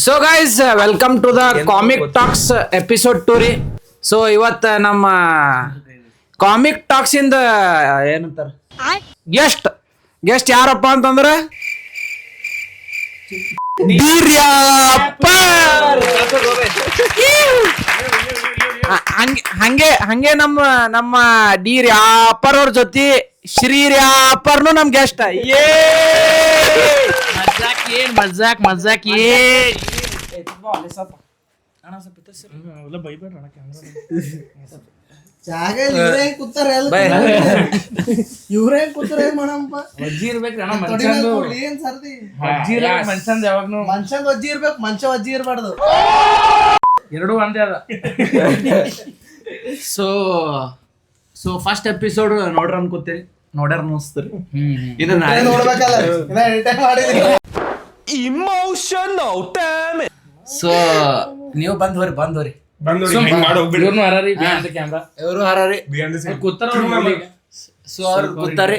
So guys welcome to the comic talks episode 2 ರೀ. So ಇವತ್ತು ನಮ್ಮ ಕಾಮಿಕ್ ಟಾಕ್ಸ್ ಇಂದ ಏನಂತಾರ ಗೆಸ್ಟ್ ಯಾರಪ್ಪ ಅಂತಂದ್ರೆ ಹಂಗೆ ನಮ್ಮ ಡಿ ರ್ಯಾಪರ್ ಅವ್ರ ಜೊತೆ ಶ್ರೀ ರ್ಯಾಪರ್ನು ನಮ್ ಗೆಸ್ಟ್. ಮಜಾಕ್ ಜಾಗ ಇವ್ರೇ ಕೂತಾರ ಇವ್ರೇ ಕೂತಾರ ಮಾಡಪ್ಪ. ವಜ್ಜಿ ಇರ್ಬೇಕ್ರಿ ಏನ್ ಸರ್ದಿ ಮನ್ಸಂದ್ ಯಾವಾಗ್ನು ಮನ್ಷಂದ್ ವಜ್ಜಿ ಇರ್ಬೇಕು, ಮನುಷ್ಯ ವಜ್ಜಿ ಇರ್ಬಾರ್ದು. ಎರಡೂ ಒಂದೇ ಅದ. ಸೊ ಫಸ್ಟ್ ಎಪಿಸೋಡ್ ನೋಡ್ರ ಅನ್ಕೋತೀರಿ, ನೋಡ್ಯಾರ ಅನ್ಸ್ತೀರಿ. ಇದು ನೋಡ್ಬೇಕಲ್ಲ, ಸೊ ನೀವು ಬಂದ್ವರಿ ಇವ್ರನ್ನು ಹರಾರಿ ಕ್ಯಾಮ್ರಾ ಇವರು ಹಾರಿ ಕೂತಾರ ಸೊ ಅವ್ರು ಕೂತಾರೆ.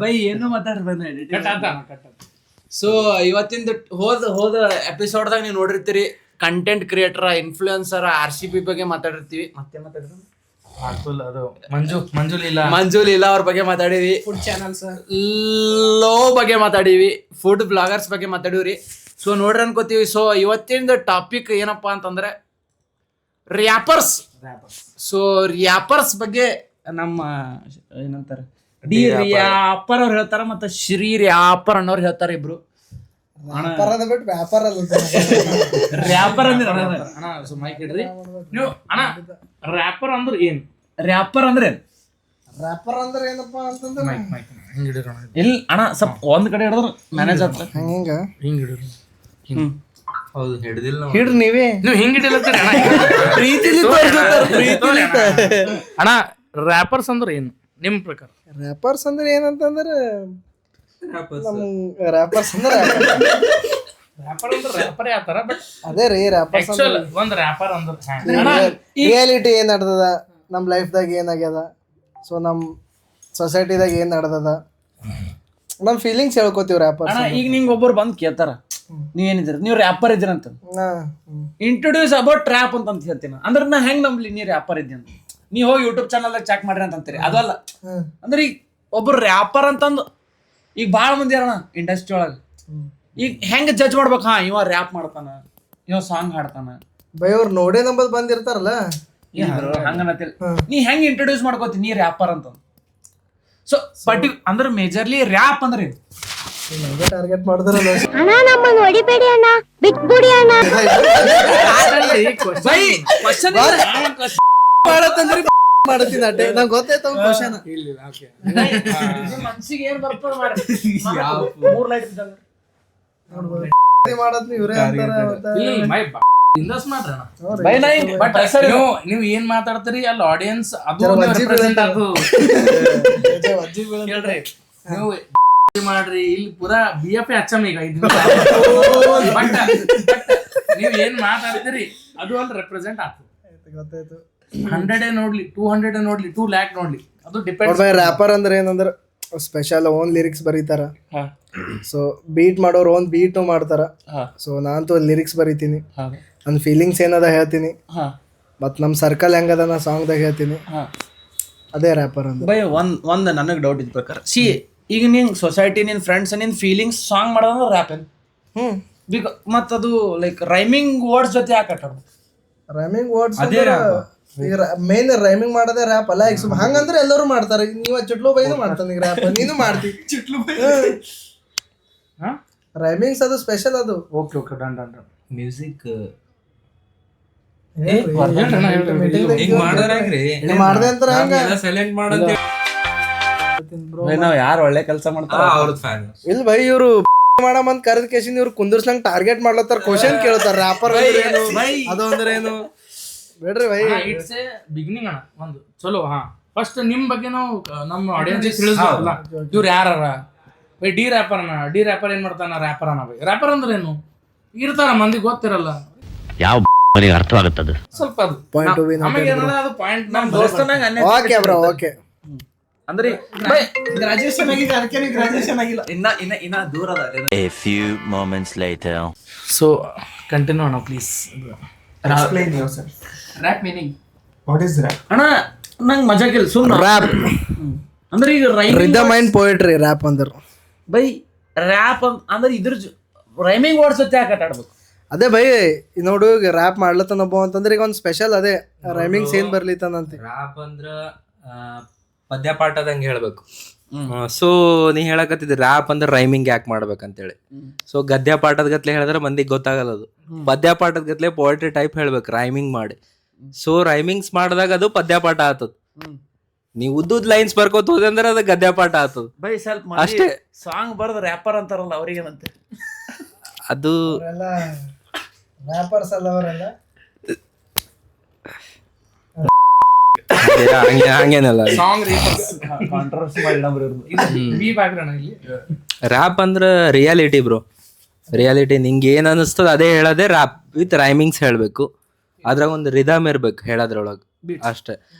ಬೈ ಏನು ಮಾತಾಡ್ರಿ. ಸೊ ಇವತ್ತಿಂದ ಹೋದ ಎಪಿಸೋಡ್ದಾಗ ನೀವು ನೋಡಿರ್ತೀರಿ, ಕಂಟೆಂಟ್ ಕ್ರಿಯೇಟರ್, ಇನ್ಫ್ಲೂಯೆನ್ಸರ್, RCB ಬಗ್ಗೆ ಮಾತಾಡಿರ್ತೀವಿ. ಮತ್ತೆ ಮಾತಾಡಿದ್ರು ಅದು ಮಂಜು ಲೀಲಾ ಅವ್ರ ಬಗ್ಗೆ ಮಾತಾಡೀವಿ, ಫುಡ್ ಚಾನಲ್ಸ್ ಲೋ ಬಗ್ಗೆ ಮಾತಾಡೀವಿ, ಫುಡ್ ಬ್ಲಾಗರ್ಸ್ ಬಗ್ಗೆ ಮಾತಾಡೀವ್ರಿ. ಸೊ ನೋಡ್ರಿ ಅನ್ಕೋತೀವಿ. ಸೊ ಇವತ್ತಿನ ಟಾಪಿಕ್ ಏನಪ್ಪಾ ಅಂತಂದ್ರೆ ರ್ಯಾಪರ್ಸ್. ಸೊ ರ್ಯಾಪರ್ಸ್ ಬಗ್ಗೆ ನಮ್ಮ ಏನಂತಾರೆ ಡಿ ರ್ಯಾಪರ್ ಅವ್ರು ಹೇಳ್ತಾರ, ಮತ್ತೆ ಶ್ರೀ ರ್ಯಾಪರ್ ಅನ್ನೋರು ಹೇಳ್ತಾರ. ಇಬ್ರು ಬಿಟ್ಟು ವ್ಯಾಪಾರ ಅಲ್ಲ. ರ್ಯಾಪರ್ ಅಂದ್ರೆ ಅಣ್ಣ ಮೈಕ್ ಇಡ್ರಿ ನೀವು. ಅಣ್ಣ ರ್ಯಾಪರ್ ಅಂದ್ರೆ ಏನ್? ರ್ಯಾಪರ್ ಅಂದ್ರೆ ರ್ಯಾಪರ್ ಅಂದ್ರೆ ಏನಪ್ಪಾ ಅಂತಂದ್ರೆ ಇಲ್ಲಿ ಅಣ್ಣ ಸ್ವಲ್ಪ ಒಂದ್ ಕಡೆ ಹಿಡಿದ್ರು ಮ್ಯಾನೇಜ್ ಆಗ್ತದೆ. ಹಿಂಗ ಹಿಂಗ್ ಹಿಡಿರಿ. ಹೌದು ಹಿಡ್ದಿಲ್ಲ ಹಿಡ್ರಿ ನೀವೇ. ನೀವು ಹಿಂಗ್ ಹಿಡಿಲತ್ತೀರಿ ಅಣ್ಣ. ರ್ಯಾಪರ್ಸ್ ಅಂದ್ರೆ ಏನು ನಿಮ್ ಪ್ರಕಾರ? ರ್ಯಾಪರ್ಸ್ ಅಂದ್ರೆ ಏನಂತಂದ್ರೆ ನಮ್ ರ್ಯಾಪರ್ಸ್ ಅಂದ್ರೆ ರ್ಯಾಪರ್ ಅಂದ್ರೆ ರ್ಯಾಪರ್ ಯಾವ್ತಾರ, ಬಟ್ ಅದೇ ರೀ ರ್ಯಾಪರ್ಸ್ ಅಂದ್ರೆ ಒಂದ್ ರ್ಯಾಪರ್ ಅಂದ್ರೆ ರಿಯಾಲಿಟಿ ಏನ್ ನಡ್ದದ, ನಮ್ ಲೈಫ್ದಾಗ ಏನಾಗ್ಯದ, ಸೊ ನಮ್ ಸೊಸೈಟಿದಾಗ ಏನ್ ನಡ್ದದ, ನಮ್ ಫೀಲಿಂಗ್ಸ್ ಹೇಳ್ಕೊತೀವಿ ರ್ಯಾಪರ್ಸ್. ಈಗ ನಿಂಗೆ ಒಬ್ಬರು ಬಂದು ಕೇಳ್ತಾರ ನೀವೇನಿದ್ದೀರ, ನೀವು ರ್ಯಾಪರ್ ಇದ್ದೀರಂತ, ಇಂಟ್ರೊಡ್ಯೂಸ್ ಅಬೌಟ್ ರ್ಯಾಪ್ ಅಂತ ಹೇಳ್ತೀನಿ. ಅಂದ್ರೆ ನಾ ಹೆಂಗ್ ನಂಬ್ಲಿ ನೀ ರ್ಯಾಪರ್ ಇದ್ದೀನಿ ಅಂತ? ನೀ ಹೋಗಿ ಯೂಟ್ಯೂಬ್ ಚಾನಲ್ ಚೆಕ್ ಮಾಡ್ರಿ ಅಂತ ಅಂತೀರಿ, ಅದಲ್ಲ. ಅಂದ್ರೆ ಈಗ ಒಬ್ರು ರ್ಯಾಪರ್ ಅಂತಂದು ಈಗ ಭಾಳ ಮಂದಿ ಅಣ್ಣ ಇಂಡಸ್ಟ್ರಿ ಒಳಗೆ. ಈಗ ಹೆಂಗ್ ಜಡ್ಜ್ ಮಾಡ್ಬೇಕು? ಹಾ ಇವ ರ್ಯಾಪ್ ಮಾಡ್ತಾನ, ಇವ ಸಾಂಗ್ ಹಾಡ್ತಾನ, ಬೈ ಅವ್ರು ನೋಡೇ ನಂಬದ್ ಬಂದಿರ್ತಾರಲ್ಲ, ಹಂಗನತಿಲ್ಲ. ನೀ ಹೆಂಗ್ ಇಂಟ್ರೊಡ್ಯೂಸ್ ಮಾಡ್ಕೋತಿ ನೀ ರ್ಯಾಪರ್ ಅಂತ? ಸೊ ಅಂದ್ರೆ ಮೇಜರ್ಲಿ ರ್ಯಾಪ್ ಅಂದ್ರೆ ಟಾರ್ಗೆಟ್ ಮಾಡಿದ್ರಲ್ಲ. ಮಾಡತ್ತೀನಿ ಅಟ್ಟೆ ನಂಗೆ ಗೊತ್ತಾಯ್ತು ಅವ್ನ ಕ್ವಶನ್. ಮನ್ಸಿಗೆ ಏನ್ ಬರ್ತದ ಮಾಡತ್ ಇವ್ರೇ ನೀವ್ ಏನ್ ಮಾತಾಡ್ತೀರಿ ಅಲ್ಲಿ ಆಡಿಯನ್ಸ್ ಅದು ಹೇಳ್ರಿ. ನೀವು ಮಾಡ್ರಿ ಇಲ್ಲಿ ಪೂರಾ BF ಹಚ್ಚಮ್ ಈಗ ಬಟ್ ನೀವ್ ಏನ್ ಮಾತಾಡ್ತೀರಿ ಅದು ಅಲ್ಲಿ ರೆಪ್ರೆಸೆಂಟ್ ಆಗ್ತದೆ. ಗೊತ್ತಾಯ್ತು. 100 ನೋಡ್ಲಿ, 200 ನೋಡ್ಲಿ, 2 lakh ನೋಡ್ಲಿ, ಅದು ಡಿಪೆಂಡ್. ರ್ಯಾಪರ್ ಅಂದ್ರೆ ಏನಂದ್ರ ಸ್ಪೆಷಲ್ ಓನ್ ಲಿರಿಕ್ಸ್ ಬರೀತಾರ. ಸೊ ಬೀಟ್ ಮಾಡೋರು ಓನ್ ಬೀಟ್ ಮಾಡ್ತಾರ. ಸೊ ನಾನಂತೂ ಲಿರಿಕ್ಸ್ ಬರೀತೀನಿ, ನನ್ನ ಫೀಲಿಂಗ್ಸ್ ಏನದ ಹೇಳ್ತೀನಿ, ಮತ್ ನಮ್ ಸರ್ಕಲ್ ಹೆಂಗದ ನಾ ಸಾಂಗ್ದಾಗ ಹೇಳ್ತೀನಿ. ಅದೇ ರ್ಯಾಪರ್ ಅಂದ್ರೆ. ಬೈ ಒಂದ್ ನನಗ್ ಡೌಟ್ ಇದ್ ಪ್ರಕಾರ, ಈಗ ನಿನ್ ಸೊಸೈಟಿ, ನಿನ್ ಫ್ರೆಂಡ್ಸ್, ನಿನ್ ಫೀಲಿಂಗ್ಸ್ ಸಾಂಗ್ ಮಾಡೋದ್ರ ರ್ಯಾಪ್ ಏನ್? ಮತ್ ಅದು ಲೈಕ್ ರೈಮಿಂಗ್ ವರ್ಡ್ಸ್ ಜೊತೆ ಯಾಕೆ ಆಟಾಡ? ರೈಮಿಂಗ್ ವರ್ಡ್ಸ್ ಈಗ ಮೇನ್ ರೈಮಿಂಗ್ ಮಾಡೋದೇ ರ್ಯಾಪ್ ಅಲ್ಲ. ಈಗ ಹಂಗಂದ್ರೆ ಎಲ್ಲರೂ ಮಾಡ್ತಾರೆ. ನೀವ ಚಿಟ್ಲು ಬೈದು ಮಾಡ್ತಾನೆ ಈಗ ರ್ಯಾಪ್, ನೀನು ಮಾಡ್ತಿ ರೈಮಿಂಗ್ಸ್, ಅದು ಸ್ಪೆಷಲ್ ಅದು. Okay okay done done done. Music ಮಾಡ್ದೆ ಅಂತ ಸೈಲೆಂಟ್ ಮಾಡಂತ ನಾವ್ ಯಾರು ಒಳ್ಳೆ ಕೆಲಸ ಮಾಡ್ತಾರ ಅವ್ರದ್ ಫ್ಯಾನ್. ಇಲ್ಲ ಬೈ, ಇವ್ರು ಮಾಡಮಂತ ಕರೆದ ಕೇಸಿಂದ ಇವ್ರು ಕುಂದರ್ಸ್ಲಂಗ್ ಟಾರ್ಗೆಟ್ ಮಾಡ್ಲತ್ತಾರ, ಕ್ವಶನ್ ಕೇಳ್ತಾರ ರ್ಯಾಪರ್ ಅಂದ್ರೆ ಏನು, ಅದು ಅಂದ್ರೆ ಏನು. ಬೇಡ್ರಿ ಬೈ, ಇಟ್ಸ್ ಎ ಬಿಗಿನಿಂಗ್ ಅಣ್ಣ ಒಂದು ಚಲೋ. ಫಸ್ಟ್ ನಿಮ್ ಬಗ್ಗೆ ನಾವು ನಮ್ಮ ಆಡಿಯನ್ಸ್ ತಿಳಿಸ್ಬೇಕಲ್ಲ, ಇವ್ರು ಯಾರ ಬೈ ಡಿ ರ್ಯಾಪರ್ ಏನ್ ಮಾಡ್ತಾನ, ರ್ಯಾಪರ್ ಅನ್ನ ಬೈ. ರ್ಯಾಪರ್ ಅಂದ್ರೆ ಏನು ಇರ್ತಾರ ಮಂದಿ ಗೊತ್ತಿರಲ್ಲ, ಯಾವ ಅರ್ಥವಾಗುತ್ತದೆ ಸ್ವಲ್ಪ ಅದು ಪಾಯಿಂಟ್ ಟು ನಮಗೆ ಏನಲ್ಲ ಅದು ಪಾಯಿಂಟ್. ನಮ್ಮ ದೋಸ್ತನಾಗ ಓಕೆ ಬ್ರೋ, ಓಕೆ ಅಂದ್ರೆ ಬೈ ಗ್ರಾಜುಯೇಷನ್ ಆಗಿದೆ, ಅದಕ್ಕೆ ಗ್ರಾಜುಯೇಷನ್ ಆಗಿಲ್ಲ. ಇನ್ನ ದೂರ ಅದ. A few moments later. So continue ಅಣ್ಣ please. Explain yourself. Rap meaning What is rap? ಅಣ್ಣ ನಂಗೆ ಮಜಾಕಿಲ್ಲ ಸುಮ್ಮನೆ Rap. ಅಂದ್ರೆ ಈಗ Rhythm and poetry rap ಅಂದ್ರ ಬೈ ರ್ಯಾಪ್ ಅಂದ್ರೆ ಇದ್ರ ರೈಮಿಂಗ್ ವರ್ಡ್ಸ್ ಜೊತೆ ಯಾಕೆ ಆಟಾಡ್ಬೇಕು? ಅದೇ ಬೈ ನೋಡು, ಈಗ ರ್ಯಾಪ್ ಮಾಡ್ಲತ್ತನೊಬ್ಬ ಅಂತಂದ್ರೆ ಈಗ ಒಂದು ಸ್ಪೆಷಲ್ ಅದೇ ರೈಮಿಂಗ್ಸ್ ಏನ್ ಬರ್ಲಿತ್ತನಂತೆ. ರ್ಯಾಪ್ ಅಂದ್ರ ಪದ್ಯಪಾಠದಂಗೆ ಹೇಳ್ಬೇಕು. ಸೊ ನೀ ಹೇಳಕತ್ತಿದ್ ರ್ಯಾಪ್ ಅಂದ್ರೆ ರೈಮಿಂಗ್ ಯಾಕೆ ಮಾಡ್ಬೇಕಂತೇಳಿ. ಸೊ ಗದ್ಯ ಪಾಠದ ಗತ್ಲೆ ಹೇಳಿದ್ರೆ ಮಂದಿಗೆ ಗೊತ್ತಾಗಲ್ಲ ಅದು. ಪದ್ಯ ಪಾಠದ ಗತ್ಲೆ ಪೋಯಟ್ರಿ ಟೈಪ್ ಹೇಳ್ಬೇಕು ರೈಮಿಂಗ್ ಮಾಡಿ. ಸೊ ರೈಮಿಂಗ್ಸ್ ಮಾಡಿದಾಗ ಅದು ಪದ್ಯಪಾಠ ಆತದ. ನೀವು ಉದ್ದುದ್ ಲೈನ್ಸ್ ಬರ್ಕೋತ ಹೋದೆ ಅಂದ್ರೆ ಅದು ಗದ್ಯ ಪಾಠ ಆತದ. ಬೈ ಸ್ವಲ್ಪ ಅಷ್ಟೇ. ಸಾಂಗ್ ಬರೆದ ರ್ಯಾಪರ್ ಅಂತಾರಲ್ಲ ಅವ್ರಿಗೇನಂತೆ? ಅದು ರ್ಯಾಪರ್ಸ್ ಅಲ್ಲ ಅವರೆಲ್ಲ. ಹಂಗೇನಲ್ಲ. ಸಾಂಗ್ ಕಾಂಟ್ರವರ್ಸಿ ಮಾಡಿ ವಿ ಬ್ಯಾಕ್ಗ್ರೌಂಡ್ ಇಲ್ಲಿ ರ್ಯಾಪ್ ಅಂದ್ರ ರಿಯಾಲಿಟಿ ಬ್ರೋ. ರಿಯಾಲಿಟಿ ನಿಂಗೆ ಏನ್ ಅನಿಸ್ತದ ಅದೇ ಹೇಳೋದೇ ರ್ಯಾಪ್ ವಿತ್ ರೈಮಿಂಗ್ಸ್ ಹೇಳ್ಬೇಕು. ಅದ್ರಾಗ ಒಂದು ರಿದಮ್ ಇರ್ಬೇಕು ಹೇಳೋದ್ರೊಳಗೆ ಅಷ್ಟೇ.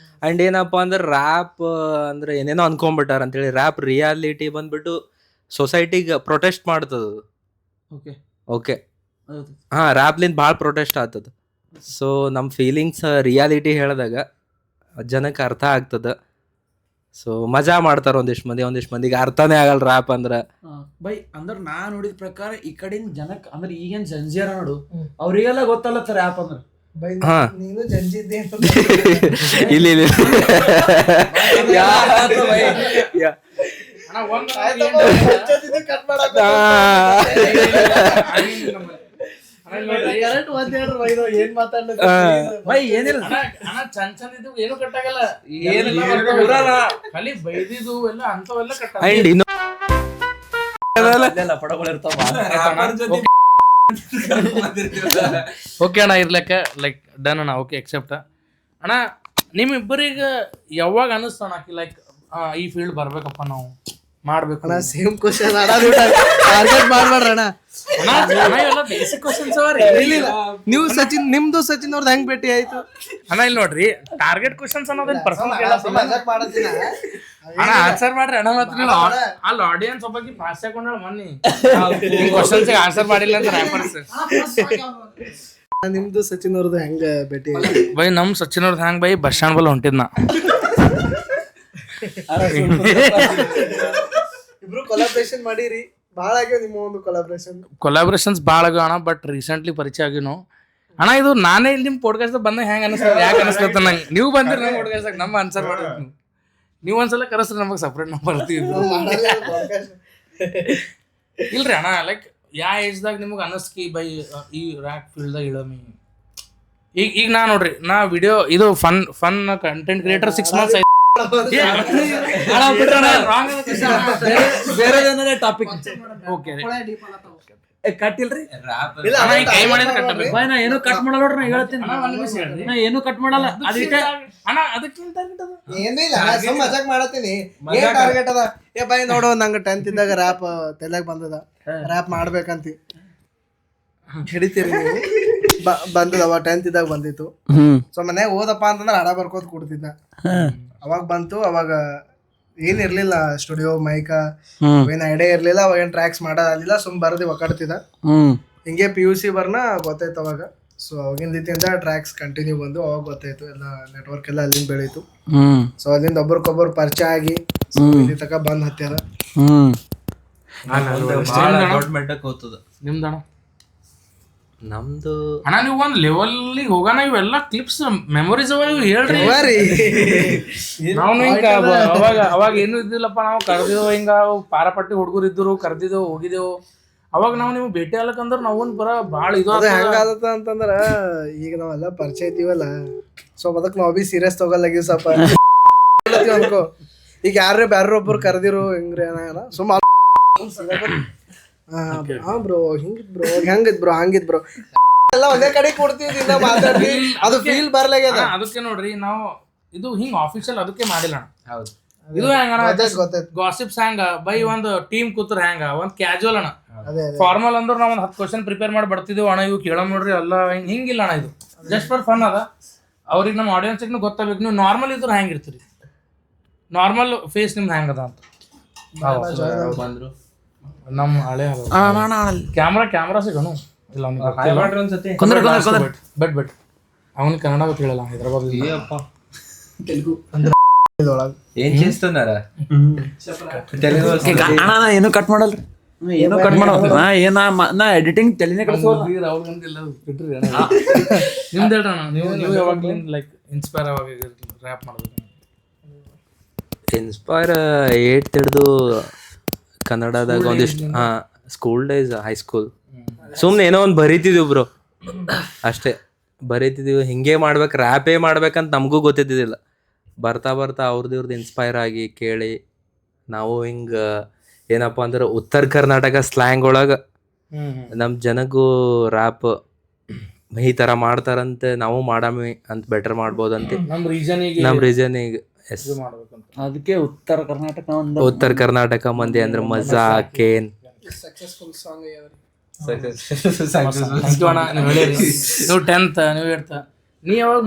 ಅಂಡ್ ಏನಪ್ಪಾ ಅಂದ್ರೆ ರ್ಯಾಪ್ ಅಂದ್ರೆ ಏನೇನೋ ಅನ್ಕೊಂಡ್ಬಿಟ್ಟಾರ ಅಂತೇಳಿ. ರ್ಯಾಪ್ ರಿಯಾಲಿಟಿ ಬಂದ್ಬಿಟ್ಟು ಸೊಸೈಟಿಗೆ ಪ್ರೊಟೆಸ್ಟ್ ಮಾಡ್ತದ. ಓಕೆ ಹಾ, ರ್ಯಾಪ್ಲಿಂದ ಭಾಳ ಪ್ರೊಟೆಸ್ಟ್ ಆಗ್ತದ. ಸೊ ನಮ್ಮ ಫೀಲಿಂಗ್ಸ್ ರಿಯಾಲಿಟಿ ಹೇಳಿದಾಗ ಜನಕ್ಕೆ ಅರ್ಥ ಆಗ್ತದ. ಸೊ ಮಜಾ ಮಾಡ್ತಾರ ಒಂದಿಷ್ಟು ಮಂದಿಗೆ ಅರ್ಥನೇ ಆಗಲ್ಲ ರ್ಯಾಪ್ ಅಂದ್ರ. ಬೈ ಅಂದ್ರೆ ನಾ ನೋಡಿದ ಪ್ರಕಾರ ಈ ಕಡೆಯಿಂದ ಜನಕ್ಕೆ ಅಂದ್ರೆ ಈಗೇನ್ ಜಂಜಿಯರ ನೋಡು ಅವ್ರಿಗೆಲ್ಲ ಗೊತ್ತಲ್ಲ ರ್ಯಾಪ್ ಅಂದ್ರೆ. ಹಾ ನೀನು ಜಂಜಿದ್ದೆ ಅಂತ ಇಲ್ಲಿ ಕಟ್ ಮಾಡಕ್ ಏನ್ ಮಾತಾಡ್ಲಿಕ್ಕೆ ಬೈ ಏನಿಲ್ಲ ಅಣ್ಣ ಚಂದ ಇದ್ದು ಏನು ಕಟ್ಟಾಗಲ್ಲ. ಏನಿಲ್ಲ ಖಾಲಿ ಬೈದಿದ್ದು ಎಲ್ಲ ಅಂತವೆಲ್ಲ ಕಟ್ಟ. ಅಂಡ್ ಇನ್ನು ಓಕೆ ಅಣ್ಣ ಇರ್ಲಕ್ಕ ಲೈಕ್ ಡನ್ ಅಣ್ಣ. ಓಕೆ ಎಕ್ಸೆಪ್ಟ ಅಣ್ಣ. ನಿಮ್ಮಿಬ್ಬರಿಗೆ ಯಾವಾಗ ಅನಿಸ್ತು ಅಣ್ಣ ಲೈಕ್ ಈ ಫೀಲ್ಡ್ ಬರ್ಬೇಕಪ್ಪ ನಾವು ಮಾಡ್ಬೇಕು? ಅಣ್ಣ ಸೇಮ್ ಕ್ವಶನ್ ಟಾರ್ಗೆಟ್ ಮಾಡ್ಬೇಡ್ರಿ ಅಣ್ಣ. ಬೇಸಿಕ್ ಕ್ವಶನ್ಸ್ ನೀವು ಸಚಿನ್, ನಿಮ್ದು ಸಚಿನ್ ಅವ್ರದ್ದು ಹೆಂಗ್ ಭೇಟಿ ಆಯ್ತು ಅಣ್ಣ? ಇಲ್ಲಿ ನೋಡ್ರಿ, ಟಾರ್ಗೆಟ್ ಕ್ವಶನ್ಸ್ ಅನ್ನೋದೇನ್ ಪರ್ಸನಲ್ ಅಣ್ಣ ಆನ್ಸರ್ ಮಾಡ್ರಿ ಅಣ್ಣ. ಮತ್ತೆ ನೀವು ಅಲ್ಲಿ ಆಡಿಯನ್ಸ್ ಒಬ್ಬಾಕಿ ಪಾಸ್ ಹಾಕೊಂಡಾಳ ಮೊನ್ನೆ ಕ್ವಶನ್ಸ್ ಆನ್ಸರ್ ಮಾಡಿಲ್ಲ ಅಂತ ರ್ಯಾಪರ್ಸ್. ನಿಮ್ದು ಸಚಿನ್ ಅವ್ರದ್ದು ಹೆಂಗ ಭೇಟಿ ಆಯ್ತು? ಬೈ ನಮ್ ಸಚಿನ್ ಅವ್ರದ್ದು ಹ್ಯಾಂಗ್ ಬೈ ಬಸ್ ಸ್ಟ್ಯಾಂಡ್ ಬಲ್ ಹೊಂಟಿದ್ನ. ಇಬ್ರು ಕೊಲಾಬ್ರೇಷನ್ ಮಾಡಿರಿ, ಭಾಳ ಆಗ್ಯಾವ ನಿಮ್ಮ ಒಂದು ಕೊಲಾಬ್ರೇಷನ್ಸ್ ಭಾಳ ಆಗ್ಯಾವ ಅಣ್ಣ. ಬಟ್ ರೀಸೆಂಟ್ಲಿ ಪರಿಚಯ ಆಗಿನೋ ಅಣ್ಣ. ಇದು ನಾನೇ ಇಲ್ಲಿ ನಿಮ್ಮ ಪಾಡ್ಕಾಸ್ಟ್ ಬಂದ ಹೆಂಗ್ ಅನಿಸ್ತದ, ಯಾಕೆ ಅನಿಸ್ತದ ನಂಗೆ? ನೀವು ಬಂದಿರಿ ನಮ್ಮ ಪಾಡ್ಕಾಸ್ಟ್, ನಮ್ಮ ಆನ್ಸರ್ ಮಾಡೋದು ನೀವು ಒಂದ್ಸಲ ಕರೆಸ್ರಿ, ನಮಗೆ ಸಪ್ರೇಟ್ ನಾವು ಬರ್ತೀವಿ. ಇಲ್ರಿ ಅಣ್ಣ, ಲೈಕ್ ಯಾವ ಏಜ್ದಾಗ ನಿಮಗೆ ಅನಿಸ್ಕಿ ಬೈ ಈ ರ್ಯಾಪ್ ಫೀಲ್ಡ್ದಾಗ ಇಳಮಿ? ಈಗ ನಾ ನೋಡ್ರಿ, ನಾ ವಿಡಿಯೋ ಇದು ಫನ್ ಕಂಟೆಂಟ್ ಕ್ರಿಯೇಟರ್ 6 months ಬೇರೆ ಟಾಪಿಕ್ ಕಟ್ಟಿಲ್ರಿ. ನಾ ಏನು ಕಟ್ ಮಾಡಲ್ಲ ನೋಡ್ರಿ, ನಾ ಹೇಳ್ತೀನಿ. ನಾ ಏನು ಕಟ್ ಮಾಡಲ್ಲ. ಅದಕ್ಕೆ ಅಣ್ಣ ಅದಕ್ಕಿಂತ ಏನಿಲ್ಲ, ಮಜಾಕ್ ಮಾಡತ್ತೀನಿ. ಏನ್ ಟಾರ್ಗೆಟ್ ಅದ? ಏ ಬೈ ನೋಡು, ನಂಗೆ 10th ಇದ್ದಾಗ ರ್ಯಾಪ್ ತಲೆಯಾಗ ಬಂದದ, ರ್ಯಾಪ್ ಮಾಡ್ಬೇಕಂತ ಹಿಡಿತೀರಿ ನೀವು. ಬಂದದವ 10th ಇದ್ದಾಗ ಬಂದಿತ್ತು. ಸೊ ಮನ್ಯಾಗ ಓದಪ್ಪ ಅಂತಂದ್ರೆ ಹಾಡ ಬರ್ಕೋತ ಕೊಡ್ತಿದ್ದ. ಅವಾಗ ಬಂತು. ಅವಾಗ ಏನ್ ಇರ್ಲಿಲ್ಲ, ಸ್ಟುಡಿಯೋ ಮೈಕ ಏನ್ ಐಡಿಯಾ ಇರ್ಲಿಲ್ಲ. ಅವಾಗ ಏನ್ ಟ್ರ್ಯಾಕ್ಸ್ ಮಾಡೋದಿಲ್ಲ, ಸುಮ್ ಬರದಿ ಒಕ್ಕಾಡ್ತಿದ್ದ. ಹಿಂಗೆ PUC ಬರ್ನ ಗೊತ್ತಾಯ್ತು ಅವಾಗ. ಸೊ ಅವಾಗಿನ ರೀತಿಯಿಂದ ಟ್ರ್ಯಾಕ್ಸ್ ಕಂಟಿನ್ಯೂ ಬಂದು ಅವಾಗ ಗೊತ್ತಾಯ್ತು. ಎಲ್ಲ ನೆಟ್ವರ್ಕ್ ಎಲ್ಲ ಅಲ್ಲಿಂದ ಬೆಳೀತು. ಸೊ ಅಲ್ಲಿಂದ ಒಬ್ರಿಗೊಬ್ಬರು ಪರಿಚಯ ಆಗಿ ಇಲ್ಲಿ ತಕ ಬಂದ್ ಹತ್ಯಾರ. ದೊಡ್ಡ ಮಟ್ಟಕ್ಕೆ ಹೋಗ್ತದ. ನಿಮ್ದಣ್ಣ? ನಮ್ದು ಅಣ್ಣ ನೀವು ಒಂದ್ ಲೆವೆಲ್ ಹೋಗೋಣ, ಇವೆಲ್ಲ ಕ್ಲಿಪ್ಸ್ ಮೆಮೊರೀಸ್ ಅವ, ಇವ್ ಹೇಳ್ರಿ. ನಾವು ಹಿಂಗ ಅವಾಗ ಏನು ಇದ್ದಿಲ್ಲಪ್ಪ, ನಾವು ಕರ್ದಿದ್ದೇವು. ಹಿಂಗ ಪಾರಪಟ್ಟಿ ಹುಡುಗರು ಇದ್ರು, ಕರ್ದಿದ್ದೇವು, ಹೋಗಿದ್ದೇವು. ಅವಾಗ ನಾವು ನೀವು ಭೇಟಿ ಆಗ್ಲಕ್ಕಂದ್ರ ನಾವು ಬರ ಭಾಳ ಇದು ಹೆಂಗಾದತ್ತ ಅಂತಂದ್ರ, ಈಗ ನಾವೆಲ್ಲ ಪರಿಚಯ ಇದ್ದೀವಲ್ಲ, ಸೊ ಅದಕ್ಕೆ ನಾವು ಬಿ ಸೀರಿಯಸ್ ತಗೊಳ್ಳಾಗಿ ಸ್ವಲ್ಪ ಅನ್ಕೋ. ಈಗ ಬ್ಯಾರೊಬ್ಬರು ಕರ್ದಿರು ಹಿಂಗ್ರಿ ಏನಾಗಲ್ಲ, ಸುಮ್ಮ ಬ್ರೋ ಹಿಂಗಿದ್ ಬ್ರೋ ಹೆಂಗಿದ್ ಬ್ರೋ ಹಂಗಿದ್ ಬ್ರೋ ಎಲ್ಲ ಒಂದೇ ಕಡೆ ಕೊಡ್ತೀವಿ ಮಾತಾಡ್ರಿ. ಅದು ಫೀಲ್ ಬರ್ಲಾಗ್ಯದ. ಅದಕ್ಕೆ ನೋಡ್ರಿ ನಾವು ಇದು ಹಿಂಗ್ ಆಫೀಷಿಯಲ್ ಅದಕ್ಕೆ ಮಾಡಿಲ್ಲ. ಹೌದು, ಇದು ಹೆಂಗ ಗಾಸಿಪ್ಸ್ ಹ್ಯಾಂಗ ಬೈ ಒಂದು ಟೀಮ್ ಕೂತ್ರ ಹ್ಯಾಂಗ ಒಂದ್ ಕ್ಯಾಜುವಲ್ ಅಣ್ಣ. ಫಾರ್ಮಲ್ ಅಂದ್ರೆ ನಾವ್ ಒಂದ್ 10 ಕ್ವಶನ್ ಪ್ರಿಪೇರ್ ಮಾಡಿ ಬರ್ತಿದ್ದೇವೆ ಅಣ್ಣ. ಇವು ಕೇಳ ನೋಡ್ರಿ ಎಲ್ಲ ಹಿಂಗಿಲ್ಲ ಅಣ್ಣ. ಇದು ಜಸ್ಟ್ ಫಾರ್ ಫನ್ ಅದ. ಅವ್ರಿಗೆ ನಮ್ಮ ಆಡಿಯನ್ಸ್ ಗೊತ್ತಾಗ್ಬೇಕು. ನೀವು ನಾರ್ಮಲ್ ಇದ್ರೆ ಹೆಂಗಿರ್ತೀರಿ? ನಾರ್ಮಲ್ ಫೇಸ್ ನಿಮ್ದು ಹೆಂಗದ ಅಂತ ಬಂದ್ರು ನಮ್ಮ ಹಳೆ ಕ್ಯಾಮ್ರಾ ಸಿಗೋನು ಇಲ್ಲ ಬಟ್ ಅವನಿಗೆ ಕನ್ನಡ ಗೊತ್ತಿಲ್ಲ ಹೈದ್ರಾಬಾದ್ ಏನ್ చేస్తున్నారా తెలుగు ಏನು ಕಟ್ ಮಾಡಲ್ರಿ ಏನು ಕಟ್ ಮಾಡಲ್ಲ ನಾ ಎಡಿಟಿಂಗ್ ತಲೆನೇ ಕಳ್ಸೋಲ್ಲ. ನಿಮ್ದು ಹೇಳ್ರಣ ನೀವು ಯಾವಾಗ್ಲಿಂದ ಲೈಕ್ ಇನ್ಸ್ಪೈರ್ ಆವಾಗ ರ್ಯಾಪ್ ಮಾಡ್ಬೇಕು? ಇನ್ಸ್ಪೈರ್ 8th ಹಿಡ್ದು ಕನ್ನಡದಾಗ ಒಂದಿಷ್ಟು ಸ್ಕೂಲ್ ಡೇಸ್ ಹೈಸ್ಕೂಲ್ ಸುಮ್ಮನೆ ಏನೋ ಒಂದು ಬರೀತಿದ್ವಿ ಬ್ರೋ, ಅಷ್ಟೇ ಬರೀತಿದ್ದೀವಿ. ಹಿಂಗೆ ಮಾಡ್ಬೇಕು ರ್ಯಾಪೇ ಮಾಡ್ಬೇಕಂತ ನಮಗೂ ಗೊತ್ತಿದ್ದಿದ್ದಿಲ್ಲ. ಬರ್ತಾ ಬರ್ತಾ ಅವ್ರದ್ದು ಇನ್ಸ್ಪೈರ್ ಆಗಿ ಕೇಳಿ ನಾವು ಹಿಂಗೆ ಏನಪ್ಪ ಅಂದ್ರೆ ಉತ್ತರ ಕರ್ನಾಟಕ ಸ್ಲ್ಯಾಂಗ್ ಒಳಗೆ ನಮ್ಮ ಜನಗೂ ರ್ಯಾಪ್ ಈ ಥರ ಮಾಡ್ತಾರಂತೆ ನಾವು ಮಾಡಮಿ ಅಂತ ಬೆಟರ್ ಮಾಡ್ಬೋದಂತೆ ನಮ್ಮ ರೀಸನಿಗೆ. ಎಸ್, ಅದಕ್ಕೆ ಉತ್ತರ ಕರ್ನಾಟಕ ಉತ್ತರ ಕರ್ನಾಟಕ ಮಂದಿ ಅಂದ್ರೆ ಮಜಾ ಕೇನ್ ಸಕ್ಸಸ್ಫುಲ್ ಸಾಂಗ್ ನೀವು 10th ನೀವು 8th ನೀ ಯಾವಾಗ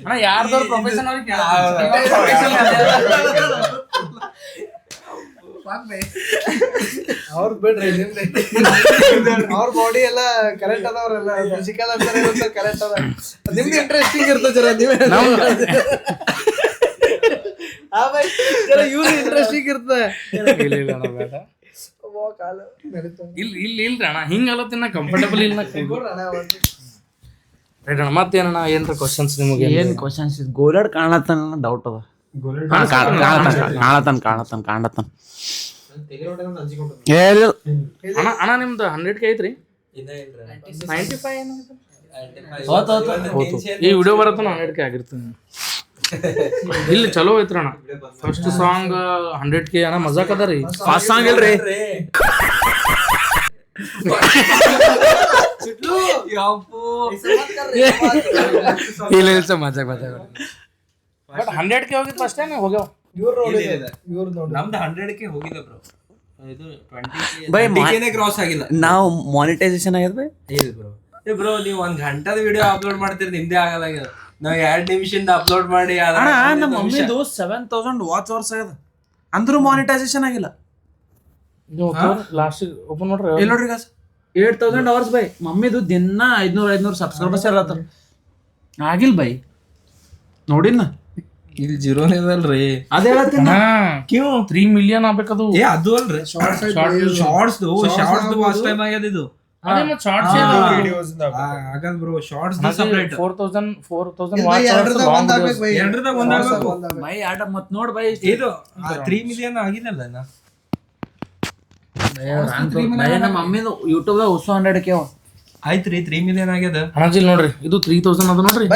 ಅಣ್ಣ ಯಾರ್ದಾರು ಪ್ರೊಫೆಷನ್ ಅವ್ರಿಗೆ ಅವ್ರ ಬಿಡ್ರಿ ಅವ್ರ ಬಾಡಿ ಎಲ್ಲ ಕರೆಕ್ಟ್ ಅದಾವ್ರೆಲ್ಲ ಫಿಸಿಕಲ್ ಅಂತ ಕರೆಕ್ಟ್ ಅದ. ನಿಮ್ದು ಇಂಟ್ರೆಸ್ಟಿಂಗ್ ಇರ್ತದೆ ಜರ ನೀವೇ ಇವ್ರು ಇಂಟ್ರೆಸ್ಟಿಂಗ್ ಇರ್ತದೆ. ಇಲ್ಲಿ ಅಣ್ಣ ಹಿಂಗಲ್ಲತ್ತಿನ ಕಂಫರ್ಟಬಲ್ ಇಲ್ಲ ರೈಟ್ ಅಣ್ಣ. ಮತ್ತೇನಣ್ಣ ಏನ್ರ ಕ್ವಶನ್ಸ್ ನಿಮಗೆ? ಏನ್ ಕ್ವಶನ್ಸ್? ಗೋಲಾಡ್ ಕಾಣತನ ಡೌಟ್ ಅದ. ಕಾಣತನ್ ಅಣ್ಣ ನಿಮ್ದು 100K ಐತ್ರಿ? 95 ಈ ವಿಡಿಯೋ ಬರತ್ತ 100K ಆಗಿರ್ತೀನಿ. ಇಲ್ಲಿ ಚಲೋ ಐತ್ರಿ ಅಣ್ಣ. ಫಸ್ಟ್ ಸಾಂಗ್ 100K ಅಣ್ಣ ಮಜಾಕ್ ಅದ ರೀ. ಫಸ್ಟ್ ಸಾಂಗ್ ಇಲ್ರಿ ಇಲ್ಲ ಮಜಾಕ್ ಬಟ್ 100K ಹೋಗಿತ್ತು ಅಷ್ಟೇ ಹೋಗ್ಯಾವ. ನಮ್ದು 100K ಹೋಗಿದೆ ಬ್ರೋ. ಇದು 20K ಕ್ರಾಸ್ ಆಗಿಲ್ಲ. ನಾವು ಮಾನಿಟೈಸೇಷನ್ ಆಗ್ಯದ ಬೈ. ಇಲ್ಲ ಬ್ರೋ. ಬ್ರೋ ನೀವು 1 ಗಂಟದ ವಿಡಿಯೋ ಅಪ್ಲೋಡ್ ಮಾಡ್ತೀರಿ, ನಿಮ್ದೇ ಆಗಲ್ಲ. ನಾವು 2 ನಿಮಿಷದಿಂದ ಅಪ್ಲೋಡ್ ಮಾಡಿ ನಮ್ಮ ಮಮ್ಮಿದು 7000 ವಾಚ್ ಅವರ್ಸ್ ಆಗ್ಯದ, ಅಂದ್ರೂ ಮಾನಿಟೈಸೇಷನ್ ಆಗಿಲ್ಲ. ಲಾಸ್ಟ್ ಓಪನ್ ಮಾಡ್ರಿ ಇಲ್ಲ ನೋಡ್ರಿ ಗಾಸ್ 8000 ಅವರ್ಸ್ ಬೈ. ಮಮ್ಮಿದು ದಿನ 500 ಸಬ್ಸ್ಕ್ರೈಬರ್ಸ್ ಇರತ್ತ ಆಗಿಲ್ ಬೈ. ನೋಡಿನ ಇಲ್ಲಿ ಜೀರೋನೇ ಅದಲ್ರಿ. ಅದೇ ಹೇಳ್ತೀನಿ 3 ಮಿಲಿಯನ್ ಆಗ್ಬೇಕದು. ಅದು ಅಲ್ರಿ ಶಾರ್ಟ್ಸ್ ವಾಚ್ ಟೈಮ್ ಆಗ್ಯದ ಇದು. ಅದೇ ಮತ್ತೆ ಶಾರ್ಟ್ಸ್ ಆಗಲ್ಲ ಬ್ರೋ. Shorts separate 4000 watch hours long ಎರಡರದಾಗ ಒಂದಾಗಬೇಕು ಬೈ. ಆಟ ಮತ್ ನೋಡ್ ಬೈ ಇದು 3 ಮಿಲಿಯನ್ ಆಗಿದಲ್ಲ ನಾ ನಮ್ಮ ಮಮ್ಮಿದು ಯೂಟ್ಯೂಬ್ ದಾಗ 100K ಆಯ್ತ್ರಿ. 3 ಮಿಲಿಯನ್ ಆಗ್ಯದ ಅಣಜಿಲ್ ನೋಡ್ರಿ. ಇದು 3000 ಅದ ನೋಡ್ರಿ.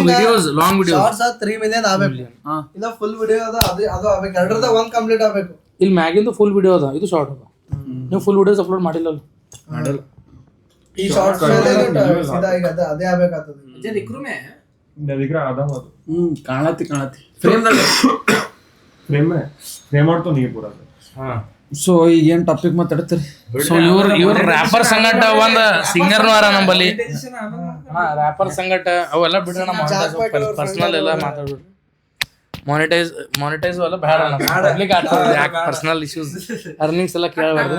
ವಿಡಿಯೋಸ್ ಲಾಂಗ್ ವಿಡಿಯೋಸ್ 3 ಮಿಲಿಯನ್ ಆಗ್ಬೇಕು. ಇಲ್ಲ ಫುಲ್ ವಿಡಿಯೋ ಅದ ಅದು ಆಗ್ಬೇಕು. ಎರಡರದಾಗ ಒಂದು ಕಂಪ್ಲೀಟ್ ಆಗ್ಬೇಕು. ಇಲ್ಲಿ ಮ್ಯಾಗಿಂದು ಫುಲ್ ವಿಡಿಯೋ ಅದ, ಇದು ಶಾರ್ಟ್ ಅದ. ನೀವು ಫುಲ್ ವಿಡಿಯೋಸ್ ಅಪ್ಲೋಡ್ ಮಾಡಿಲ್ಲ ಈ ಶಾರ್ಟ್ಸ್ ಸೀದಾ ಈಗ ಅದೇ ಆಗ್ಬೇಕಾಗ್ತದೆ. ಕಾಣತಿ ಫ್ರೇಮ್ ಮಾಡ್ತು ನೀ ಪೂರ. ಸೊ ಈಗ ಏನ್ ಟಾಪಿಕ್ ಮಾತಾಡ್ತೀರಿ? ಸೊ ಇವ್ರ ರ್ಯಾಪರ್ ಸಂಗಟ ಒಂದ್ ಸಿಂಗರ್ನು ಅರ ನಂಬಲ್ಲಿ. ರ್ಯಾಪರ್ ಸಂಗಟ ಅವೆಲ್ಲ ಬಿಡ್ರಿ, ಪರ್ಸನಲ್ ಎಲ್ಲ ಮಾತಾಡ್ಬಿಡ್ರಿ. ಮಾನಿಟೈಸ್ ಎಲ್ಲ ಬೇಡ, ಯಾಕೆ ಪರ್ಸನಲ್ ಇಶ್ಯೂಸ್ ಅರ್ನಿಂಗ್ಸ್ ಎಲ್ಲ ಕೇಳಬಾರ್ದು.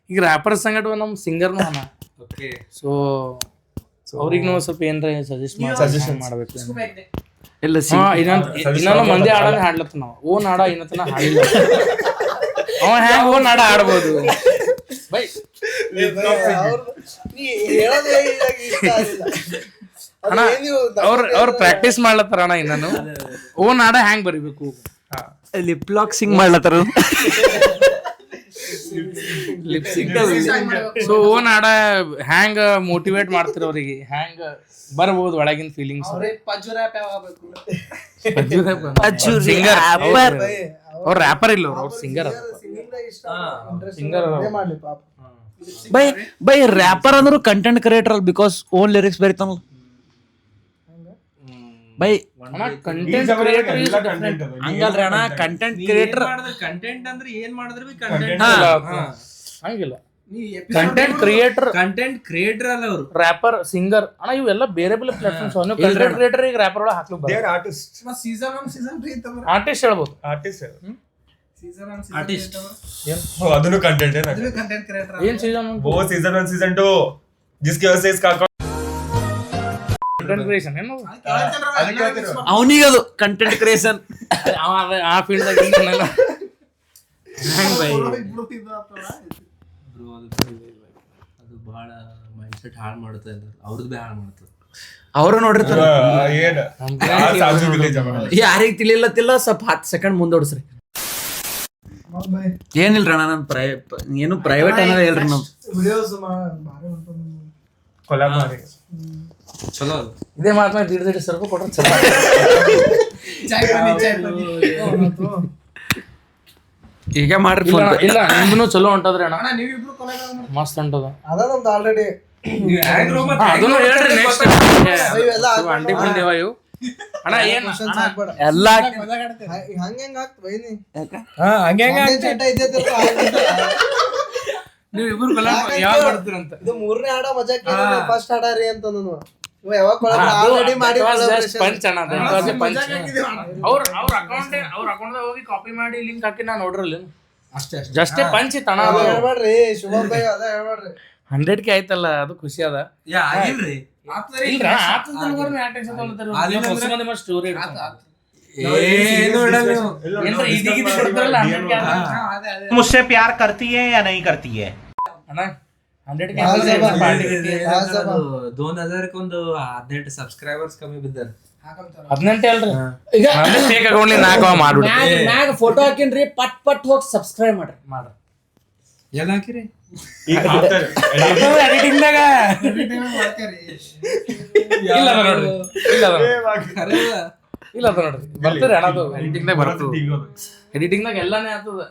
ಈಗ ರ್ಯಾಪರ್ ಸಂಗಟ ನಮ್ ಸಿಂಗರ್ನು ಅನ. ಸೊ ಅವ್ರಿಗೆ ಸ್ವಲ್ಪ ಏನ್ರ ಸಜೆಷನ್ ಮಾಡ್ಬೇಕು. ಇಲ್ಲ ಇನ್ನೊಂದು ಮಂದಿ ಹಾಡನೆ ಹಾಡ್ಲತ್ತ ನಾವು. ಓನ್ ಹಾಡ ಇನ್ನತನ ಹಾಡಿಲ್ಲ. ಅವ ಹ್ಯಾಂಗ ಓನ್ ಹಾಡ ಆಡ್ಬೋದು ಬೈ. ಅಣ್ಣ ಅವ್ರ ಪ್ರಾಕ್ಟೀಸ್ ಮಾಡ್ಲತ್ತಾರ ಅಣ್ಣ. ಇನ್ನನು ಓನ್ ಹಾಡ ಹ್ಯಾಂಗ್ ಬರಿಬೇಕು, ಲಿಪ್ ಲಾಕ್ ಸಿಂಗ್ ಮಾಡ್ಲತ್ತಾರ. ಸೊ ಓನ್ ಹಾಡ ಹ್ಯಾಂಗ ಮೋಟಿವೇಟ್ ಮಾಡ್ತಾರ ಅವ್ರಿಗೆ, ಹ್ಯಾಂಗ ಬರ್ಬೋದು ಒಳಗಿನ ಫೀಲಿಂಗ್ಸ್. ಸಿಂಗರ್ ಅವ್ರ ರ್ಯಾಪರ್ ಇಲ್ಲ, ಅವ್ರ ಸಿಂಗರ್ ಬೈ ರ್ಯಾಪರ್ ಅಂದ್ರು ಕಂಟೆಂಟ್ ಕ್ರಿಯೇಟರ್ ಅಲ್ಲ, ಬಿಕಾಸ್ ಓನ್ ಲಿರಿಕ್ಸ್ ಬರೀತಾನಲ್ಲ ಬೈ. ಕಂಟೆಂಟ್ ಕ್ರಿಯೇಟರ್ ಹಂಗಲ್ರಿ ಅಣ್ಣ, ಕಂಟೆಂಟ್ ಕ್ರಿಯೇಟರ್ ಕಂಟೆಂಟ್ ಅಂದ್ರೆ ಏನ್ ಮಾಡಿದ್ರೆ ಕಂಟೆಂಟ್ ಹಂಗಿಲ್ಲ. ಕಂಟೆಂಟ್ ಕ್ರಿಯೇಟರ್ ಅಲ್ಲ ಅವರು ರ್ಯಾಪರ್ ಸಿಂಗರ್ ಅಣ್ಣ ಇವೆಲ್ಲ ಬೇರೆ ಬೇರೆ ಪ್ಲಾಟ್ಫಾರ್ಮ್ಸ್ ನೀವು ಕಂಟೆಂಟ್ ಕ್ರಿಯೇಟರ್ ಈಗ ರ್ಯಾಪರ್ ಒಳಗೆ ಹಾಕ್ಲಿಕ್ಕೆ ದೇ ಬರಲ್ಲ. ಆರ್ ಆರ್ಟಿಸ್ಟ್ ಆರ್ಟಿಸ್ಟ್ ಹೇಳ್ಬೋದು. ಆರ್ಟಿಸ್ಟ್ ಅದನ್ನು ಕಂಟೆಂಟ್ ಏನ್ ಸೀಸನ್ वो सीजन 1 सीजन 2 जिसकी वजह से इसका ಕಂಟೆಂಟ್ ಕ್ರಿಯೇಷನ್ ಏನು ಅವನಿಗದು ಕಂಟೆಂಟ್ ಕ್ರಿಯೇಷನ್. ಆ ಫೀಲ್ಡ್ ಅದು ಬಹಳ ಮೈಂಡ್ ಸೆಟ್ ಹಾಳು ಮಾಡುತ್ತೆ, ಅವ್ರದ್ದು ಬಿ ಹಾಳು ಮಾಡುತ್ತೆ. ಅವರು ನೋಡಿರ್ತಾರ. ಏನು ಸಾಜು ವಿಲೇಜ್ ಯಾರಿಗ್ ತಿಳಿಲತ್ತಿಲ್ಲ ಸ್ವಲ್ಪ 10 ಸೆಕೆಂಡ್ ಮುಂದೋಡ್ಸ್ರಿ. ಏನಿಲ್ರಿ ಅಣ್ಣ ನಾನು ಏನು ಪ್ರೈವೇಟ್ ಅನ್ನೋದು ಹೇಳ್ರಿ ನಾವು ವಿಡಿಯೋಸ್ ಕೊಲಾಬ್ ಮಾಡಿ ಚಲೋ ಅದು. ಇದೇ ಮಾತ್ನಾಗ ದಿಡ್ ಸ್ವಲ್ಪ ಕೊಟ್ರೆ ಚಲೋ. ಈಗ ಮಾಡ್ರಿ. ಇಲ್ಲ ನಿಮ್ದು ಚಲೋ ಹೊಂಟದ್ರಿ ಅಣ್ಣ, ಮಸ್ತ್ ಹೊಂಟದ. ಅದ ನಮ್ದು ಆಲ್ರೆಡಿ ಅದನ್ನು ಹೇಳ್ರಿ ನೆಕ್ಸ್ಟ್ ಅಂಡಿ ಬಂದೇವ ಇವು ಅಣ್ಣ. ಏನ್ ಎಲ್ಲ ಹಂಗ ಆಗ್ತ ಬೈನಿ ನೀವು ಇಬ್ರು ಯಾವಾಗ ಮಾಡ್ತೀರಂತ. ಇದು 3ನೇ ಹಾಡ ಮಜಾ ಫಸ್ಟ್ ಹಾಡ ರೀ ಅಂತ ನಾನು ಯಾವಾಗ ಆಲ್ರೆಡಿ ಮಾಡಿ ಪಂಚ್ ಅಣ್ಣ ಅವ್ರ ಅಕೌಂಟ್ ಹೋಗಿ ಕಾಪಿ ಮಾಡಿ ಲಿಂಕ್ ಹಾಕಿ ನಾ ನೋಡ್ರಲ್ಲ ಅಷ್ಟೇ ಜಸ್ಟ್ ಪಂಚ್ ತಣ ಹೇಳ್ಬೇಡ್ರಿ ಶುಭಮ್ ಬೈ ಅದ ಹೇಳ್ಬೇಡ್ರಿ 100K ಆಯ್ತಲ್ಲ ಅದು ಖುಷಿ ಅದ. ಸ್ಟೋರಿ मुझसे प्यार करती है या नहीं करती है? ಅಣ್ಣ 100K 2000 ಒಂದು 18 ಸಬ್ಸ್ಕ್ರೈಬರ್ಸ್ ಕಮ್ಮಿ ಬಿದ್ದಾರೆ. 18 ಅಲ್ರಿ ಈಗ ಫೇಕ್ ಅಕೌಂಟ್ ನಾಲ್ಕು ಮಾಡ್ಬಿಡಿ. ಮ್ಯಾಗ ಫೋಟೋ ಹಾಕಿನ್ರಿ ಪಟ್ ಪಟ್ ಹೋಗಿ ಸಬ್ಸ್ಕ್ರೈಬ್ ಮಾಡ್ರಿ. ಎಲ್ಲ ಹಾಕಿರಿ ಈಗ ಹಾಕ್ತಾರೆ ಎಡಿಟಿಂಗ್ದಾಗ ಇಲ್ಲ ಅದ ನೋಡ್ರಿ ಇಲ್ಲ ಅದ ನೋಡ್ರಿ ಬರ್ತೀರಿ ಅಣ್ಣ. ಅದು ಎಡಿಟಿಂಗ್ದಾಗ ಬರ್ತದೆ, ಎಡಿಟಿಂಗ್ದಾಗ ಎಲ್ಲಾನೇ ಆಗ್ತದ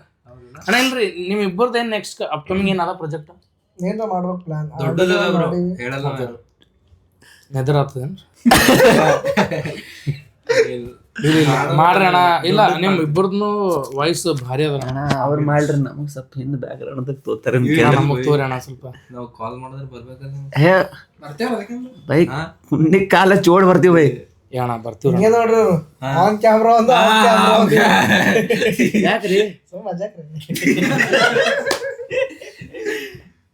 ಅಣ್ಣ. ಇಲ್ರಿ ನಿಮ್ ಇಬ್ಬರದ್ದು ಏನ್ ನೆಕ್ಸ್ಟ್ ಅಪ್ಕಮಿಂಗ್ ಏನಾದ ಪ್ರಾಜೆಕ್ಟ್ ಏನ್ರ ಮಾಡ್ಬೇಕು ಪ್ಲಾನ್ ದೊಡ್ಡದದ ಬ್ರೋ, ಹೇಳಲ್ಲ ನೆದರ್ ಆಗ್ತದೇನ್ರಿ ಮಾಡ್ರಿ ಅಣ್ಣ. ಇಲ್ಲ ನಿಮ್ ಇಬ್ಬರದ್ದು ವಾಯ್ಸ್ ಭಾರಿ ಅದ ಅಣ್ಣ ಅವ್ರು ಮಾಡ್ರಿ ನಮಗ್ ಸ್ವಲ್ಪ ಹಿಂದ್ ಬ್ಯಾಕ್ ಗ್ರೌಂಡ್ ತೋತಾರೆ ನಮಗ್ ತೋರಿ ಅಣ್ಣ ಸ್ವಲ್ಪ. ನಾವು ಕಾಲ್ ಮಾಡಿದ್ರೆ ಬರ್ಬೇಕಲ್ಲ. ಬೈ ಕುಂಡಿ ಕಾಲ ಚೋಡ್ ಬರ್ತೀವಿ ಬೈ. ಅಣ್ಣ ಬರ್ತೀವ್ರಿ ಹಿಂಗೆ ನೋಡ್ರಿ ಆನ್ ಕ್ಯಾಮ್ರಾ ಒಂದು ಆಫ್ ಕ್ಯಾಮ್ರಾ ಒಂದು ಯಾಕ್ರಿ ಮಜಾಕ್ ರೀ.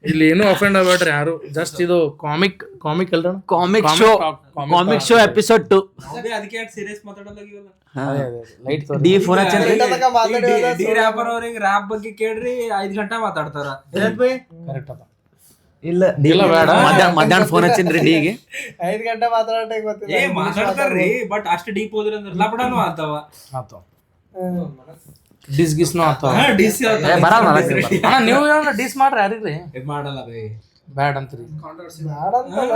ಇಲ್ಲಿ ಏನು ಅಫೆಂಡ್ ಆಗ್ಬೇಡ್ರಿ ಯಾರು. ಜಸ್ಟ್ ಇದು ಕಾಮಿಕ್ ಅಲ್ರಿ ಕಾಮಿಕ್ ಶೋ ಎಪಿಸೋಡ್ 2 ಅದಕ್ಕೆ ಯಾಕೆ ಸೀರಿಯಸ್ ಮಾತಾಡೋದಾಗಿವಲ್ಲ. ಲೈಟ್ ಡಿ ಫೋನ್ ಹಚ್ಚನ್ರಿ. ಡಿ ರ್ಯಾಪರ್ ಅವ್ರಿಗೆ ರ್ಯಾಪ್ ಬಗ್ಗೆ ಕೇಳ್ರಿ 5 ಗಂಟೆ ಮಾತಾಡ್ತಾರ. ಕರೆಕ್ಟ್ ಅದ. ಇಲ್ಲ ಇಲ್ಲ ಬೇಡ. ಮಧ್ಯಾಹ್ನ ಫೋನ್ ಹಚ್ಚಿನ್ರಿ ಡಿಗೆ 5 ಗಂಟೆ ಮಾತಾಡೋಟೆ ಗೊತ್ತಿಲ್ಲ. ಮಾತಾಡ್ತಾರ್ರಿ ಬಟ್ ಅಷ್ಟು ಡೀಪ್ ಹೋದ್ರೆ ಅಂದ್ರೆ ಲಪಡಾನು ಆತಾವ. ಡಿಸ್ ಗಿಸ್ನು ಆತಾವ. ಅಣ್ಣ ನೀವು ಏನಾರ ಡಿಸ್ ಮಾಡ್ರಿ ಯಾರಿಗ್ರಿ ಮಾಡಲ್ಲ ಬೈ, ಬ್ಯಾಡ್ ಅಂತ್ರಿ. ಬ್ಯಾಡ ಅಂತಲ್ಲ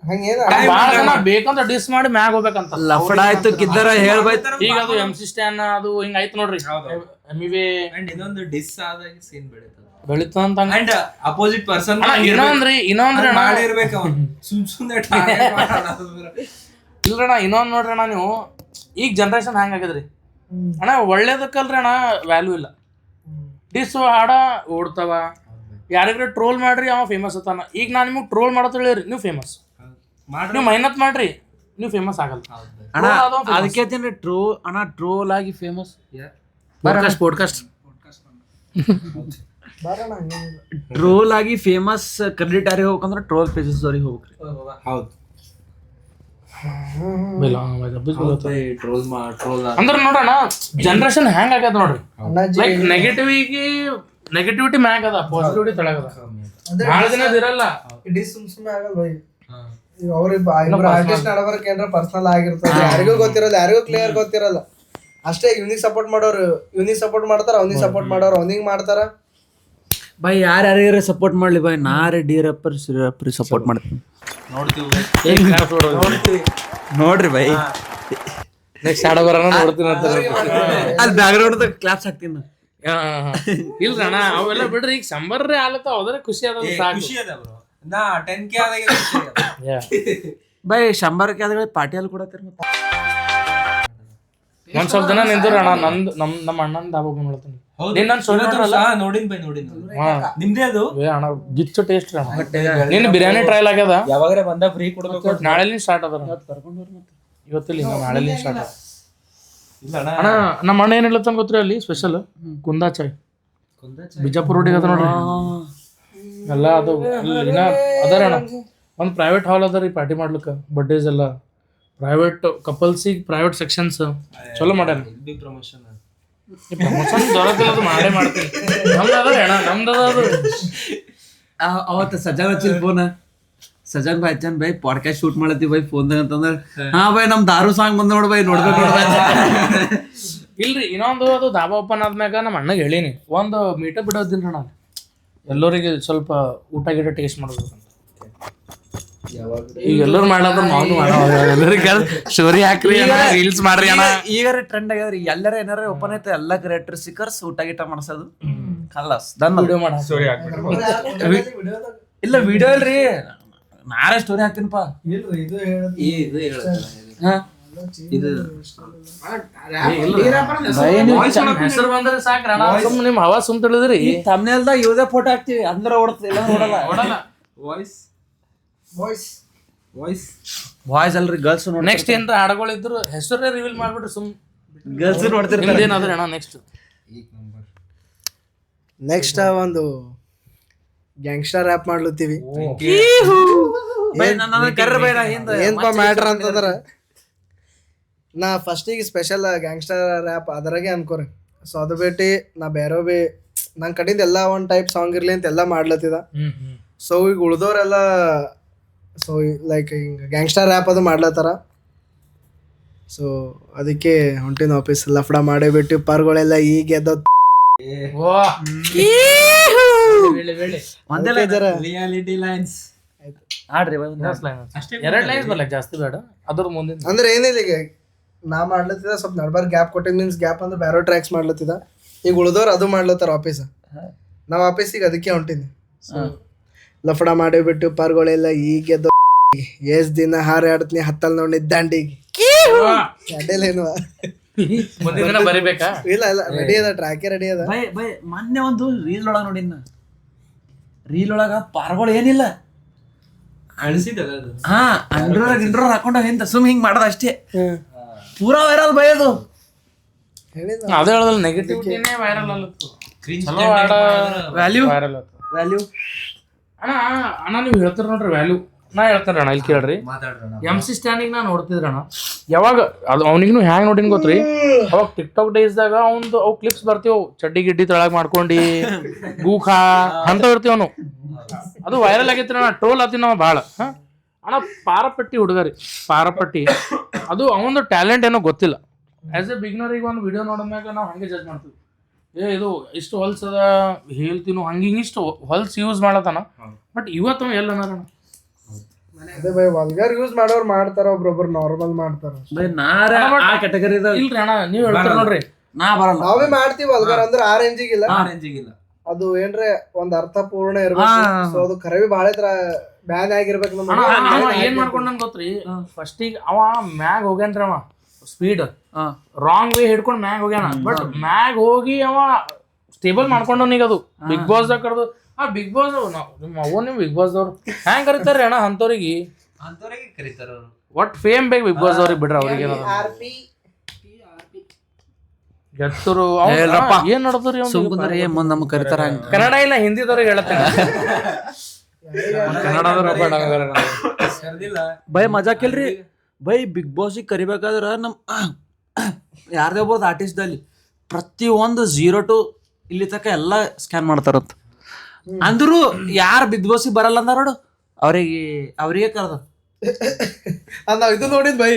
ಹಂಗೇನ ಬಾಳ ಜನ ಬೇಕಂತ ಡಿಸ್ ಮಾಡಿ ಮ್ಯಾಗ ಹೋಗ್ಬೇಕಂತ ಲಫಡ ಆಯ್ತು ಕಿದ್ದರ ಹೇಳ್ಬೈತ. ಈಗ ಅದು MC ಸ್ಟ್ಯಾನ್ ಅದು ಹಿಂಗ ಆಯ್ತು ನೋಡ್ರಿ. MV ಅಂಡ್ ಇನ್ನೊಂದು ಡಿಸ್ ಆದಾಗ ಸೀನ್ ಬೆಳಿತಂತ ಅಂಡ್ ಅಪೋಸಿಟ್ ಪರ್ಸನ್ ಇನ್ನೊಂದ್ರಿ ಮಾಡಿರ್ಬೇಕ ಅವನು ಸುಮ್ನೆ ಇಲ್ರಣ್ಣ. ಇನ್ನೊಂದ್ ನೋಡ್ರಿ ಅಣ್ಣ, ನೀವು ಈಗ ಜನರೇಷನ್ ಹ್ಯಾಂಗ ಆಗಿದ್ರಿ ಅಣ್ಣ, ಒಳ್ಳೇದಕ್ಕಲ್ರಿ ಅಣ್ಣ ವ್ಯಾಲ್ಯೂ ಇಲ್ಲ. ಡಿಸ್ ಹಾಡ ಓಡ್ತಾವ, ಯಾರಿಗ್ರೆ ಟ್ರೋಲ್ ಮಾಡ್ರಿ ಅವ ಫೇಮಸ್ ಅತ್ತಾನ. ಈಗ ನಾನು ನಿಮಗೆ ಟ್ರೋಲ್ ಮಾಡೋದು ಹೇಳಿರಿ ನೀವು ಫೇಮಸ್, ನೀವು ಮೆಹನತ್ ಮಾಡ್ರಿ ನೀವು ಫೇಮಸ್ ಆಗಲ್ಲ ಅಣ್ಣ. ಅದಕ್ಕೆ ಹೇಳ್ತೀನಿ ಅಣ್ಣ ಟ್ರೋಲ್ ಆಗಿ ಫೇಮಸ್ ಪಾಡ್ಕಾಸ್ಟ್ ಬರೋಣ ಹಂಗೇನಿಲ್ಲ. ಟ್ರೋಲ್ ಆಗಿ ಫೇಮಸ್ ಕ್ರೆಡಿಟ್ ಯಾರಿಗೆ ಹೋಗ್ಬೇಕಂದ್ರೆ ಟ್ರೋಲ್ ಪೇಜಸ್ ಅವ್ರಿಗೆ ಹೋಗ್ಬೇಕ್ರಿ. ಹೌದು ಅಂದ್ರೆ ನೋಡೋಣ ಜನರೇಷನ್ ಹ್ಯಾಂಗ್ ಆಗ್ಯದ ನೋಡ್ರಿ. ಲೈಕ್ ನೆಗೆಟಿವಿಟಿ ಮ್ಯಾಗ ಅದ, ಪಾಸಿಟಿವಿಟಿ ತೆಳಗದ. ಭಾಳ ದಿನ ಇರಲ್ಲ ಇಡೀ ಸುಮ್ನೆ ಆಗಲ್ಲ ಬೈ. ಈಗ ಅವ್ರಿಬ್ಬ ಆರ್ಟಿಸ್ಟ್ ನಡಬರ್ಕ್ ಏನಾರ ಪರ್ಸನಲ್ ಆಗಿರ್ತದೆ, ಯಾರಿಗೂ ಗೊತ್ತಿರಲ್ಲ, ಯಾರಿಗೂ ಕ್ಲಿಯರ್ ಗೊತ್ತಿರಲ್ಲ ಅಷ್ಟೇ. ಇವ್ನಿಗೆ ಸಪೋರ್ಟ್ ಮಾಡೋರು ಇವ್ನಿಗೆ ಸಪೋರ್ಟ್ ಮಾಡ್ತಾರ, ಅವ್ನಿಗೆ ಸಪೋರ್ಟ್ ಮಾಡೋರು ಅವ್ನಿಗೆ ಮಾಡ್ತಾರ. ಬೈ ಯಾರ್ಯಾರ ಸಪೋರ್ಟ್ ಮಾಡ್ಲಿ ಬೈ, ನಾರೇ ಡಿ ರಪ್ಪರ್ ಸಪೋರ್ಟ್ ಮಾಡ್ತೀನಿ ನೋಡ್ರಿ ಬೈ. ನೆಕ್ಸ್ಟ್ ಹಾಡ ಬರೋಣ ನೋಡ್ತೀನಿ ಅಂತ ಅಲ್ಲಿ ಬ್ಯಾಕ್ ಗ್ರೌಂಡ್ ಕ್ಲಾಪ್ಸ್ ಹಾಕ್ತೀನಿ. ಇಲ್ರಿ ಅಣ್ಣ ಅವೆಲ್ಲ ಬಿಡ್ರಿ. ಈಗ ಸಂಬರ್ರೆ ಆಲತ್ತ ಹೋದ್ರೆ ಖುಷಿ ಅದ ಸಾಕು. ನಾ 10K ಆದಾಗ ಬೈ 100K ಆದಾಗ ಪಾರ್ಟಿ ಅಲ್ಲಿ ಕೊಡತ್ತೀರಿ. ಒಂದ್ ಸ್ವಲ್ಪ ದಿನ ನಿಂದ್ರು ಅಣ್ಣ, ನಮ್ಮ ಅಣ್ಣನ ದಾಬಾಗ ನೋಡ್ತೀನಿ. ನೀನ್ ನನ್ ಸ್ಟೋರಿ ನೋಡ್ರಲ್ಲ ನೋಡಿನ್ ಬೈ ಹಾ ನಿಮ್ದೇ ಅದು ಏ ಅಣ್ಣ ಗಿಚ್ಚು ಟೇಸ್ಟ್ ರೀ ಅಣ್ಣ ನಿನ್ನ ಬಿರಿಯಾನಿ ಟ್ರಯಲ್ ಆಗ್ಯದ ಯಾವಾಗರೆ ಬಂದ ಫ್ರೀ ಕೊಡ್ಬೇಕು. ನಾಳೆಲಿಂದ ಸ್ಟಾರ್ಟ್ ಅದ ಇವತ್ತಿಲ್ಲ ಇನ್ನು ನಾಳೆಲಿಂದ ಸ್ಟಾರ್ಟ್ ಅದ. ಅಣ್ಣ ನಮ್ಮ ಅಣ್ಣ ಏನ್ ಹೇಳತ್ತ ಗೊತ್ತ್ರಿ ಅಲ್ಲಿ ಸ್ಪೆಷಲ್ ಕುಂದಾ ಚಾಯ್ ಬಿಜಾಪುರ ರೋಡಿಗೆ ಅದ ನೋಡ್ರಿ ಎಲ್ಲ ಅದು ಇನ್ನ ಅದಾರ ಅಣ್ಣ ಒಂದು ಪ್ರೈವೇಟ್ ಹಾಲ್ ಅದ ರೀ ಪಾರ್ಟಿ ಮಾಡ್ಲಿಕ್ಕೆ ಬರ್ಡೇಸ್ ಎಲ್ಲ ಪ್ರೈವೇಟ್ ಕಪಲ್ಸಿಗೆ ಪ್ರೈವೇಟ್ ಸೆಕ್ಷನ್ಸ್ ಚಲೋ ಮಾಡ್ಯಾರ. ಪ್ರಮೋಷನ್ ಪ್ರಮೋಷನ್ ದೊರಕಿಲ್ಲ ಅದು ಮಾಡೇ ಮಾಡ್ತೀನಿ. ನಮ್ದು ಅದ ಅಣ್ಣ ನಮ್ದು ಅದ ಅದು ಅವತ್ತು ಸಜಾಗ್ ಹಚ್ಚಿಲ್ ಫೋನ್ ಸಜಾಗ್ ಭಾಯ್ ಹಚ್ಚನ್ ಬೈ ಪಾಡ್ಕಾಸ್ಟ್ ಶೂಟ್ ಮಾಡತ್ತೀವಿ ಬೈ ಫೋನ್ದಾಗ ಅಂತಂದ್ರ ಹಾ ಬೈ ನಮ್ ದಾರು ಸಾಂಗ್ ಬಂದ್ ನೋಡ್ ಬೈ ನೋಡ್ಬೇಕು ಇಲ್ರಿ ಇನ್ನೊಂದು ಅದು ದಾಬಾ ಓಪನ್ ಆದ್ಮ್ಯಾಗ ನಮ್ಮ ಅಣ್ಣಗೆ ಹೇಳೀನಿ ಒಂದು ಮೀಟಪ್ ಬಿಡೋದಿಲ್ರಿ ನಾನು ಎಲ್ಲರಿಗೆ ಸ್ವಲ್ಪ ಊಟ ಗಿಟ ಟೇಸ್ಟ್ ಮಾಡ್ಬೇಕಂತ. ಈಗ ಎಲ್ಲರೂ ಮಾಡ್ಲಾರ ನಾವು ಎಲ್ಲರಿಗೆ ಸ್ಟೋರಿ ಹಾಕ್ರಿ ರೀಲ್ಸ್ ಮಾಡ್ರಿ ಅಣ್ಣ. ಈಗ ಟ್ರೆಂಡ್ ಆಗ್ಯದ್ರಿ ಎಲ್ಲರ ಏನಾರ ಓಪನ್ ಐತೆ ಎಲ್ಲ ಕ್ರಿಯೇಟರ್ ಸಿಕ್ಕರ್ಸ್ ಊಟ ಗಿಟ ಮಾಡ್ಸೋದು ಖಲಾಸ್ ದನ್ ವಿಡಿಯೋ ಮಾಡ ಸ್ಟೋರಿ ಹಾಕ್ಬಿಟ್ಟು ಇಲ್ಲ ವಿಡಿಯೋ ಇಲ್ರಿ ನಾರೇ ಸ್ಟೋರಿ ಹಾಕ್ತೀನಪ್ಪ. ಹೆಸರು ಬಂದ್ರೆ ಸಾಕ್ರಿ ಅಣ್ಣ ಸುಮ್ ನಿಮ್ ಹವಾ ಸುಮ್ ತಿಳಿದ್ರಿ ತಮ್ನೆಲ್ದಾಗ ಇವ್ದೇ ಫೋಟೋ ಹಾಕ್ತಿವಿ ಅಂದ್ರ ಓಡ್ತದೆ ಇಲ್ಲ ನೋಡಲ್ಲ. ವಾಯ್ಸ್ ಅಲ್ರಿ ಗರ್ಲ್ಸ್ ನೋಡಿ ನೆಕ್ಸ್ಟ್ ಏನ್ರ ಹಾಡುಗಳಿದ್ರು ಹೆಸರೇ ರಿವೀಲ್ ಮಾಡ್ಬಿಟ್ರಿ ಸುಮ್ ಗರ್ಲ್ಸ್ ನೋಡ್ತಿರ್ತಾರೆ. ಏನಾದ್ರಿ ಅಣ್ಣ ನೆಕ್ಸ್ಟ್ ಒಂದು ಗ್ಯಾಂಗ್ಸ್ಟರ್ ರ್ಯಾಪ್ ಮಾಡ್ಲತ್ತೀವಿ. ಏನ್ಪಾ ಮ್ಯಾಟ್ರ್ ಅಂತಂದ್ರ ನಾ ಫಸ್ಟಿಗೆ ಸ್ಪೆಷಲ್ ಗ್ಯಾಂಗ್ಸ್ಟರ್ ರ್ಯಾಪ್ ಅದರಾಗೆ ಅನ್ಕೋರಿ. ಸೊ ಅದು ಬಿಟ್ಟು ನಾ ಬೇರೆ ಬಿ ನನ್ನ ಕಡೆಯಿಂದ ಎಲ್ಲ ಒಂದು ಟೈಪ್ ಸಾಂಗ್ ಇರ್ಲಿ ಅಂತ ಎಲ್ಲ ಮಾಡ್ಲತ್ತಿದ. ಸೊ ಈಗ ಉಳ್ದೋರೆಲ್ಲ ಸೊ ಲೈಕ್ ಹಿಂಗೆ ಗ್ಯಾಂಗ್ಸ್ಟರ್ ರ್ಯಾಪ್ ಅದು ಮಾಡ್ಲತ್ತಾರ. ಸೊ ಅದಕ್ಕೆ ಹೊಂಟಿನ ಆಫೀಸ್ ಲಫ್ಡ ಮಾಡೇ ಬಿಟ್ಟು ಪರ್ಗಳೆಲ್ಲ ಈಗ ಎದ್ದ ರಿಯಾಲಿಟಿ ಲೈನ್ಸ್ ಆಡ್ರಿ ಎರಡ್ ಲೈನ್ಸ್ ಬರ್ಲಕ್ ಜಾಸ್ತಿ ಬೇಡ ಅದ್ರ ಮುಂದಿನ ಅಂದ್ರೆ ಏನಿಲ್ಲ ಈಗ ನಾ ಮಾಡ್ಲತ್ತಿದ ಸ್ವಲ್ಪ ನಡ್ಬಾರ್ ಗ್ಯಾಪ್ ಕೊಟ್ಟಿದ್ ಮೀನ್ಸ್ ಗ್ಯಾಪ್ ಅಂದ್ರೆ ಬೇರೆ ಟ್ರ್ಯಾಕ್ಸ್ ಮಾಡ್ಲತ್ತಿದ. ಈಗ ಉಳ್ದೋರು ಅದು ಮಾಡ್ಲತ್ತಾರ ಆಫೀಸ್. ನಾವು ಆಫೀಸಿಗೆ ಅದಕ್ಕೆ ಹೊಂಟೀನಿ. ಲಫಡ ಮಾಡೇ ಬಿಟ್ಟು ಪರ್ಗಳೆಲ್ಲ ಈಗ ಎದ್ದ ಎಷ್ಟ್ ದಿನ ಹಾರಾಡ್ತೀನಿ ಹತ್ತಲ್ ನೋಡಿ ದಾಂಡಿಗೆ ಅಡ್ಡೇಲೇನು ಮುಂದಿನ ದಿನ ಬರಿಬೇಕಾ? ಇಲ್ಲ ಇಲ್ಲ ರೆಡಿ ಅದ ಟ್ರ್ಯಾಕೇ ರೆಡಿ ಅದ. ಬೈ ಮೊನ್ನೆ ಒಂದು ರೀಲ್ ಒಳಗ ನೋಡಿನ ರೀಲ್ ಒಳಗ ಪಾರ್ಗಳು ಏನಿಲ್ಲ ಅಳಿಸಿದಲ್ಲ ಅದು. ಹಾ ಅಂಡ್ರೋರ್ ಹಾಕೊಂಡ ಹಿಂದ ಸುಮ್ ಹಿಂಗ್ ಮಾಡದ ಅಷ್ಟೇ ಪೂರಾ ವೈರಲ್ ಬೈ ಅದು. ಅದೇ ಹೇಳೋದಲ್ಲ ನೆಗೆಟಿವಿಟಿನೇ ವೈರಲ್ ಅಲ್ಲತ್ತು ವ್ಯಾಲ್ಯೂ ವೈರಲ್ ವ್ಯಾಲ್ಯೂ ಅಣ್ಣ ನೀವು ಹೇಳ್ತಾರ ನೋಡ್ರಿ ವ್ಯಾಲ್ಯೂ ನಾ ಹೇಳ್ತಾರ ಅಣ್ಣ ಇಲ್ಲಿ ಕೇಳ್ರಿ. MC ಸ್ಟ್ಯಾನಿಗೆ ನಾ ನೋಡ್ತಿದ್ರಣ್ಣ ಯಾವಾಗ ಅದು ಅವ್ನಿಗೂ ಹ್ಯಾಂಗ್ ನೋಡಿನ್ ಗೊತ್ತ್ರಿ ಅವಾಗ ಟಿಕ್ಟಾಕ್ ಡೇಸ್ದಾಗ ಅವಂದು ಅವು ಕ್ಲಿಪ್ಸ್ ಬರ್ತೀವ್ ಚಡ್ಡಿ ಗಿಡ್ಡಿ ತಳಗ್ ಮಾಡ್ಕೊಂಡು ಗೂಖಾ ಅಂತ ಇರ್ತೀವ ನಾವು. ಅದು ವೈರಲ್ ಆಗೈತ್ರಿ ಅಣ್ಣ ಟ್ರೋಲ್ ಆತಿ ನಾವು ಭಾಳ. ಅಣ್ಣ ಪಾರಪಟ್ಟಿ ಹುಡುಗರಿ ಪಾರಪಟ್ಟಿ ಅದು ಅವಂದು ಟ್ಯಾಲೆಂಟ್ ಏನೋ ಗೊತ್ತಿಲ್ಲ. ಆಸ್ ಎ ಬಿಗ್ನರಿಗೆ ಒಂದು ವಿಡಿಯೋ ನೋಡಿದ್ಮ್ಯಾಗ ನಾವು ಹಂಗೆ ಜಡ್ಜ್ ಮಾಡ್ತೀವಿ. ಇದು ಇಷ್ಟು ಹೊಲ್ಸದ ಹೇಳ್ತೀನೋ ಹಂಗೆ ಹಿಂಗಿಷ್ಟು ಹೊಲ್ಸ್ ಯೂಸ್ ಮಾಡತ್ತಾನ. ಬಟ್ ಇವತ್ತು ಎಲ್ಲ ಅಣ್ಣ ಅದೇ ಬೈ ವಲ್ಗರ್ ಯೂಸ್ ಮಾಡೋರು ಮಾಡ್ತಾರ, ಒಬ್ರೊಬ್ರು ನಾರ್ಮಲ್ ಮಾಡ್ತಾರ. ಬೈ ನಾರ ಆ ಕ್ಯಾಟಗರಿ ಇಲ್ರಿ ಅಣ್ಣ ನೀವ್ ಹೇಳ್ತಾರ ನೋಡ್ರಿ ನಾ ಬರಲ್ಲ. ನಾವೇ ಮಾಡ್ತೀವಿ ವಲ್ಗರ್ ಅಂದ್ರೆ ಆ ರೇಂಜಿಗಿಲ್ಲ. ರೇಂಜಿಗಿಲ್ಲ ಅದು ಏನ್ರೆ ಒಂದ್ ಅರ್ಥಪೂರ್ಣ ಇರ್ಬೇಕು. ಸೊ ಅದು ಕರವಿ ಬಾಳ ಬ್ಯಾನ್ ಆಗಿರ್ಬೇಕು. ಅವ ಏನ್ ಮಾಡ್ಕೊಂಡ್ ಗೊತ್ತ್ರಿ ಫಸ್ಟಿಗೆ ಅವ ಮ್ಯಾಗ್ ಹೋಗ್ಯಾನ್ರಿ ಅವ ಸ್ಪೀಡ್ ರಾಂಗ್ ವೇ ಹಿಡ್ಕೊಂಡ್ ಮ್ಯಾಗ್ ಹೋಗ್ಯಾನ. ಬಟ್ ಮ್ಯಾಗ್ ಹೋಗಿ ಅವ ಸ್ಟೇಬಲ್ ಮಾಡ್ಕೊಂಡವನೀಗ ಅದು ಬಿಗ್ ಬಾಸ್ ದಾಗ ಕರೆದು ಆ ಬಿಗ್ ಬಾಸ್ ನಿಮ್ಮ ಅವ್ವ ನಿಮ್ ಬಿಗ್ ಬಾಸ್ ದವ್ರು ಹ್ಯಾಂಗ್ ಕರೀತಾರ್ರಿ ಅಣ್ಣ ಅಂತವ್ರಿಗೆ ಕರೀತಾರ ಅವ್ರು. ಒಟ್ ಫೇಮ್ ಬೇಕು ಬಿಗ್ ಬಾಸ್ ಅವ್ರಿಗೆ ಬಿಡ್ರ ಅವ್ರಿಗೆ ಗೆತ್ತರು ಏನ್ ನೋಡಿದ್ರಿ ಸುಮ್ಕುಂದ್ರಿ ಮುಂದ್ ನಮ್ಗ್ ಕರಿತಾರ ಕನ್ನಡ ಇಲ್ಲ ಹಿಂದಿದವ್ರಿಗೆ ಹೇಳತ್ತೇನೆ ಕನ್ನಡದವ್ರು ಬೈ ಮಜಾಕಿಲ್ರಿ ಬೈ ಬಿಗ್ ಬಾಸಿಗೆ ಕರಿಬೇಕಾದ್ರ ನಮ್ ಯಾರ್ದೇ ಒಬ್ಬರ್ದು ಆರ್ಟಿಸ್ಟ್ದಲ್ಲಿ ಪ್ರತಿ ಒಂದು 0 to ಇಲ್ಲಿ ತನಕ ಎಲ್ಲ ಸ್ಕ್ಯಾನ್ ಮಾಡ್ತಾರಂತ. ಅಂದ್ರು ಯಾರು ಬಿಗ್ ಬಾಸಿಗೆ ಬರಲ್ಲ ಅಂದಾರ ನೋಡು ಅವ್ರಿಗೆ ಕರ್ದ. ನಾವ್ ಇದು ನೋಡಿದ್ ಬೈ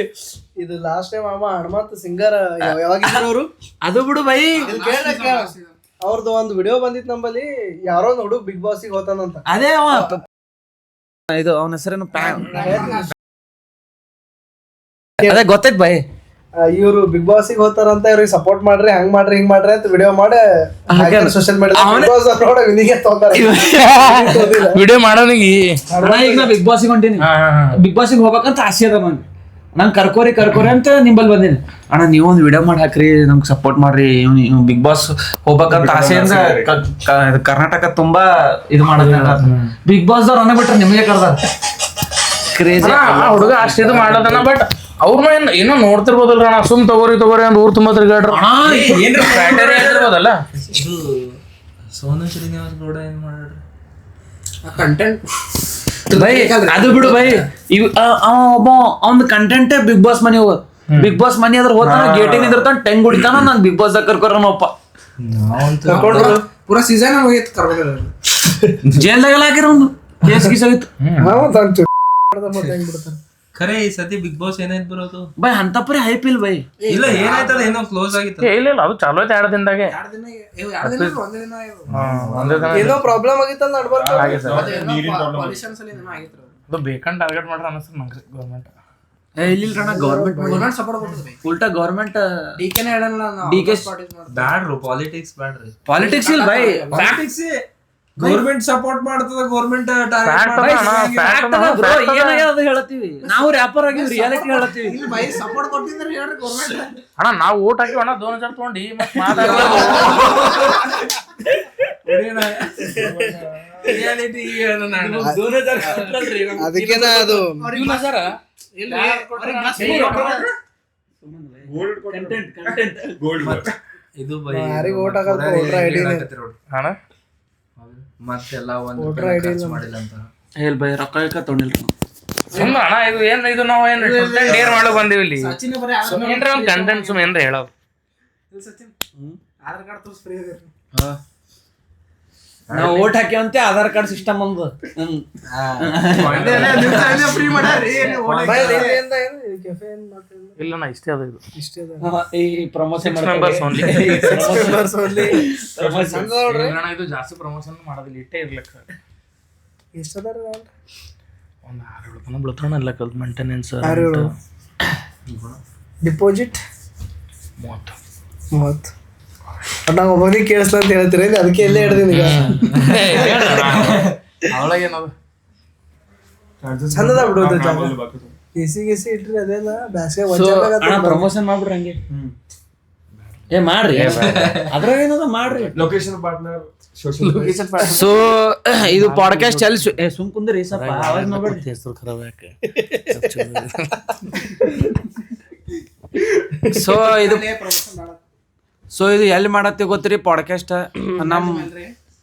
ಇದು ಲಾಸ್ಟ್ ಟೈಮ್ ಅಮ್ಮ ಹನುಮಂತ್ ಸಿಂಗರ್ ಯಾವಾಗಿದ್ರು ಅವರು ಅದು ಬಿಡು ಬೈ ಅವ್ರದ್ದು ಒಂದು ವಿಡಿಯೋ ಬಂದಿತ್ತು ನಮ್ಮಲ್ಲಿ. ಯಾರೋ ನೋಡು ಬಿಗ್ ಬಾಸಿಗೆ ಹೋತಾನಂತ. ಅದೇ ಇದು ಅವನ ಹೆಸರೇನು ಅದೇ ಗೊತ್ತೈತ್ ಬೈ. ಇವ್ರು ಬಿಗ್ ಬಾಸಿಗೆ ಹೋತಾರಂತ ಇವ್ರಿಗೆ ಸಪೋರ್ಟ್ ಮಾಡ್ರಿ ಹಂಗ್ ಮಾಡ್ರಿ ಹಿಂಗ್ ಮಾಡ್ರಿ ಅಂತ ವಿಡಿಯೋ ಮಾಡಿ ಸೋಶಿಯಲ್ ಮೀಡಿಯಾ ವಿಡಿಯೋ ಮಾಡೋನಿಗೆ ಈಗ ನಾ ಬಿಗ್ ಬಾಸಿಗೆ ಹೊಂಟೀನಿ. ಬಿಗ್ ಬಾಸಿಗೆ ಹೋಗ್ಬೇಕಂತ ಆಸೆ ಅದ ನಂಗೆ ಕರ್ಕೋರಿ ಅಂತ ನಿಂಬಲ್ಲಿ ಬಂದೀನಿ. ಅಣ್ಣ ನೀವೊಂದು ವಿಡಿಯೋ ಮಾಡಿ ಹಾಕ್ರಿ, ನಮ್ಗೆ ಸಪೋರ್ಟ್ ಮಾಡ್ರಿ, ಇವ್ ಬಿಗ್ ಬಾಸ್ ಹೋಗ್ಬೇಕಂತ ಆಸೆಯಿಂದ ಕರ್ನಾಟಕ ತುಂಬಾ ಇದು ಮಾಡೋದ. ಬಿಗ್ ಬಾಸ್ ದವ್ರು ಅನ್ನೋ ಬಿಟ್ರೆ ನಿಮಗೆ ಕರ್ದಾರ ಕ್ರೇಜಿ. ಹುಡುಗ ಅಷ್ಟು ಇದು ಮಾಡೋದನ್ನ, ಬಟ್ ಅವ್ರನ್ನ ಏನೋ ನೋಡ್ತಿರ್ಬೋದಲ್ರ ಅಣ್ಣ, ಸುಮ್ ತಗೋರಿ ಅಂತ ಊರ್ ತುಂಬಾ ತಿರ್ಗಾಡ್ರ ಇರ್ಬೋದಲ್ಲ. ಸೋನು ಶ್ರೀನಿವಾಸ್ ಗೌಡ ಏನ್ ಮಾಡ್ರಿ ಕಂಟೆಂಟ್ ಬೈ ಅದು ಬಿಡು ಬೈ. ಇವ್ ಒಬ್ಬ ಅವ್ನ ಕಂಟೆಂಟೇ ಬಿಗ್ ಬಾಸ್ ಮನಿ ಹೋಗೋದು. ಬಿಗ್ ಬಾಸ್ ಮನಿ ಅದ್ರ ಹೋಗ್ತಾನ, ಗೇಟಿನ ಇದ್ರತಾನ, ಟೆಂಗ್ ಹೊಡಿತಾನ, ನಂಗೆ ಬಿಗ್ ಬಾಸ್ ಕರ್ಕೊರನಪ್ಪ. ಪೂರಾ ಸೀಸನ್ ಹೋಗಿತ್ತು ಕರ್ಕೊಂಡು ಜೈಲ್ದಾಗೆಲ್ಲ ಹಾಕಿರ ಒಂದು ಕೇಸ್ ಗೀಸ್ ಆಗಿತ್ತು. ಖರೆ ಈ ಸತಿ ಬಿಗ್ ಬಾಸ್ ಏನಾಯ್ತು ಬರೋದು ಬೈ ಅಂತಪರಿ ಹೈಪ್ ಇಲ್ಲ ಬೈ. ಇಲ್ಲ ಏನಾಯ್ತದ ಏನೋ ಕ್ಲೋಸ್ ಆಗಿತ್ತು. ಇಲ್ಲ ಅದು ಚಾಲೋ ಐತೆ 2 ದಿನದಾಗೆ. ಏನೋ ಪ್ರಾಬ್ಲಮ್ ಆಗಿತ್ತಲ್ಲ ನಡ್ಬಾರ್ದು. ಅದು ಬೇಕಂತ ಟಾರ್ಗೆಟ್ ಮಾಡ್ರ ಅನಿಸ್ತದೆ ನಂಗೆ ಗೌರ್ಮೆಂಟ್. ಇಲ್ಲಿಲ್ರಣ ಗೌರ್ಮೆಂಟ್ ಸಪೋರ್ಟ್ ಕೊಡ್ತದೆ. ಉಲ್ಟಾ ಗೌರ್ಮೆಂಟ್ ಡಿಕೆನೇ ಹೇಳಲ್ಲ ನಾವು ಡಿ ಕೆ ಬ್ಯಾಡ್ರು ಪಾಲಿಟಿಕ್ಸ್ ಬ್ಯಾಡ್ರಿ. ಪಾಲಿಟಿಕ್ಸ್ ಇಲ್ಲ ಬೈ. ಗೌರ್ಮೆಂಟ್ ಸಪೋರ್ಟ್ ಮಾಡ್ತದ, ಗೌರ್ಮೆಂಟ್ ಏನಾಗ್ಯದ ಹೇಳತ್ತೀವಿ ನಾವು, ರ್ಯಾಪರ್ ಆಗಿವಿ, ರಿಯಾಲಿಟಿ ಹೇಳತ್ತೀವಿ. ಬೈ ಸಪೋರ್ಟ್ ಕೊಟ್ಟಿದ್ರೆ ಹೇಳ್ರಿ ಗೌರ್ಮೆಂಟ್. ಅಣ್ಣ ನಾವು ಓಟ್ ಹಾಕಿ ಅಣ್ಣ 2000 ತಗೊಂಡು ಮತ್ತೆ ಮಾತಾಡ ಅದಕ್ಕೇನ ಅದು ಗೋಲ್ಡ್ ಇದು ಯಾರಿಗೆ ಓಟ್ ಹಾಕೋದು ವೋಟರ್ ಐಡಿ ಅಣ್ಣ ಮತ್ತೆಲ್ಲ ಒಂದು ವೋಟರ್ ಐಡಿ ಮಾಡಿಲ್ಲ ಅಂತ ಹೇಳಿ ಬೈ, ರೊಕ್ಕ ತೊಗೊಂಡಿಲ್ರಿ ಸುಮ್ಮನೆ ಅಣ್ಣ. ಇದು ಏನ್ ಇದು ನಾವು ಏನ್ ಡೇರ್ ಮಾಡಕ್ ಬಂದಿವಿ ಇಲ್ಲಿ, ಏನ್ರ ಒಂದು ಕಂಟೆಂಟ್ ಸುಮ್ಮನೆ ಏನ್ರ ಹೇಳೋದು. ಆಧಾರ್ ಕಾರ್ಡ್ ತೋರಿಸ್ ಫ್ರೀ ಇದೆ. ನಾವು ಓಟ್ ಹಾಕ್ಯವಂತೆ ಆಧಾರ್ ಕಾರ್ಡ್ ಸಿಸ್ಟಮ್ ಒಂದು. ಇಲ್ಲ ನಾ ಇಷ್ಟೇ ಅದು ಇದು ಇಷ್ಟೇ ಈ ಪ್ರಮೋಷನ್ ಮೆಂಬರ್ಸ್ ಓನ್ಲಿ. ಅಣ್ಣ ಇದು ಜಾಸ್ತಿ ಪ್ರಮೋಷನ್ ಮಾಡೋದಿಲ್ಲ, ಇಟ್ಟೇ ಇರ್ಲಿಕ್ಕ. ಎಷ್ಟದಾರ ಒಂದು 6-7 ಜನ ಬೀಳ್ತಾಣ ಎಲ್ಲ ಕಲ್ತ್ ಮೇಂಟೆನೆನ್ಸ್. ಡಿಪಾಸಿಟ್ 30. ನಾವು ಒಬ್ಬನಿಗೆ ಕೇಳಿಸ್ತಾ ಅಂತ ಹೇಳ್ತೀರ, ಅದಕ್ಕೆ ಎಲ್ಲೇ ಹಿಡ್ದೀನಿ ಈಗ. ಅವಳಗೇನದು ಚಂದದ ಬಿಡೋದು ಜಾಗ. ಗಿಸಿ ಇಟ್ರಿ ಅದೆಲ್ಲ ಬ್ಯಾಸ್ಗೆ ಪ್ರಮೋಷನ್ ಮಾಡ್ಬಿಡ್ರಿ ಹಂಗೆ. ಮಾಡ್ರಿ ಅದ್ರಾಗ ಏನದ ಮಾಡ್ರಿ. ಲೊಕೇಶನ್ ಪಾರ್ಟ್ನರ್ ಸೊ ಇದು ಪಾಡ್ಕಾಸ್ಟ್ ಎಲ್ಲಿ ಸುಮ್ ಕುಂದ್ರಿ ಸ್ವಲ್ಪ ಆವಾಜ್ ಮಾಡ್ಬೇಡ್ರಿ. ಹೆಸರು ಖರಾಬ್ ಯಾಕೆ. ಸೊ ಇದು ಎಲ್ಲಿ ಮಾಡತ್ತೀವಿ ಗೊತ್ತ್ರಿ ಪಾಡ್ಕಾಸ್ಟ್?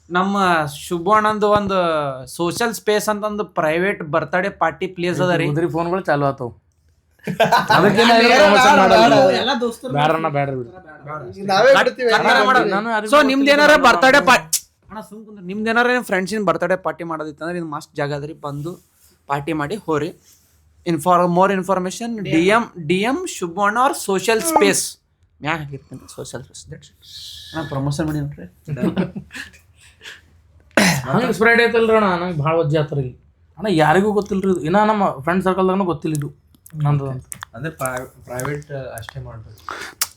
ನಮ್ಮ ಶುಭಣ್ಣಂದು ಒಂದು ಸೋಷಿಯಲ್ ಸ್ಪೇಸ್ ಅಂತ ಒಂದು ಪ್ರೈವೇಟ್ ಬರ್ತಡೇ ಪಾರ್ಟಿ ಪ್ಲೇಸ್ ಅದ ರೀ. ಫೋನ್ಗಳು ಚಾಲು ಆತವ್. ಸೊ ನಿಮ್ದೇನಾರ ಬರ್ತಡೇ ಪಾರ್ಟಿ ಅಣ್ಣ ಸುಮ್ ಕುಂದ್ರಿ, ನಿಮ್ದೇನಾರ ಫ್ರೆಂಡ್ಸಿನ ಬರ್ತಡೇ ಪಾರ್ಟಿ ಮಾಡೋದಿತ್ತಂದ್ರೆ ಇದು ಮಸ್ತ್ ಜಾಗ ಅದ ರೀ. ಬಂದು ಪಾರ್ಟಿ ಮಾಡಿ ಹೋರಿ. ಮೋರ್ ಇನ್ಫಾರ್ಮೇಶನ್ ಡಿ.ಎಂ ಶುಭಣ್ಣ ಅವ್ರ ಸೋಷಿಯಲ್ ಸ್ಪೇಸ್ ಮ್ಯಾಗ ಹಾಕಿರ್ತೀನಿ. ಸೋಷಿಯಲ್ ಸ್ಪೇಸ್ ಪ್ರಮೋಷನ್ ಮಾಡಿ ನೋಡ್ರಿ. ನಂಗೆ ಸ್ಪ್ರೆಡ್ ಐತಲ್ರಿ ಅಣ್ಣ, ನಂಗೆ ಭಾಳ ವಜ್ಜೆ ಆತರ ಇಲ್ಲಿ ಅಣ್ಣ. ಯಾರಿಗೂ ಗೊತ್ತಿಲ್ರಿ ಇದು, ಇನ್ನ ನಮ್ಮ ಫ್ರೆಂಡ್ ಸರ್ಕಲ್ದಾಗೂ ಗೊತ್ತಿಲ್ಲ ಇದು ನಂದು ಅಂತ. ಅಂದ್ರೆ ಪ್ರೈವೇಟ್ ಅಷ್ಟೇ ಮಾಡ್ಬೇಕು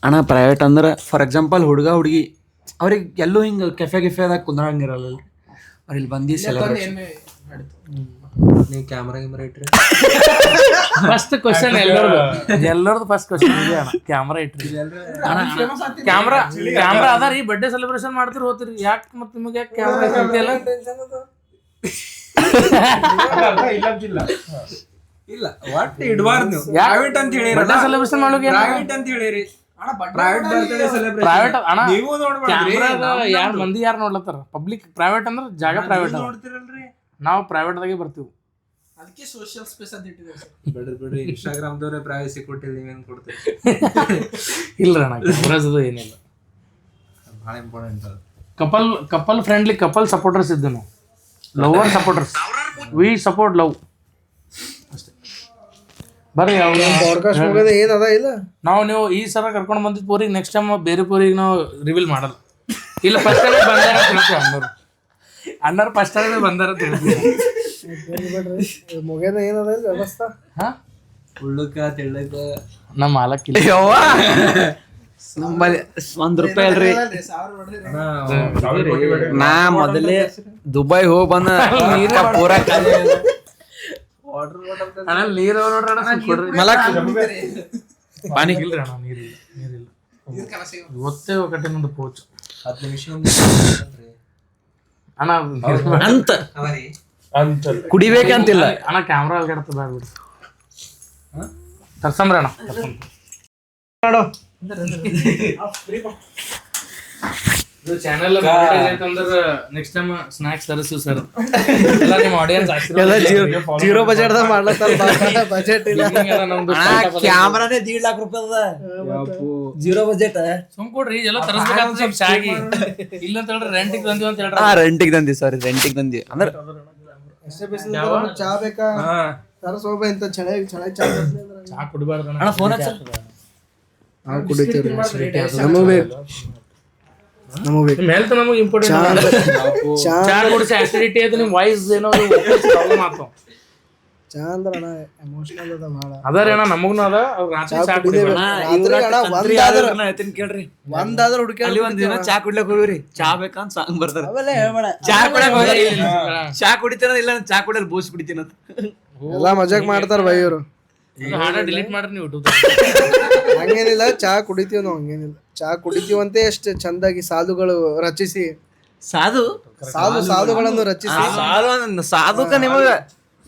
ಅಣ್ಣ. ಪ್ರೈವೇಟ್ ಅಂದ್ರೆ ಫಾರ್ ಎಕ್ಸಾಂಪಲ್ ಹುಡುಗ ಹುಡುಗಿ ಅವ್ರಿಗೆ ಎಲ್ಲೂ ಹಿಂಗೆ ಕೆಫೆದಾಗ ಕುಂದ್ರಂಗಿರಲ್ಲ. ಅವ್ರು ಇಲ್ಲಿ ಬಂದು ನೀವು ಕ್ಯಾಮ್ರಾ ಇಟ್ರಿ. ಫಸ್ಟ್ ಕ್ವಶನ್ ಎಲ್ಲರದು ಫಸ್ಟ್ ಕ್ವಶನ್ ಇದೆ ಅಣ್ಣ, ಕ್ಯಾಮ್ರಾ ಇಟ್ರಿ. ಕ್ಯಾಮ್ರಾ ಅದ ರೀ, ಬರ್ಡೇ ಸೆಲೆಬ್ರೇಷನ್ ಮಾಡ್ತಿರ್ ಹೋಗ್ತಿರಿ, ಯಾಕೆ ಮತ್ತೆ ನಿಮಗೆ ಯಾಕೆ ಕ್ಯಾಮ್ರಾ ಇಟ್ಟಿಲ್ಲ? ಇಲ್ಲ ಒಟ್ಟು ಇಡಬಾರ್ದು ನೀವು. ಪ್ರೈವೇಟ್ ಅಂತ ಹೇಳಿ ಬರ್ಡೇ ಸೆಲೆಬ್ರೇಷನ್ ಮಾಡೋಕೆ ಪ್ರೈವೇಟ್ ಅಂತ ಹೇಳಿರಿ. ಪ್ರೈವೇಟ್ ಬರ್ತ್ಡೇ ಸೆಲೆಬ್ರೇಷನ್ ಪ್ರೈವೇಟ್ ಅಣ್ಣ. ನೀವು ನೋಡ್ಬೇಡ್ರಿ, ಯಾರು ಮಂದಿ ಯಾರು ನೋಡ್ಲತ್ತಾರ. ಪಬ್ಲಿಕ್ ಪ್ರೈವೇಟ್ ಅಂದ್ರೆ ಜಾಗ ಪ್ರೈವೇಟ್ ನೋಡ್ತಿರಲ್ರಿ. ನಾವು ಪ್ರೈವೇಟ್ದಾಗೆ ಬರ್ತೀವಿ. ಅದಕ್ಕೆ ಸೋಷಿಯಲ್ ಸ್ಪೇಸ್ ಅಂತ ಇಟ್ಟಿದ್ದಾರೆ. ಬಿಡ್ರಿ ಇನ್ಸ್ಟಾಗ್ರಾಮ್ದವ್ರೆ ಪ್ರೈವಸಿ ಕೊಟ್ಟಿಲ್ಲ, ನೀವೇನು ಕೊಡ್ತೀರಿ? ಇಲ್ರಿ ಅಣ್ಣ, ಕ್ಯಾಮ್ರಾಸ್ ಅದು ಏನಿಲ್ಲ. ಭಾಳ ಇಂಪಾರ್ಟೆಂಟ್ ಅದು. ಕಪಲ್ ಫ್ರೆಂಡ್ಲಿ ಕಪಲ್ ಸಪೋರ್ಟರ್ಸ್ ಇದ್ದು ನಾವು, lover supporters. V support love ಅಷ್ಟೇ. ಬರ್ರಿ ಪಾಡ್ಕಾಸ್ಟ್ ಮುಗಿದ ಏನದ ಇಲ್ಲ. ನೀವು ಈ ಸಲ ಕರ್ಕೊಂಡು ಬಂದಿದ್ದು ಪೋರಿಗೆ ನೆಕ್ಸ್ಟ್ ಟೈಮ್ ಬೇರೆ ಪೋರಿಗೆ ನಾವು ರಿವೀಲ್ ಮಾಡಲ್ಲ. ಇಲ್ಲ ಫಸ್ಟ್ ಟೈಮೇ ಬಂದಾರ ಅಂತ ಹೇಳ್ತೀವಿ. ಅಣ್ಣರು ಫಸ್ಟ್ ಟೈಮೇ ಬಂದಾರ ಅಂತ ಹೇಳ್ತೀವಿ. ಮುಗಿದ ಏನದ ಇಲ್ಲ ವ್ಯವಸ್ಥೆ. ಉಳ್ಳಕ ತೆಳ್ಳಕ ನಮ್ಮ ಮಾಲಕ್ಕಿಲ್ಲ. ನಮ್ಮಲ್ಲಿ ₹1 ಅಲ್ರಿ. ನಾ ಮೊದಲೇ ದುಬೈ ಹೋಗಿ ಬಂದ ಪೂರಾ ಅಣ್ಣ ನೀರು ನೋಡ್ರಿ ಅಣ್ಣ ಸ್ವಲ್ಪ ಕೊಡ್ರಿ. ಪಾನಿ ಇಲ್ರಿ ಅಣ್ಣ ನೀರಿಲ್ಲ ಇವತ್ತೇ ಕಟ್ಟಿ ನಂದು ಪೋಚ್ ಅಣ್ಣ ಅಂತ ಕುಡಿಬೇಕಂತಿಲ್ಲ. ಅಣ್ಣ ಕ್ಯಾಮ್ರಾ ಅಲ್ಗಾಡ್ತದ ಬ್ಯಾಡ ತರ್ಸಂಬ್ರಿ ಅಣ್ಣ ನೋಡು ಚಾನೆಲ್ ನೆಕ್ಸ್ಟ್ ಟೈಮ್ ಸ್ನಾಕ್ಸ್ ತರಿಸು ಸರ್ ಎಲ್ಲ ನಿಮ್ಮ ಆಡಿಯನ್ಸ್ ಎಲ್ಲ ಜೀರೋ ಬಜೆಟ್ ದಾಗ ಮಾಡ್ಲತ್ತಾರ ಬಜೆಟ್ ಇಲ್ಲ ಕ್ಯಾಮ್ರಾನೇ 1.5 ಲಕ್ಷ ರೂಪಾಯಿ ಅದ, ಜೀರೋ ಬಜೆಟ್. ಸುಮ್ ಕೊಡ್ರಿ ಎಲ್ಲ ತರಿಸ್ಬೇಕಾಗ್ತದ ಸ್ವಲ್ಪ ಶಾಗಿ ಇಲ್ಲ ಅಂತ ಹೇಳ್ರಿ ರೆಂಟಿಗೆ ತಂದಿವಿ ಅಂತ ಹೇಳ್ರಿ. ರೆಂಟಿಗೆ ತಂದಿ, ಸಾರಿ ರೆಂಟಿಗೆ ತಂದಿ ಅಂದ್ರೆ ಎಷ್ಟೇ ಬಿಸಿಲು ಚಾ ಬೇಕಾ ತರಸ್ ಹೋಗ್ಬ ಇಂತ ಚಳಿ ಚಾ ಕುಡ್ಬಾರ್ದು ಅಣ್ಣ ಫೋನ್ ಹಚ್ಚ. ನಾವು ಕುಡಿತೀವ್ರಿ ನಮಗ್ ಬೇಕು ಹೆಲ್ತ್ ನಮಗೆ ಇಂಪಾರ್ಟೆಂಟ್. ಚಾ ಕುಡಿಸಿ ಆಸಿಡಿಟಿ ಅದು ನಿಮ್ ವಾಯ್ಸ್ ಏನೋ ಪ್ರಾಬ್ಲಮ್ ಆಗ್ತಾವ. ಚಾ ಅಂದ್ರ ಅಣ್ಣ ಎಮೋಷನಲ್ ಅದ ಭಾಳ. ಅದಾರ ಅಣ್ಣ ನಮಗ್ನು ಅದ ರಾತ್ರಿ ಚಾ ಕುಡಿಬೇಕು. ಕೇಳ್ರಿ, ಒಂದಾದ್ರ ಹುಡುಕಿ ಅಲ್ಲಿ ಒಂದ್ ದಿನ ಚಾ ಕುಡ್ಲಕ್ ಹೋಗಿವ್ರಿ. ಚಾ ಬೇಕಂತ ಸಾಂಗ್ ಬರ್ತಾರ, ಚಾ ಕುಡಿಯಕ್ ಹೋಗಿ ಚಾ ಕುಡಿತೀನ ಇಲ್ಲ ಚಾ ಕುಡಿಯಲ್ ಬೋಸ್ ಬಿಡ್ತೀನ ಎಲ್ಲಾ ಮಜಾಕ್ ಮಾಡ್ತಾರ ಬೈ ಇವ್ರು. ಹಾಡ ಡಿಲೀಟ್ ಮಾಡ್ರಿ ನೀವು ಯೂಟ್ಯೂಬ್. ಹಂಗೇನಿಲ್ಲ, ಚಾ ಕುಡಿತೀವಿ ನಾವು, ಹಂಗೇನಿಲ್ಲ. ಚಾ ಕುಡಿತೀವಂತೆ ಎಷ್ಟು ಚಂದಾಗಿ ಸಾಧುಗಳು ರಚಿಸಿ ಸಾಧುಗಳನ್ನು ರಚಿಸಿ ಸಾಧುಕ ನಿಮಗ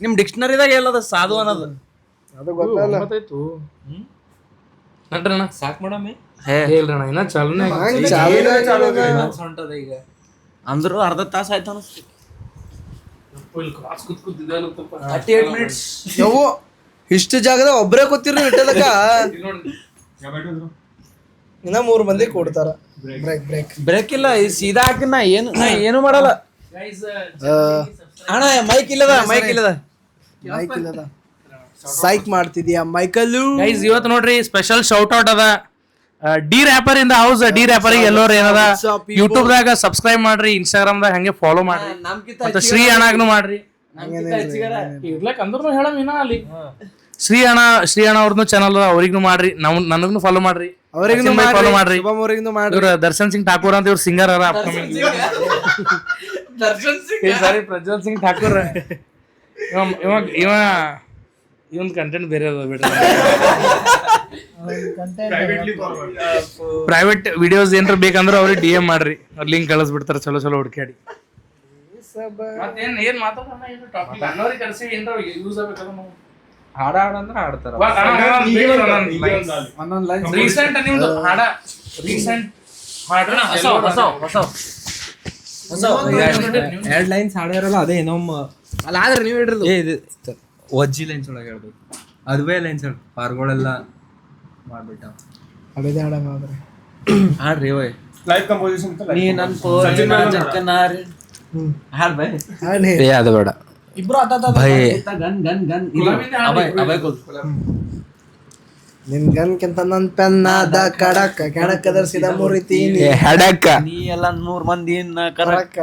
ನಿಮ್ ಡಿಕ್ಷನರಿದಾಗ ಎಲ್ಲದ ಸಾಧು ಅನ್ನೋದು ಅದು ಗೊತ್ತಲ್ಲ. ಗೊತ್ತಾಯ್ತು ನಡ್ರಣ್ಣ ಸಾಕ್ ಮಾಡಮ್ಮೆ ಹೇಳ್ರಣ್ಣ ಇನ್ನ ಚಾಲನೆ ಈಗ ಅಂದ್ರು ಅರ್ಧ ತಾಸ ಆಯ್ತು ಅನಿಸ್ತು. 38 minutes. ಯವ್ವ ಇಷ್ಟು ಜಾಗದಾಗ ಒಬ್ಬರೇ ಕೂತಿರ್ರಿ ಇಟ್ಟದಕ್ಕ ಇನ್ನ 3 ಮಂದಿ ಕೊಡ್ತಾರ. ಬ್ರೇಕ್ ಇಲ್ಲ, ಸೀದಾ ಹಾಕಿ ನಾ ಏನು ಮಾಡಲ್ಲ ಅಣ್ಣ. ಮೈಕ್ ಇಲ್ಲದ ಸೈಕ್ ಮಾಡ್ತಿದ್ಯಾ ಮೈಕಲ್ಲು? ಗೈಸ್ ಇವತ್ತು ನೋಡ್ರಿ ಸ್ಪೆಷಲ್ ಶೌಟ್ ಔಟ್ ಅದ D wrapper in the house. D wrapper ಎಲ್ಲರೂ ಏನದ ಯೂಟ್ಯೂಬ್ ದಾಗ ಸಬ್ಸ್ಕ್ರೈಬ್ ಮಾಡ್ರಿ, ಇನ್ಸ್ಟಾಗ್ರಾಮ್ ದಾಗ ಹಂಗೆ ಫಾಲೋ ಮಾಡ್ರಿ, ಮತ್ತೆ ಶ್ರೀ ಅಣ್ಣಾಗ್ನು ಮಾಡ್ರಿ. ಇರ್ಲಕ್ ಅಂದ್ರೂ ಹೇಳಮ್ ಇನ್ನ ಅಲ್ಲಿ ಶ್ರೀ ಅಣ್ಣ ಅವ್ರದ್ದು ಚಾನಲ್ ಅವ್ರಿಗ್ನು ಮಾಡ್ರಿ, ನನಗ್ನು ಫಾಲೋ ಮಾಡ್ರಿ, ಅವ್ರಿಗೂ ಫಾಲೋ ಮಾಡ್ರಿ. ಮಾಡ್ರಿ. ಇವ್ರ ದರ್ಶನ್ ಸಿಂಗ್ ಠಾಕೂರ್ ಅಂತ ಇವ್ರ ಸಿಂಗರ್ ಅರ ಅಪ್ಕಮಿಂಗ್. ಸಾರಿ ಪ್ರಜ್ವಲ್ ಸಿಂಗ್ ಠಾಕೂರ್. ಇವನ್ ಕಂಟೆಂಟ್ ಬೇರೆ ಅದ ಬಿಡ್ರಿ. ಪ್ರೈವೇಟ್ ವಿಡಿಯೋಸ್ ಏನ್ರ ಬೇಕಂದ್ರ ಅವ್ರಿಗೆ DM ಮಾಡ್ರಿ, ಅವ್ರ ಲಿಂಕ್ ಕಳಿಸ್ಬಿಡ್ತಾರ. ಚಲೋ ಹುಡುಕಾಡಿ ಏನ್ ಮಾತಾಡೋಣ ಟಾಪಿಕ್ ಅನ್ನೋರಿಗೆ ಕರ್ಸಿ ಏನ್ರ ಯೂಸ್ ಆಗ್ಬೇಕಲ್ಲ. ನಾವು ಹಾಡ ಅಂದ್ರೆ ಹಾಡ್ತಾರ. ರೀಸೆಂಟ್ ನಿಮ್ದು ಹಾಡ ರೀಸೆಂಟ್ ಎರಡ್ ಲೈನ್ಸ್ ಹಾಡ್ಯಾರಲ್ಲ ಅದೇ ಏನೊಮ್ಮ ಅಲ್ಲ ಆದ್ರೆ ನೀವ್ ಹೇಳ್ರಿ ಇದು ಒಜ್ಜಿ ಲೈನ್ಸ್ ಒಳಗೆ ಹೇಳ್ಬೇಕು. ಅದುವೇ ಲೈನ್ಸ್ ಹೇಳಿ ಪಾರ್ಗಳೆಲ್ಲ ಮಾಡ್ಬಿಟ್ಟ ಅದೇ ಹಾಡಂಗಾದ್ರೆ ಹಾಡ್ರಿ ಓಯ್. ಲೈವ್ ಕಂಪೋಸಿಷನ್ ನೀ ನನ್ ಪೋರಿನ ಜಕ್ಕನಾರಿ ಹಾಡ್ ಬೈ. ಅದು ಬೇಡ ಇಬ್ರು ಗನ್ ನಿನ್ ಗನ್ಕಿಂತ ನನ್ ಪೆನ್ನಾದ ಕಡಕ ಸಿದ ಮುರಿತೀನಿ ಹೆಡಕ್ಕ. ನೀ ಎಲ್ಲ 100 ಮಂದಿ ಕರಕ್ಕ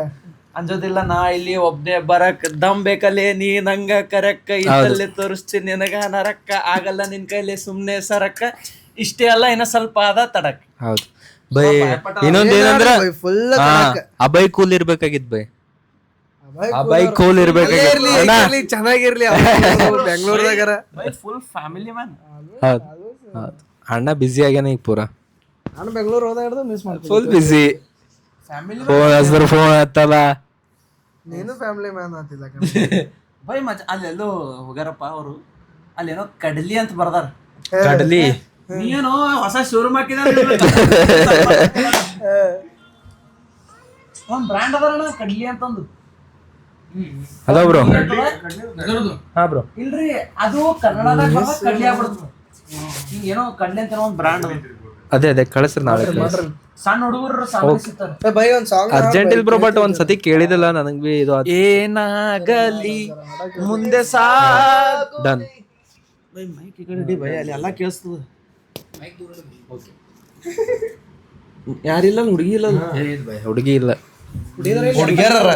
ಅಂಜೋದಿಲ್ಲ, ನಾ ಇಲ್ಲಿ ಒಬ್ನೇ ಬರಕ್ ದಮ್ ಬೇಕಲ್ಲೇ ನೀ ನಂಗ ಕರಕ್ಕ. ಇಲ್ಲೇ ತೋರಿಸ್ತೀನಿ ನಿನಗ ನರಕ್ಕ, ಆಗಲ್ಲ ನಿನ್ ಕೈಲಿ ಸುಮ್ನೆ ಸರಕ್ಕ. ಇಷ್ಟೇ ಅಲ್ಲ ಇನ್ನ ಸ್ವಲ್ಪ ಆದ ತಡಕ್. ಹೌದು ಬೈ. ಇನ್ನೊಂದ್ ಏನಂದ್ರ ಫುಲ್ ಅಭಯ್ ಕೂಲ್ ಇರ್ಬೇಕಾಗಿತ್ ಬೈ. ಅಭಯ್ ಕೂಲ್ ಇರ್ಬೇಕಾಗಿತ್ತು, ಚೆನ್ನಾಗಿರ್ಲಿ. ಬೆಂಗಳೂರದಾಗರ ಫುಲ್ ಫ್ಯಾಮಿಲಿ ಮ್ಯಾನ್. ಹೌದು ಅಣ್ಣ ಬಿಸಿ ಆಗ್ಯಾನ ಈಗ ಪೂರಾ. ನಾನು ಬೆಂಗಳೂರು ಹೋದಾಗ ಹಿಡಿದು ಮಿಸ್ ಮಾಡ್ತೀನಿ. ಫುಲ್ ಬಿಸಿ, ಫೋನ್ ಹಚ್ಚಿದ್ರೆ ಫೋನ್ ಹತ್ತಲ್ಲ. ನೀನು ಫ್ಯಾಮಿಲಿ ಮ್ಯಾನ್ ಆತಿಲ್ಲ ಬೈ. ಅಲ್ಲೆಲ್ಲೋ ಹೋಗ್ಯಾರಪ್ಪ ಅವರು, ಅಲ್ಲೇನೋ ಕಡ್ಲಿ ಅಂತ ಬರ್ದಾರ. ಕಡ್ಲಿ ನೀನು ಹೊಸ ಶೋರೂಮ್ ಹಾಕಿದ ಒಂದ್ ಬ್ರ್ಯಾಂಡ್ ಅದಾರಣ ಕಡ್ಲಿ ಅಂತಂದು. ಅದಾವ ಬ್ರೋ. ಹಾ ಬ್ರೋ. ಇಲ್ರಿ ಅದು ಕನ್ನಡದಾಗ ಕಡ್ಲಿ ಆಗ್ಬಿಡುತ್ತೆ. ಏನೋ ಕಡ್ಲಿ ಅಂತ ಒಂದ್ ಬ್ರ್ಯಾಂಡ್ ಅದೇ ಕಳಿಸ್ರಿ ನಾಳೆ. ಸಣ್ಣ ಹುಡುಗರು ಸಾಂಗ್ ಬೈ ಒಂದ್ ಸಾಂಗ್ ಅರ್ಜೆಂಟ್ ಇಲ್ ಬ್ರೋ, ಬಟ್ ಒಂದ್ ಸತಿ ಕೇಳಿದಿಲ್ಲ ನನಗ್ ಬಿ ಇದು. ಏನಾಗಲಿ ಮುಂದೆ ಡನ್. ಮೈಕ್ ಈ ಕಡೆ ಬೈ, ಅಲ್ಲಿ ಎಲ್ಲ ಕೇಳಿಸ್ತದ. ಯಾರಿಲ್ಲ ಹುಡುಗಿ ಇಲ್ಲ, ಹುಡುಗಿ ಇಲ್ಲ. ಹುಡುಗಿಯರ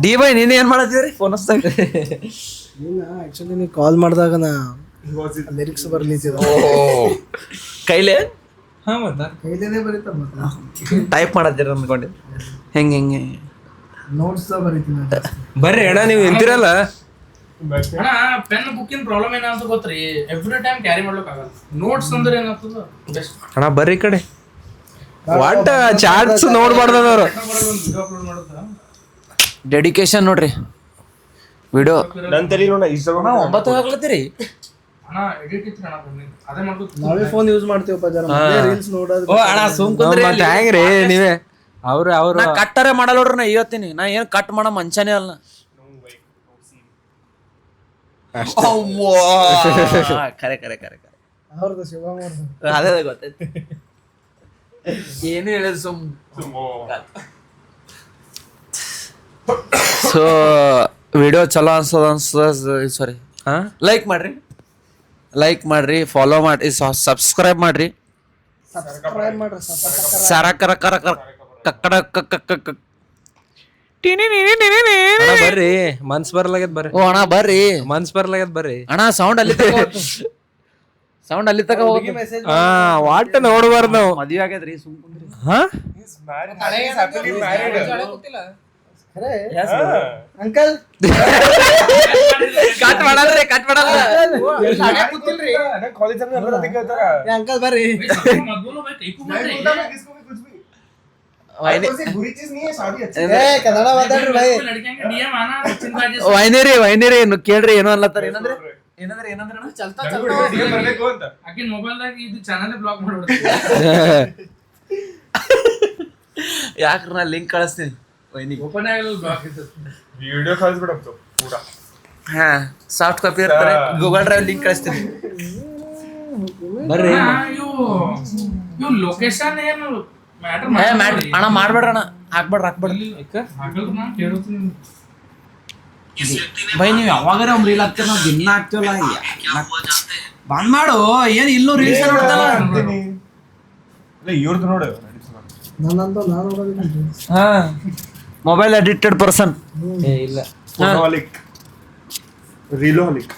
ಡಿ ಬೈ. ನೀನ್ ಏನ್ ಮಾಡತ್ತೀರಿ ಫೋನ್ ಹಚ್ಚಾಗ? ಆಕ್ಚುಲಿ ನೀವು ಕಾಲ್ ಮಾಡಿದಾಗ ನಾ ಲಿರಿಕ್ಸ್ ಬರ್ಲಿತ್ತಿದ ಕೈಲೇ ಕೈಲೇನೆ ಬರೀತಾರ. ಟೈಪ್ ಮಾಡತ್ತೀರ ಅನ್ಕೊಂಡೆ. ಹೆಂಗೆ ನೋಟ್ಸ್ ಬರೀತೀನಿ. ಬರ್ರಿ ಅಣ್ಣ, ನೀವು ಎಂತಿರಲ್ಲ ಅಣ್ಣ ಪೆನ್ ಬುಕ್ಕಿನ ಪ್ರಾಬ್ಲಮ್ ಏನಂತ ಗೊತ್ತ್ರಿ, ಎವ್ರಿ ಟೈಮ್ ಕ್ಯಾರಿ ಮಾಡ್ಲಿಕ್ಕೆ ಆಗಲ್ಲ. ನೋಟ್ಸ್ ಅಂದ್ರೆ ಏನಾಗ್ತದ ಬೆಸ್ಟ್. ಅಣ್ಣ ಬರ್ರಿ ಈ ಕಡೆ ವಾಟ್ ಚಾರ್ಟ್ಸ್ ನೋಡ್ಬಾರ್ದವ್ರು. ವಿಡಿಯೋ ಅಪ್ಲೋಡ್ ಮಾಡುತ್ತಾ ಡೆಡಿಕೇಶನ್ ನೋಡ್ರಿ ವಿಡಿಯೋ. ನನ್ ತಲೆ ನೋಡ ಇಷ್ಟ 9 ಆಗ್ಲತ್ತೀರಿ ಅಣ್ಣ ಎಡಿಟ್ ಇತ್ತು ಅಣ್ಣ ಬನ್ನಿ ಅದೇ ಮಾಡ್ಬೇಕು. ನಾವೇ ಫೋನ್ ಯೂಸ್ ಮಾಡ್ತೀವಪ್ಪ ಜನ ರೀಲ್ಸ್ ನೋಡೋದು. ಓ ಅಣ್ಣ ಸುಮ್ ಕುಂದ್ರಿ ಮತ್ತೆ ಹೆಂಗ್ರಿ ನೀವೇ ಅವ್ರು ನಾ ಕಟ್ಟರೆ ಮಾಡಲ್ಲ ನೋಡ್ರಿ. ನಾ ಇವತ್ತೀನಿ ನಾ ಏನ್ ಕಟ್ ಮಾಡೋ ಮನುಷ್ಯನೇ ಅಲ್ಲ. ಕರೆ ಕರೆ ಕರೆ ಕರೆ ಅವ್ರದ್ದು ಶಿವಮ್ ಅವ್ರದ್ದು. ಅದೇ ಗೊತ್ತೈತಿ. ಏನು ಹೇಳಿದ್ರು ಸುಮ್. ಸೊ ವಿಡಿಯೋ ಚಲೋ ಅನ್ಸದ ಸಾರಿ ಲೈಕ್ ಮಾಡ್ರಿ ಫಾಲೋ ಮಾಡ್ರಿ ಸಬ್ಸ್ಕ್ರೈಬ್ ಮಾಡ್ರಿ. ಸಬ್ಸ್ಕ್ರೈಬ್ ಮಾಡ್ರಿ. ಸರಕರ ಕರ ಕರ ಕಕ್ಕಡ ಕಕ್ಕ ಬರ್ರಿ ಮನ್ಸ್ ಬರ್ಲಾಗ್ಯದ ಬರ್ರಿ. ಓ ಅಣ್ಣ ಬರ್ರಿ ಮನ್ಸ್ ಬರ್ಲಾಗ್ಯದ ಬರ್ರಿ. ಅಣ್ಣ ಸೌಂಡ್ ಅಲ್ಲಿ ತಕ ಹೋಗಿ ಹಾ ವಾಟ್ ನೋಡ್ಬಾರ್ದು ನಾವು. ಮದ್ವೆ ಆಗೈತ್ರಿ ಸುಮ್ ಕುಂದ್ರಿ. ಹಾ ಅಂಕಲ್ ಕಟ್ ಮಾಡಲ್ರಿ ಕಾಲೇಜ್ ಅಂಕಲ್ ಬರ್ರಿ. ಮೊದಲು ಕೈಕು ಮಾಡ್ರಿ. ಕನ್ನಡ ಮಾತಾಡ್ರಿ ಬೈ. ಲಡ್ಕಿಯಂಗೆ DM ಆನಾ ಚಿಂತಾಜಿ ವೈನೇರಿ ಕೇಳ್ರಿ ಏನೋ ಅನ್ಲತ್ತಾರ. ಏನಂದ್ರೆ ಅಣ್ಣ ಚಲ್ತಾ ಬರ್ಬೇಕು ಅಂತ ಆಕಿನ ಮೊಬೈಲ್ದಾಗ ಇದು ಚಾನಲ್ ಬ್ಲಾಕ್ ಮಾಡ್ಬಿಡ್ತೀವಿ. ಯಾಕ್ರ ನಾ ಲಿಂಕ್ ಕಳಿಸ್ತೀನಿ ವೈನಿಗೆ. ಓಪನ್ ಆಗಲ್ಲ ಬ್ಲಾಕ್ ಇರ್ತದೆ. ವಿಡಿಯೋ ಕಳಿಸ್ಬಿಡಪ್ಪ ಪೂರಾ. ಹಾ ಸಾಫ್ಟ್ ಕಾಪಿ ಇರ್ತಾರೆ. ಗೂಗಲ್ ಡ್ರೈವ್ ಲಿಂಕ್ ಕಳಿಸ್ತೀನಿ ಬರ್ರಿ. ಇವು ಲೊಕೇಶನ್ ಏನು ಮ್ಯಾಟರ್ ಅಣ್ಣ ಮಾಡ್ಬೇಡ್ರಿ ಅಣ್ಣ ಹಾಕ್ಬೇಡ್ರಿ ಬೈ. ನೀವ್ ಯಾವಾಗಾರ ಒಂದ್ ರೀಲ್ ಹಾಕ್ತೀರ ನಾವ್ ದಿನ ಹಾಕ್ತಿವಲ್ಲ. ಬಂದ್ ಮಾಡು ಏನ್ ಇಲ್ಲೂ ರೀಲ್ಸ್ ನೋಡ್ತಲ್ಲ. ಇವ್ರದ್ದು ನೋಡು ನನ್ನಂತೂ ನಾನು ನೋಡೋದಿಲ್ಲ. ಹಾ ಮೊಬೈಲ್ ಅಡಿಕ್ಟೆಡ್ ಪರ್ಸನ್. ಇಲ್ಲ ಫೋನೋಲಿಕ್ ರೀಲೋಲಿಕ್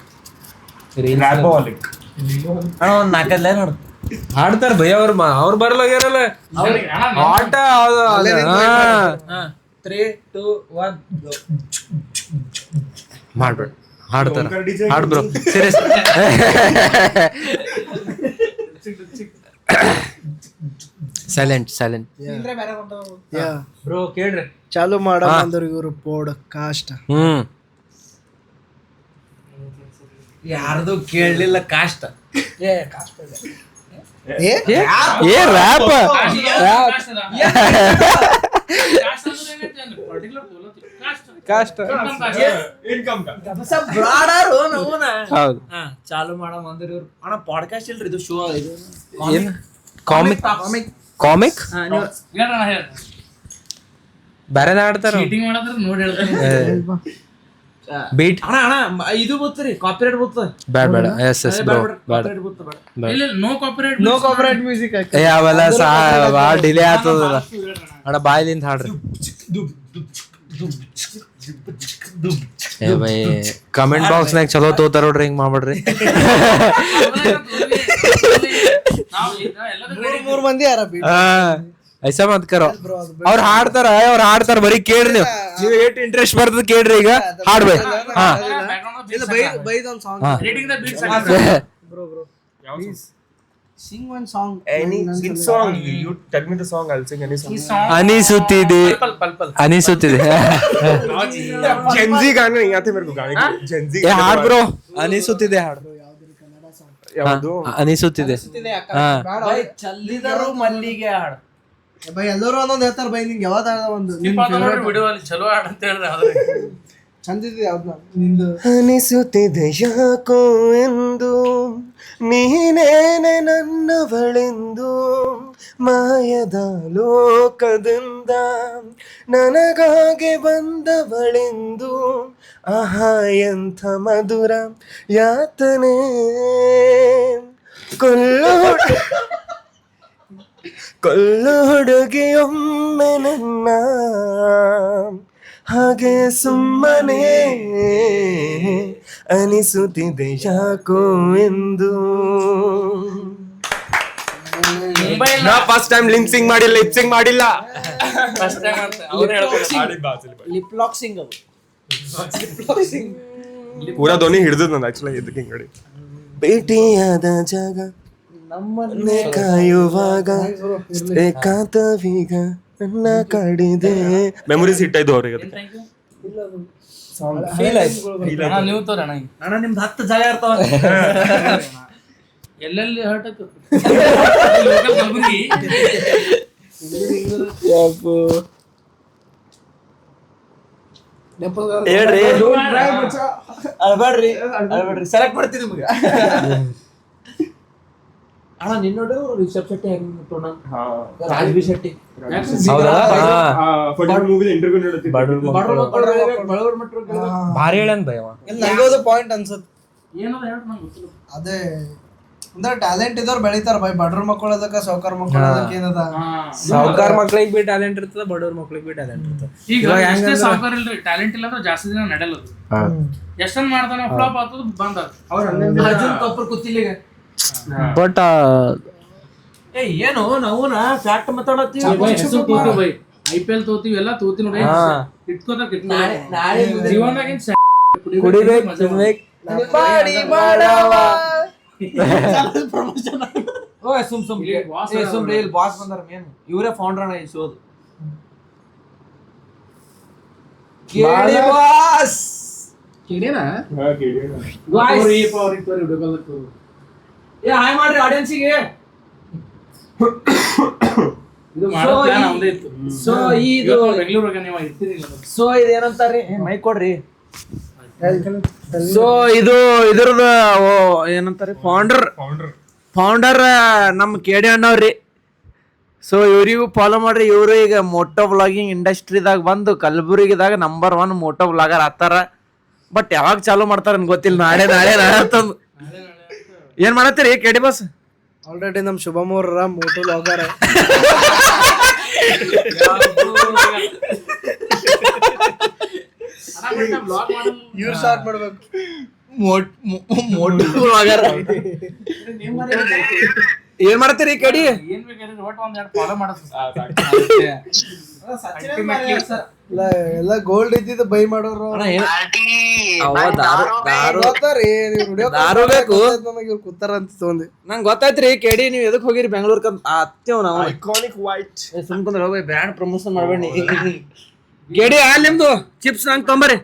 ರ್ಯಾಬೋಲಿಕ್. ಅಣ್ಣ ಒಂದ್ 4 ಲೈನ್ ನೋಡು. ಹಾಡ್ತಾರ ಭಯ ಅವ್ರು ಬರ್ಲಾಗ್ಯಾರಲ್ಲ ಆಟ. 3, 2, 1 ಮಾಡ್ಬೇಡ ಹಾಡ್ತಾರ ಹಾಡ್ ಬ್ರೋ ಸೀರಿಯಸ್. ಸೈಲೆಂಟ್ ಬ್ರೋ ಕೇಳ್ರಿ. ಚಾಲು ಮಾಡ ಬಂದವ್ರಿಗೆ ಇವರು ಪಾಡ್‌ಕಾಸ್ಟ್. ಯಾರ್ದು ಕೇಳಲಿಲ್ಲ ಕಾಷ್ಟ. ಏ ರ್ಯಾಪ್ ಕಾಸ್ಟ್ ಇನ್ಕಮ್ ಹೌದು. ಚಾಲು ಮಾಡ ಬಂದ್ರಿ ಇವ್ರು. ಅಣ್ಣ ಪಾಡ್ಕಾಸ್ಟ್ ಇಲ್ರಿ ಇದು ಶೋ. ಇದು ಏನ್ ಕಾಮಿಕ್ ಬೇರೆ ಆಡ್ತಾರ. ಚೀಟಿಂಗ್ ಮಾಡಿದ್ರೆ ನೋಡಿ ಹೇಳ್ತಾರೆ. ಬೀಟ್ ಅಣ್ಣ ಇದು ಬರ್ತರಿ ಕಾಪಿರೈಟ್ ಬರ್ತದೆ. ಬೇಡ ಎಸ್ ಬ್ರೋ ಬೇಡ. ಇಲ್ಲ no copyright no copyright music ಏ ಅವೆಲ್ಲ ಭಾಳ ಡಿಲೇ ಆಗ್ತದಲ್ಲ ಅಣ್ಣ. ಬಾಯ್ಲಿಂದ ಹಾಡ್ರಿ. ಏ ಬೈ ಕಮೆಂಟ್ ಬಾಕ್ಸ್ ನಾಗ ಚಲೋ ತೋತಾರ ನೋಡ್ರಿ. ಹಿಂಗ್ ಮಾಡ್ಬಿಡ್ರಿ. ಮೂರ್ ಮಂದಿ ಯಾರ ಐಸಾ ಮತ್ ಕರೋ ಅವ್ರು ಹಾಡ್ತಾರ ಬರೀ ಕೇಳ್ರಿ. ನೀವು ಏಟ್ ಇಂಟ್ರೆಸ್ಟ್ ಬರ್ತದ ಕೇಳ್ರಿ. ಈಗ ಹಾಡ್ಬೇಕು. ಹಾ ಬೈದೊಂದು song rating the beats bro sing one song. Which song? You tell me the song, I'll sing any song. ಅನಿಸುತ್ತಿದೆ Gen Z गाने नहीं आते मेरे को गाने के. Gen Z ಏ ಹಾಡ್ ಬ್ರೋ ಅನಿಸುತ್ತಿದೆ ಹಾಡು. ಯಾವುದು ಅನಿಸುತ್ತಿದೆ. ಹಾ ಬೈ ಚಲ್ಲಿದರು ಮಲ್ಲಿಗೆ ಹಾಡು. ಬೈ ಎಲ್ಲರೂ ಒಂದೊಂದು ಹೇಳ್ತಾರ ಬೈ. ನಿಂಗೆ ಯಾವ್ದು ಒಂದು ವಿಡಿಯೋ ಅಲ್ಲಿ ಚಲೋ ಹಾಡು ಅಂತ ಹೇಳಿದ್ರೆ ಚಂದಿದೆ ಯಾವ್ದು ನಿಂದು. ಅನಿಸುತ್ತಿದೆ ಯಾಕೋ ಎಂದು ನೀನೇನೆ ನನ್ನವಳೆಂದು ಮಾಯದ ಲೋಕದಿಂದ ನನಗಾಗಿ ಬಂದವಳೆಂದು ಆಹಾ ಎಂಥ ಮಧುರ ಯಾತನೆ ಕೊಲ್ಲು ಹುಡುಗಿಯೊಮ್ಮೆ ನನ್ನ ಹಾಗೆ ಸುಮ್ಮನೆ ಅನಿಸುತ್ತಿದೆ ಯಾಕೋ ಎಂದು. ನಾ ಫಸ್ಟ್ ಟೈಮ್ ಲಿಪ್ಸಿಂಗ್ ಮಾಡಿಲ್ಲ. ಫಸ್ಟ್ ಟೈಮ್ ಅಂತ ಅವ್ರು ಹೇಳ್ತಾರೆ. ಲಿಪ್ ಲಾಕ್ ಸಿಂಗ್ ಪೂರಾ ಧ್ವನಿ ಹಿಡಿದದ್ ನಂದು ಆಕ್ಚುಲಿ ಇದಕ್ಕೆ ಹಿಂಗಡಿ ಭೇಟಿಯಾದ ಜಾಗ ನಮ್ಮನ್ನೇ ಕಾಯುವಾಗ ಏಕಾಂತವೀಗ ನನ್ನ ಕಾಡಿದೆ ಮೆಮೊರೀಸ್ ಇಟ್ಟಾಯ್ತು ಅವ್ರಿಗೆ ಅದಕ್ಕೆ ಅಣ್ಣ ನೀವು ತೋರಿ ಅಣ್ಣ ಈಗ. ಅಣ್ಣ ನಿಮ್ದು 10 ಜಾಗ ಇರ್ತಾವ. ಎಲ್ಲೆಲ್ಲಿ ಹರ್ಟ್ ಆಯ್ತು ಲೋಕಲ್ ಕಲಬುರ್ಗಿ ಹೇಳ್ರಿ ಅಳ್ಬೇಡ್ರಿ ಸೆಲೆಕ್ಟ್ ಮಾಡ್ತೀನಿ ನಿಮ್ಗೆ. ಅಣ್ಣ ನಿನ್ನ ನೋಡಿ ರಿಷಬ್ ಶೆಟ್ಟಿ ಹೆಂಗ್ ಮುಟ್ಟೋಣ, ರಾಜ್ಬಿ ಶೆಟ್ಟಿ ಮೂವಿ ಇಂಟರ್ವ್ಯೂ ನೋಡುತ್ತೀನಿ ಭಾರಿ ಹೇಳನ್ ಭಯ ನಂಗೋದು ಪಾಯಿಂಟ್ ಅನ್ಸುತ್ತೆ. ಏನದ ಹೇಳ್ರಿ ನಂಗೆ ಗೊತ್ತಿಲ್ಲ. ಅದೇ ಅಂದ್ರೆ ಟ್ಯಾಲೆಂಟ್ ಇದ್ದವ್ರು ಬೆಳಿತಾರ ಬೈ. ಬಡ್ರ ಮಕ್ಕಳು ಅದಕ್ಕ ಸಾವ್ಕಾರ ಮಕ್ಕಳು ಅದಕ್ಕೆ ಏನದ ಸಾವುಕಾರ ಮಕ್ಳಿಗೆ ಬಿ ಟ್ಯಾಲೆಂಟ್ ಇರ್ತದ, ಬಡವ್ರ ಮಕ್ಳಿಗೆ ಬಿ ಟ್ಯಾಲೆಂಟ್ ಇರ್ತದ. ಈಗ ಎಷ್ಟೇ ಸಾವುಕಾರ ಇಲ್ರಿ ಟ್ಯಾಲೆಂಟ್ ಇಲ್ಲ ಅಂದ್ರೆ ಜಾಸ್ತಿ ದಿನ ನಡೆಯಲ್ಲ. ಎಷ್ಟೊಂದ್ ಮಾಡ್ತಾನೆ ಫ್ಲಾಪ್ ಆಗ್ತದ ಬಂದ ಅರ್ಜುನ್ ಕಪೂರ್ ಕೂತಿಲ್ಲಿಗೆ. ಬಟ್ ಏ ಏನು ನಾವುನ ಫ್ಯಾಕ್ಟ್ ಮಾತಾಡತ್ತೀವಿ. ಹೆಸರು ತೋತೀವಿ ಬೈ, IPL ತೋತೀವಿ ಎಲ್ಲ ತೋತಿ ನೋಡಿ ಇಟ್ಕೋತಾರ ನಾಳೆ ಜೀವನದಾಗಿನ್ ಕುಡಿಬೇಕು ತಿನ್ಬೇಕು ಪ್ರಮೋಷನ್ ಸುಮ್ ಇಲ್ಲಿ ಬಾಸ್ ಬಂದಾರ ಮೇನ್ ಇವರೇ ಫೌಂಡರ್ ಅಣ್ಣ ಈ ಶೋದು. ಕೇಳಿ ಬಾಸ್ ಏ ಹಾಯ್ ಮಾಡ್ರಿ ಆಡಿಯನ್ಸಿಗೆ. ಇದು ಮಾಡೋ ಪ್ಲಾನ್ ಅವದೇ ಇತ್ತು. ಸೊ ಇದು ಬೆಂಗಳೂರಿಗೆ ನೀವು ಇರ್ತೀರಿಲ್ಲ. ಸೊ ಇದು ಏನಂತಾರ್ರಿ, ಮೈಕ್ ಕೊಡ್ರಿ. ಸೊ ಇದು ಇದ್ರದ ಏನಂತಾರೆ ಫೌಂಡರ್ ನಮ್ಮ KD ಅಣ್ಣವ್ರಿ. ಸೊ ಇವ್ರಿಗೂ ಫಾಲೋ ಮಾಡ್ರಿ. ಇವರು ಈಗ ಮೋಟೋ ವ್ಲಾಗಿಂಗ್ ಇಂಡಸ್ಟ್ರಿದಾಗ ಬಂದು ಕಲಬುರಗಿದಾಗ ನಂಬರ್ 1 ಮೋಟೋ ವ್ಲಾಗರ್ ಆತಾರ. ಬಟ್ ಯಾವಾಗ ಚಾಲೂ ಮಾಡ್ತಾರ ಗೊತ್ತಿಲ್ಲ. ನಾಳೆ ಅಂತಂದು ಏನ್ ಮಾಡತ್ತೀರಿ KD ಬಾಸ್? ಆಲ್ರೆಡಿ ನಮ್ ಶುಭಮ್ ಅವ್ರ ಮೋಟೋ ಲಾಗರ್ ಇವ್ರು ಸ್ಟಾರ್ಟ್ ಮಾಡ್ಬೇಕು. ಏನ್ ಮಾಡ್ತೀರಿ KD? ಏನ್ ಬೇಕಾದ್ರೆ ಒಟ್ಟು ಒಂದೆರಡು ಫಾಲೋ ಮಾಡೋದು. ಎಲ್ಲ ಗೋಲ್ಡ್ ಇದ್ದಿದ್ದು ಬೈ ಮಾಡೋರು ದಾರು ಬೇಕು ನನಗೆ ಇವ್ರು ಕೂತಾರ ಅಂತ ತೊಂದಿ. ನಂಗೆ ಗೊತ್ತಾಯ್ತ್ರಿ KD ನೀವ್ ಎದಕ್ ಹೋಗಿರಿ ಬೆಂಗಳೂರ್ಕ ಅತ್ತೇವ್ ನಾವು. ಐಕಾನಿಕ್ ವೈಟ್ ಸುಮ್ಕಂದ್ರ ಹೋಗಿ ಬ್ರ್ಯಾಂಡ್ ಪ್ರಮೋಷನ್ ಮಾಡ್ಬೇಡಿ. KD ನಿಮ್ದು ಚಿಪ್ಸ್ ನಂಗೆ ತೊಂಬರಿ,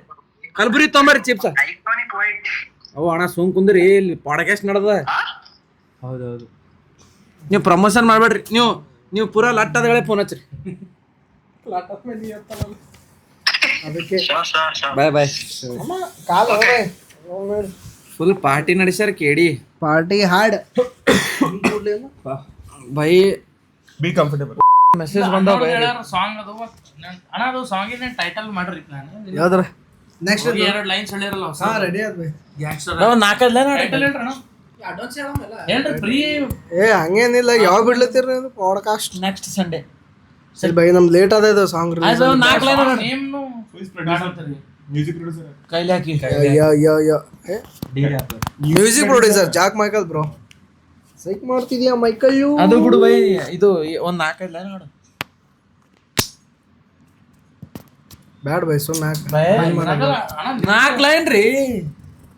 ಕಲಬುರಿ ತೊಂಬರಿ ಚಿಪ್ಸ್. ಅವು ಅಣ್ಣ ಸುಮ್ ಕುಂದ್ರಿ, ಇಲ್ಲಿ ಪಾಡ್ಕಾಸ್ಟ್ ನಡ್ದ. ಹೌದೌದು, ನೀವು ಪ್ರಮೋಷನ್ ಮಾಡ್ಬೇಡ್ರಿ. ನೀವು ಪೂರಾ ಲಟ್ಟದಗಳೇ ಫೋನ್ ಹಚ್ಚ್ರಿ. ಅದಕ್ಕೆ ಬಾಯ್ ಕಾಲ್ ಫುಲ್ ಪಾರ್ಟಿ ನಡೆಸ್ಯಾರ KD. ಪಾರ್ಟಿ ಹಾಡ್ ಬೈ ಬಿ ಕಂಫರ್ಟಬಲ್. ಮೆಸೇಜ್ ಬಂದಾವ ಬೈ. ಸಾಂಗ್ ಅದು ಅಣ್ಣ, ಅದು ಸಾಂಗಿನ ಟೈಟಲ್ ಮಾಡ್ರಿ ಪ್ಲಾನ್. ಯಾವ್ದ್ರ ನೆಕ್ಸ್ಟ್ 2 ಲೈನ್ಸ್ ಹೇಳಿರಲ್ಲ ಹಾ ರೆಡಿ ಆದ್ ಬೈ. ಗ್ಯಾಂಗ್ಸ್ಟರ್ ನಾವು 4 ಲೈನ್ ಟೈಟಲ್ ಹೇಳ್ರಿ ಅಣ್ಣ. ಅಡ್ವಾನ್ಸ್ ಹೇಳ್ರಿ ಫ್ರೀ. ಏ ಹಂಗೇನಿಲ್ಲ, ಯಾವ ಬಿಡ್ಲತ್ತೀರಿ ಪಾಡ್ಕಾಸ್ಟ್ ನೆಕ್ಸ್ಟ್ ಸಂಡೇ. ಸರಿ ಬೈ, ನಮ್ದು ಲೇಟ್ ಆದ ಇದು ಸಾಂಗ್ ರಿಲೀಸ್. 4 ಲೈನ್ ನೇಮ್ನು ಮ್ಯೂಸಿಕ್ ಪ್ರೊಡ್ಯೂಸರ್ ಕೈಲಿ ಹಾಕಿ. Music producer jack Michael bro. Psych ಮಾಡ್ತಿದ್ಯಾ ಮೈಕಲ್? ಅದು ಬಿಡು ಬೈ, ಇದು ಒಂದ್ 4 ಲೈನ್ ನೋಡು. ಬ್ಯಾಡ್ ಬೈ, ಸುಮ್ಮನೆ 4 ಲೈನ್ ರೀ.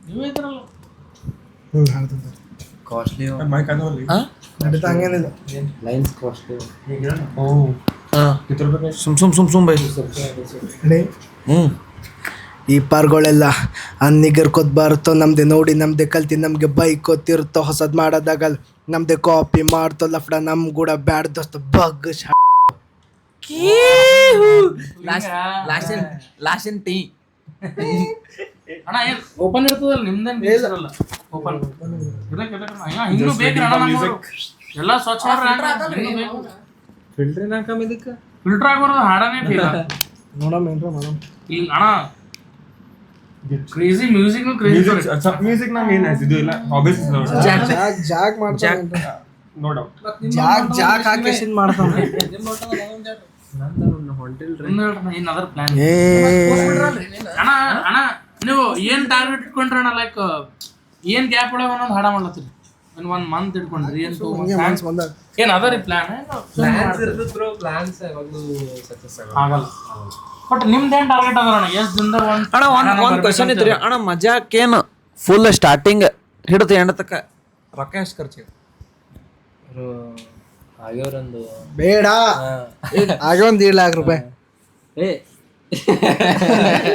ನೀವು ಇದ್ರಲ್ಲ ಕಾಸ್ಟ್ಲಿ ಮೈಕ್ ಅನ್ನೋಲ್ಲಿ ನಡೀತಾ, ಹಂಗೇನಿಲ್ಲ. Lines costly. ಸುಮ್ ಬೈ. ಈ ಪಾರ್ಗಳೆಲ್ಲ ಅನ್ನಿಗರ್ಕೋದ್ ಬರುತ್ತೋ ನಮ್ದೆ ನೋಡಿ ನಮ್ದೆ ಕಲ್ತಿ ನಮ್ಗೆ ಬೈಕ್ ಗೊತ್ತಿರುತ್ತೋ ಹೊಸದ್ ಮಾಡೋದಾಗಲ್ ನಮ್ದೆ ಕಾಪಿ ಮಾಡ್ತೋ ಲಫ್ಡ ನಮ್ ಕೂಡ ಬ್ಯಾಡ್ ದೋಸ್ತ ಬಗ್ ಲಾಶನ್ ಟೀ. ಅಣ್ಣ ಏನ್ ಓಪನ್ ಇರ್ತದಲ್ಲ ನಿಮ್ದೇನ್ ಬೇಸರಲ್ಲ. ಓಪನ್ ಹಿಂಗೂ ಬೇಕ್ರಿ ಅಣ್ಣ. ನಮ್ಗೆ ಎಲ್ಲ ಸ್ವಚ್ಛ ಮಾಡ್ರಿ. ಫಿಲ್ಟರ್ ನಾಕಮ್ ಇದಕ್ಕೆ ಫಿಲ್ಟರ್ ಆಗೋದು ಹಾಡನೇ ಫೀಲ್. ನೋಡಮ್ ಏನ್ರ ಮಾಡಮ್. ಈಗ ಅಣ್ಣ ಕ್ರೇಜಿ ಮ್ಯೂಸಿಕ್ ಮ್ಯೂಸಿಕ್ ನಂಗೆ ಏನು ಇದು ಇಲ್ಲ, ಹಾಬೀಸ್ ಜಾಗ್ ಮಾಡ್ತಾನೆ, ನೋ ಡೌಟ್. ಜಾಗ್ ಹಾಕಿ ಮಾಡ್ತಾನೆ. In other plan. ಅಣ್ಣ ನೀವು ಏನ್ ಟಾರ್ಗೆಟ್ ಇಟ್ಕೊಂಡ್ರಿ ಅಣ್ಣ? ಲೈಕ್ ಏನ್ ಗ್ಯಾಪ್ ಒಳಗ ಒಂದೊಂದು ಹಾಡ ಮಾಡ್ಲತ್ತೀರಿ? 1 ಮಂತ್ ಇಟ್ಕೊಂಡ್ರಿ ಏನ್ ಹಿಂಗೆ ಮನ್ಸ್ ಬಂದಾಗ ಏನ್ ಅದ ರೀ ಪ್ಲಾನ್ ಆಗಲ್ಲ ಬಟ್ ನಿಮ್ದೇನ್ ಟಾರ್ಗೆಟ್ ಅದ ಅಣ್ಣ ಎಷ್ಟು ದಿನದಾಗ ಒಂದ್ ಕ್ವಶನ್ ಇತ್ರಿ ಅಣ್ಣ ಮಜಾಕೇನು ಫುಲ್ ಸ್ಟಾರ್ಟಿಂಗ್ ಹಿಡಿದು ಎಂಡ ತಕ್ಕ ರೊಕ್ಕ ಎಷ್ಟು ಖರ್ಚು ಆಗ್ಯವ್ರೊಂದು ಬೇಡ ಹಾಗೆ ಒಂದು 1 ಲಕ್ಷ ರೂಪಾಯಿ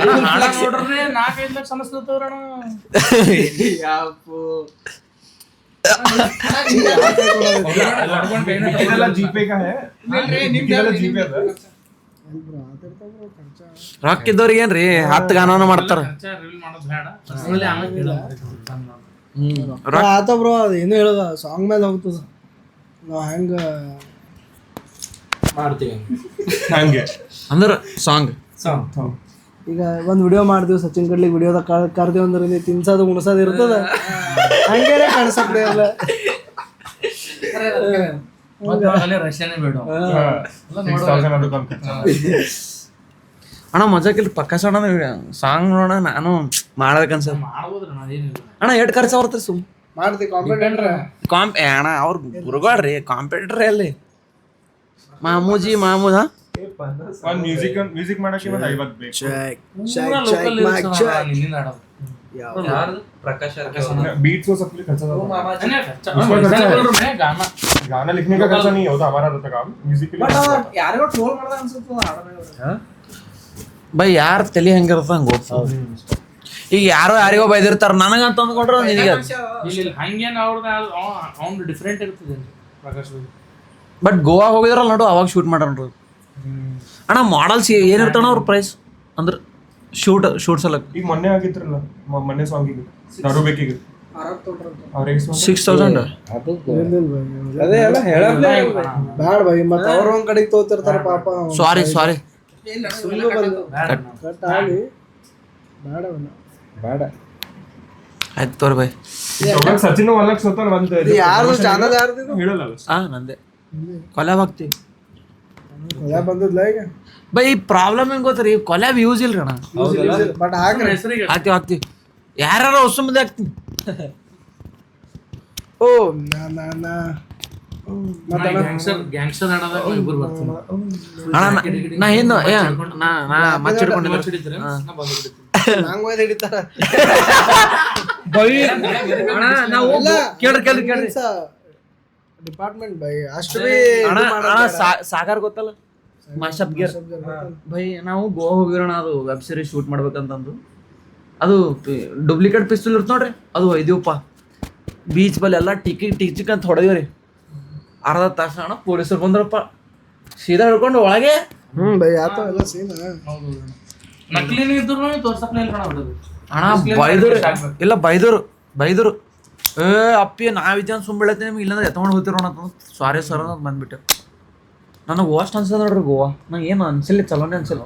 ನೋಡ್ರಿ 4-5 ಲಕ್ಷ ಅನಿಸ್ತವ್ರಣ जीपे का है जीपे ರೊಕ್ಕ ಇದ್ದವ್ರಿಗೆ ಏನ್ರಿ 10 ಗಾನನ ಮಾಡ್ತಾರ ಆತ ಬ್ರೋ ಅದು ಏನು ಹೇಳೋದ ಸಾಂಗ್ ಮೇಲೆ ಹೋಗ್ತದ ನಾವು ಹೆಂಗ ಮಾಡ್ತೀವಿ ಹಂಗೆ ಅಂದ್ರ ಸಾಂಗ್ ಈಗ ಒಂದು ವಿಡಿಯೋ ಮಾಡ್ತೀವಿ ಸಚಿನ್ ಕಡ್ಲಿಗೆ ವಿಡಿಯೋದಾಗ ಕರ್ದೇವ್ ಅಂದ್ರೆ ನೀವು ತಿನ್ಸೋದು ಉಣಸೋದು ಇರ್ತದ ಹಂಗೇನೆ ಕಾಣಿಸಕ್ರೆ ಎಲ್ಲ ರಷ್ಯಾನೇ ಬೇಡ ಅಣ್ಣ ಮಜಾಕಿಲ್ರಿ ಪಕ್ಕ ಸಣ್ಣ ಸಾಂಗ್ ನೋಡ ನಾನು ಮಾಡ್ಬೇಕನ್ಸ ಅಣ್ಣ ಎಷ್ಟು ಖರ್ಚು ಬರ್ತೀರಿ ಸುಮ್ ಮಾಡ್ತೀವಿ ಕಾಂಪಿಟೆಂಟ್ರ ಅಣ್ಣ ಅವ್ರ ಗುರುಗಾಡ್ರಿ ಕಾಂಪಿಟೇಟರ್ ಅಲ್ಲಿ ಮಾಮೂಜಿ ಹಾ ಒಂದು ಮ್ಯೂಸಿಕ್ ಮಾಡಕ್ಕೆ ಒಂದು 50 ಬೇಕು प्रकाश बीट को सब कुछ खर्चा गाना लिखने का खर्चा नहीं होता हमारा रहता काम म्यूजिक के लिए ಯಾರಿಗೋ ಟ್ರೋಲ್ ಮಾಡ್ದ ಅನ್ಸುತ್ತೆ ಬೈ ಯಾರ ತಲೆ ಹೆಂಗಿರ್ತ ಹಂಗ ಈಗ ಯಾರೋ ಯಾರಿಗೋ ಬೈದಿರ್ತಾರ ನನಗಂತ ಅಂದ್ಕೊಂಡ್ರ ನಿನಗೆ ಹಂಗೇನ್ ಅವ್ರದ್ದು ಡಿಫ್ರೆಂಟ್ ಇರ್ತದೆ ಪ್ರಕಾಶ್ ಬಟ್ ಗೋವಾ ಹೋಗಿದ್ರಲ್ಲ ನೋಡು ಅವಾಗ ಶೂಟ್ ಮಾಡೋಣ್ರಿ ಅಣ್ಣ ಮಾಡಲ್ಸ್ ಏನಿರ್ತಾನ ಅವ್ರ ಪ್ರೈಸ್ ಅಂದ್ರೆ ಶೂಟ್ ಸಲಕ್ ಈಗ ಮೊನ್ನೆ ಆಗಿದ್ರಲ್ಲ ಮೊನ್ನೆ ಸಾಂಗಿಗೆ ದಾರು ಬೇಕಿಗೆ ಅವ್ರಿಗೆ 6000 ಅದೇ ಎಲ್ಲ ಬ್ಯಾಡ ಬೈ ಮತ್ತೆ ಅವ್ರ ಒಂದ್ ಕಡೆಗೆ ತೋತಿರ್ತಾರ ಪಾಪ ಸಾರಿ ಸುಳ್ಳು ಬಂದು ಕಟ್ ಆಗಿ ಬೇಡ ಆಯ್ತು ತೋರಿ ಬೈ ಸಚಿನ್ 1 ಲಕ್ಷ ಹೋಗ್ತಾನೆ ಒಂದು ಯಾರ್ದು ಚಾನಲ್ ಯಾರ್ದು ಹೇಳಲ್ಲ ನಂದೆ ಕೊಲ್ಯಾಬ್ ಹಾಕ್ತಿವಿ ಕೊಲ್ಯಾಬ್ ಬಂದದ್ಲ ಈಗ ಬೈ ಪ್ರಾಬ್ಲಮ್ ಹೆಂಗ್ ಗೊತ್ತ್ರಿ ಕೊಲ್ಯಾಬ್ ಯೂಸ್ ಇಲ್ರಿ ಅಣ್ಣ ಬಟ್ ಹಾಕ್ರಿ ಹೆಸರಿಗೆ ಹಾಕ್ತಿವಿ ಯಾರು ಹೊಸ ಮಂದಿ ಹಾಕ್ತೀನಿ ಓ ಗ್ಯಾಂಗ್ಸ್ಟರ್ ಆಡೋದಾಗ ಇಬ್ಬರು ಬರ್ತೀನಿ ಅಣ್ಣ ನಾ ಏನು ನಾ ಮಚ್ಚಿಡ್ಕೊಂಡಿದ್ದೆ ನಂಗ್ ಹೋಯ್ದು ಹಿಡಿತಾರ ಅಣ್ಣ ನಾವು ಕೇಳ್ರಿ ಡಿಪಾರ್ಟ್ಮೆಂಟ್ ಬೈ ಅಷ್ಟು ಬಿ ಅಣ್ಣ ಸಾಗರ್ ಗೊತ್ತಲ್ಲ ಮಾಸ್ಟಪ್ ಗೇರ್ ಬೈ ನಾವು ಗೋವಾ ಹೋಗಿರೋಣ ಅದು ವೆಬ್ ಸೀರೀಸ್ ಶೂಟ್ ಮಾಡ್ಬೇಕಂತಂದು ಅದು ಡೂಪ್ಲಿಕೇಟ್ ಪಿಸ್ತೂಲ್ ಇರ್ತ ನೋಡ್ರಿ ಅದು ಒಯ್ದೀವಪ್ಪ ಬೀಚ್ ಬಲ್ಲಿ ಎಲ್ಲ ಟಿಕ್ ಅಂತ ಹೊಡೆದಿವ್ರಿ ಅರ್ಧ ತಾಸು ಅಣ್ಣ ಪೊಲೀಸರು ಬಂದ್ರಪ್ಪ ಸೀದಾ ಹಿಡ್ಕೊಂಡು ಒಳಗೆ ಬೈ ಆತ ಎಲ್ಲ ಸೀನ್ ನಕಲಿನ ಇದ್ರು ತೋರ್ಸಪ್ಲೇ ಇಲ್ಲ ಬಿಡೋದು ಅಣ್ಣ ಇಲ್ಲ ಬೈದರು ಅಪ್ಪಿ ನಾವಿದ್ಯಾನ್ ಸುಮ್ಮಳತ್ತೆ ನಿಮ್ಗೆ ಇಲ್ಲಾಂದ್ರೆ ಎತ್ಕೊಂಡು ಹೋಗ್ತಿರೋಣ ಅಂತಂದು ಸಾರಿ ಸರ್ ಅಂತ ಬಂದ್ಬಿಟ್ಟೆ ನನಗೆ ವರ್ಸ್ಟ್ ಅನ್ಸದ ನೋಡ್ರಿ ಗೋವಾ ನಂಗೆ ಏನು ಅನ್ಸಿಲ್ಲ ಚಲೋನೇ ಅನ್ಸಿಲ್ಲ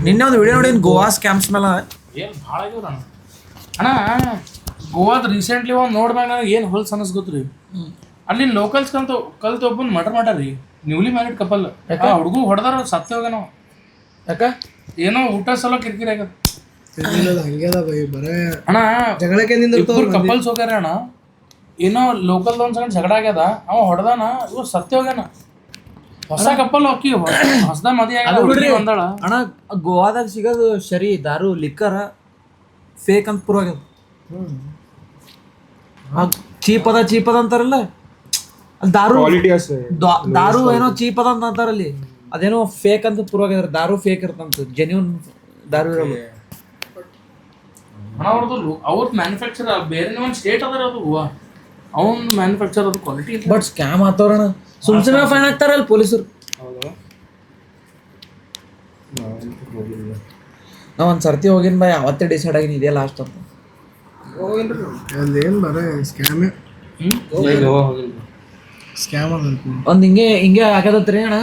ನಿನ್ನೆ ಒಂದು ವಿಡಿಯೋ ನೋಡಿ ಗೋವಾ ಸ್ಕ್ಯಾಮ್ಸ್ ಮೇಲೆ ಏನು ಭಾಳ ಆಗ್ಯವ್ರ ಅಣ್ಣ ಗೋವಾದ ರೀಸೆಂಟ್ಲಿ ಒಂದು ನೋಡ್ದಾಗ ನನಗೆ ಏನು ಹೊಲ್ಸ್ ಅನ್ನಿಸ್ ಗೊತ್ತ್ರಿ ಅಲ್ಲಿ ಲೋಕಲ್ಸ್ ಕಲ್ತು ಒಬ್ಬನ್ ಮಾಡ್ರಿ ನ್ಯೂಲಿ ಮ್ಯಾರಿಡ್ ಕಪಲ್ ಹುಡುಗು ಹೊಡೆದಾರ ಸತ್ಯ ಹೋಗ ನಾವು ಯಾಕ ಏನೋ ಊಟ ಸಲ ಕಿರಿಕಿರಿ ಆಗ್ಯದ ಹಂಗೆದ ಬೈ ಬರೇ ಅಣ್ಣ ಜಗಳಕ್ಕೆ ಇಬ್ಬರು ಕಪಲ್ಸ್ ಹೋಗ್ಯಾರ ಅಣ್ಣ ಏನೋ ಲೋಕಲ್ ಒಂದ್ ಸಣ್ಣ ಜಗಳ ಆಗ್ಯದ ಅವ ಹೊಡೆದಾನ ಇವ್ ಸತ್ಯ ಹೋಗ್ಯಾನ ಹೊಸ ಕಪ್ಪಲ್ ಹೋಗಿ ಹೊಸದ ಮದಿ ಆಗ್ಯದ ಒಂದಳ ಅಣ್ಣ ಗೋವಾದಾಗ ಸಿಗೋದು ಶರಿ ದಾರು ಲಿಕ್ಕರ ಫೇಕ್ ಅಂತ ಪ್ರೂವ್ ಆಗ್ಯದ ಚೀಪ್ ಅದ ಅಂತಾರಲ್ಲ ದಾರು ಏನೋ ಚೀಪ್ ಅದ ಅಂತ ಅಂತಾರಲ್ಲಿ ಅದೇನೋ ಫೇಕ್ ಅಂತ ಪ್ರೂವ್ ಆಗ್ಯದ ದಾರು ಫೇಕ್ ಇರ್ತಂತ ಜೆನ್ಯೂನ್ ದಾರು ಇರೋದು ಅವ್ರದ್ದು ಅವ್ರದ್ದು ಮ್ಯಾನುಫ್ಯಾಕ್ಚರ್ ಬೇರೆ ಒಂದು ಸ್ಟೇಟ್ ಅದಾರ ಅದು ಅವ್ನ ಮ್ಯಾನುಫ್ಯಾಕ್ಚರ್ ಅದು ಕ್ವಾಲಿಟಿ ಬಟ್ ಸ್ಕ್ಯಾಮ್ ಆತವ್ರಣ ಸುಮ್ನೆ ಫೈನ್ ಆಗ್ತಾರಲ್ಲ ಪೊಲೀಸರು ನಾ ಒಂದು ಸರ್ತಿ ಹೋಗಿನ ಬೈ ಅವತ್ತೇ ಡಿಸೈಡ್ ಆಗಿನಿ ಇದೇ ಲಾಸ್ಟ್ ಅಂತ ಅಲ್ಲೇನು ಬರೇ ಸ್ಕ್ಯಾಮೇ ಸ್ಕ್ಯಾಮ್ ಅದ ಒಂದು ಹಿಂಗೆ ಆಗದತ್ರಿ ಅಣ್ಣ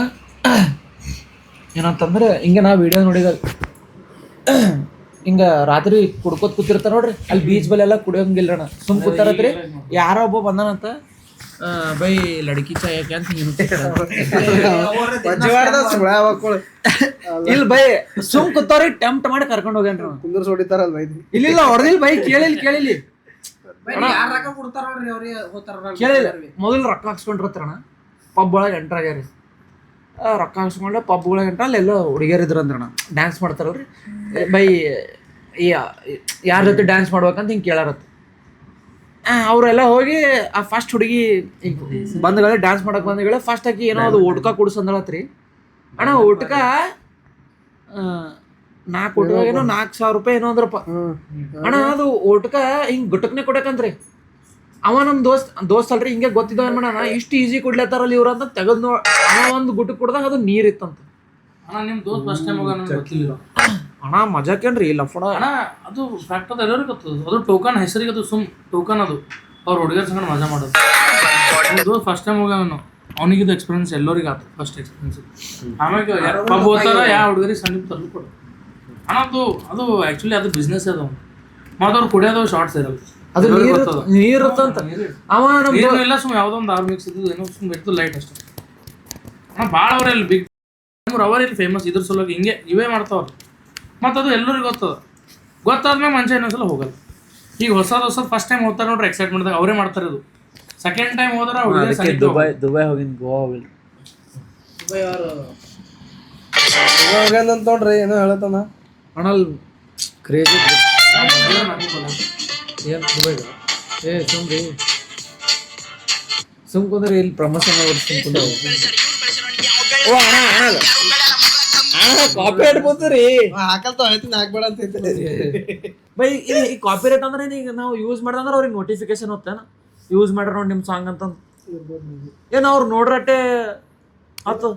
ಏನಂತಂದ್ರೆ ಹಿಂಗೆ ನಾ ವಿಡಿಯೋ ನೋಡಿದ ಹಿಂಗ ರಾತ್ರಿ ಕುಡ್ಕೋತ ಕೂತಿರ್ತಾರ ನೋಡ್ರಿ ಅಲ್ಲಿ ಬೀಚ್ ಬಲ್ಲಿ ಎಲ್ಲ ಕುಡಿಯೋಂಗಿಲ್ಲ ಅಣ್ಣ ಸುಮ್ ಕೂತಾರತ್ರಿ ಯಾರೋ ಒಬ್ಬ ಬಂದಾನಂತ ಬೈ ಲಡ್ಕಿ ಚಾಯ್ ಯಾಕೆ ಅಂತ ಇಲ್ಲ ಬೈ ಸುಮ್ ಕೂತವ್ರಿ ಟೆಂಪ್ಟ್ ಮಾಡಿ ಕರ್ಕೊಂಡು ಹೋಗ್ಯಾನ್ರಿ ಕುಂದರ್ಸಿ ಹೊಡಿತಾರಲ್ಲ ಬೈ ಇಲ್ಲ ಹೊಡೆದಿಲ್ಲ ಬೈ ಕೇಳಿಲ್ಲ ಕೇಳಿಲ್ಲ ಮೊದಲು ರೊಕ್ಕ ಹಾಕ್ಸ್ಕೊಂಡಿರ್ತಾರಣ ಪಬ್ ಒಳಗೆ ಎಂಟ್ರ್ ಆಗ್ಯಾರಿ ರೊಕ್ಕ ಹಾಕ್ಸ್ಕೊಂಡೆ ಪಬ್ ಒಳಗೆ ಎಂಟ್ರ ಅಲ್ಲೆಲ್ಲ ಹುಡುಗಿಯರು ಇದ್ರು ಅಂದ್ರಣ ಡ್ಯಾನ್ಸ್ ಮಾಡ್ತಾರಲ್ರಿ ಬೈ ಯಾರ ಜೊತೆ ಡ್ಯಾನ್ಸ್ ಮಾಡ್ಬೇಕಂತ ಹಿಂಗೆ ಕೇಳಾರತ್ತ ಅವರೆಲ್ಲ ಹೋಗಿ ಆ ಫಸ್ಟ್ ಹುಡುಗಿ ಬಂದ್ಗಳೇ ಡ್ಯಾನ್ಸ್ ಮಾಡಕ್ಕೆ ಬಂದ್ಗಳೇ ಫಸ್ಟ್ ಆಕಿ ಏನೋ ಅದು ಊಟಕ ಕುಡಿಸಂದ್ರತ್ರಿ ಅಣ್ಣ ಊಟಕ 4 ಊಟಕ ಏನೋ 4,000 ರೂಪಾಯಿ ಏನೋ ಅಂದ್ರಪ್ಪ ಅಣ್ಣ ಅದು ಊಟಕ ಹಿಂಗೆ ಗುಟಕ್ನೆ ಕೊಡಕಂತ್ರಿ ಅವ ನಮ್ಮ ದೋಸ್ತ್ ಅಲ್ರಿ ಹಿಂಗೆ ಗೊತ್ತಿದ್ದವ ಏನ್ ಮಾಡೋಣ ಇಷ್ಟು ಈಸಿ ಕೊಡ್ಲತ್ತಾರಲ್ಲ ಇವ್ರು ಅಂತ ತೆಗೆದು ಅವ ಒಂದು ಗುಟಕ್ ಕೊಡ್ದಾಗ ಅದು ನೀರ್ ಇತ್ತಂತ ಅಣ್ಣ ನಿಮ್ಮ ದೋಸ್ತ್ ಫಸ್ಟ್ ಟೈಮ್ ಹೋಗ ನನಗೆ ಗೊತ್ತಿಲ್ಲ ಅಣ್ಣ ಮಜಾಕೇನ್ರಿ ಲಫಡ ಅಣ್ಣ ಅದು ಫ್ಯಾಕ್ಟ್ ಅದು ಎಲ್ಲರಿಗೂ ಗೊತ್ತದು ಅದು ಟೋಕನ್ ಹೆಸರಿಗೆ ಅದು ಟೋಕನ್ ಅದು ಅವ್ರ ಹುಡುಗರ ಸಂಗಡ ಮಜಾ ಮಾಡೋದು ಅದು ಫಸ್ಟ್ ಟೈಮ್ ಹೋಗ್ಯಾವನು ಅವನಿಗಿದು ಎಕ್ಸ್ಪೀರಿಯನ್ಸ್ ಎಲ್ಲರಿಗೂ ಆಯ್ತು ಫಸ್ಟ್ ಎಕ್ಸ್ಪೀರಿಯನ್ಸ್ ಆಮೇಲೆ ಪಬ್ ಹೋಗ್ತಾರ ಯಾವ ಹುಡುಗರಿಗೆ ಸಣ್ಣ ತರಲು ಕೊಡು ಅಣ್ಣ ಅದು ಆ್ಯಕ್ಚುಲಿ ಅದು ಬಿಸ್ನೆಸ್ ಅದು ಮತ್ತು ಅವ್ರು ಕುಡಿಯೋದು ಶಾರ್ಟ್ಸ್ ಇರಲ್ಲ ಅದು ನೀರು ಇರ್ತಂತ ಅವ ಎಲ್ಲ ಸುಮ್ಮನೆ ಯಾವುದೋ ಒಂದು ಆರು ಮಿಕ್ಸ್ ಇದ್ದು ಏನೋ ಸುಮ್ಮನೆ ಇರ್ತದೆ ಲೈಟ್ ಅಷ್ಟೇ ಅಣ್ಣ ಭಾಳ ಅವ್ರೆ ಅಲ್ಲಿ ಬಿಗ್ ಅವರ್ ಇಲ್ಲಿ ಫೇಮಸ್ ಇದ್ರ ಸಲುವಾಗಿ ಹಿಂಗೆ ಇವೇ ಮಾಡ್ತಾವ್ರು ಮತ್ತು ಅದು ಎಲ್ಲರಿಗೂ ಗೊತ್ತಾದ್ಮೇಲೆ ಮನುಷ್ಯ ಇನ್ನೊಂದ್ಸಲ ಹೋಗಲ್ಲ ಈಗ ಹೊಸದು ಫಸ್ಟ್ ಟೈಮ್ ಹೋಗ್ತಾರೆ ನೋಡ್ರಿ ಎಕ್ಸೈಟ್ಮೆಂಟ್ದಾಗ ಅವರೇ ಮಾಡ್ತಾರೆ ಇದು ಸೆಕೆಂಡ್ ಟೈಮ್ ಹೋದ್ರೆ ದುಬೈ ಹೋಗಿನ್ ಗೋವಾ ಹೋಗಿಲ್ಲ ಅಂತ ನೋಡ್ರಿ ಏನೋ ಹೇಳತ್ತಾನ ಅಣ್ಣಲ್ ಕ್ರೇಜಿ ಏನು ದುಬೈಗ ಸುಮ್ಕೊಂಡ್ರೆ ಇಲ್ಲಿ ಪ್ರಮೋಷನ್ ಸುಮ್ಕೊಂಡ್ರೆ ಓ ಅಣ್ಣ ಕಾಪಿ ರೇಟ್ ಬಂದ್ರಿ ಹಾಕಲ್ತಾವ ಹೇಳ್ತೀನಿ ಹಾಕ್ಬೇಡ ಅಂತ ಬೈ ಈ ಕಾಪಿ ರೇಟ್ ಅಂದ್ರೆ ಈಗ ನಾವು ಯೂಸ್ ಮಾಡ್ದಂದ್ರೆ ಅವ್ರಿಗೆ ನೋಟಿಫಿಕೇಶನ್ ಹೋಗ್ತಾನ ಯೂಸ್ ಮಾಡ್ರ ನೋಡಿ ನಿಮ್ಮ ಸಾಂಗ್ ಅಂತ ಏನು ಅವ್ರು ನೋಡ್ರಟ್ಟೆ ಆತು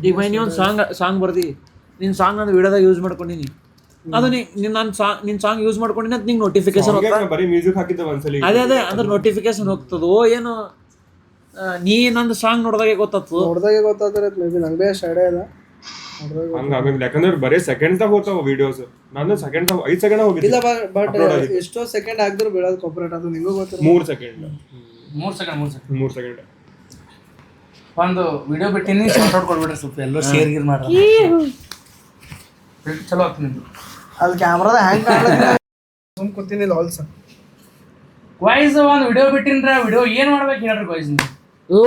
ಈಗ ಬೈ ನೀ ಒಂದು ಸಾಂಗ್ ಬರ್ದಿ ನಿನ್ನ ಸಾಂಗ್ ನಾನು ವಿಡಿಯೋದಾಗ ಯೂಸ್ ಮಾಡ್ಕೊಂಡಿನಿ ಅದು ನಿನ್ನ ಸಾಂಗ್ ಯೂಸ್ ಮಾಡ್ಕೊಂಡಿನಿ ಅಂತ ನಿಂಗೆ ನೋಟಿಫಿಕೇಶನ್ ಬರೀ ಮ್ಯೂಸಿಕ್ ಹಾಕಿದ್ದೆ ಒಂದ್ಸಲಿ ಅದೇ ಅಂದ್ರೆ ನೋಟಿಫಿಕೇಶನ್ ಹೋಗ್ತದೋ ಏನು ನೀ ನಂದು ಸಾಂಗ್ ನೋಡ್ದಾಗೆ ಗೊತ್ತಾದ್ರೆ ಮೇ ಬಿ ನಂಗೆ ಅಷ್ಟು ಐಡಿಯಾ ಇಲ್ಲ ಯಾಕಂದ್ರೆ ಬರೀ ಸೆಕೆಂಡ್ ತಾಗ ಹೋಗ್ತಾವ ವಿಡಿಯೋಸ್ ನಾನು ಸೆಕೆಂಡ್ 5 ಸೆಕೆಂಡ್ ಹೋಗಿಲ್ಲ ಬಟ್ ಎಷ್ಟೋ ಸೆಕೆಂಡ್ ಆಗಿದ್ರು ಬೀಳೋದು ಕಾಪರೇಟ್ ಅದು ನಿಂಗೂ ಗೊತ್ತಿಲ್ಲ 3 ಸೆಕೆಂಡ್ 3 ಸೆಕೆಂಡ್ ಒಂದು ವಿಡಿಯೋ ಬಿಟ್ಟಿನಿ ಶಾರ್ಟ್ ಔಟ್ ಕೊಡ್ಬಿಡ್ರಿ ಸ್ವಲ್ಪ ಎಲ್ಲರೂ ಶೇರ್ ಗೀರ್ ಮಾಡ್ರಿ ಚಲೋ ಆಗ್ತದೆ ನಿಮ್ದು ಅಲ್ಲಿ ಕ್ಯಾಮ್ರಾದ ಹ್ಯಾಂಗ್ ಕಾಣುತ್ತೆ ಸುಮ್ ಕೂತಿನಿಲ್ಲ ಆಲ್ಸ ವಾಯ್ಸ್ ಒಂದು ವಿಡಿಯೋ ಬಿಟ್ಟಿನ್ರ ವಿಡಿಯೋ ಏನು ಮಾಡ್ಬೇಕು ಹೇಳ್ರಿ ವಾಯ್ಸ್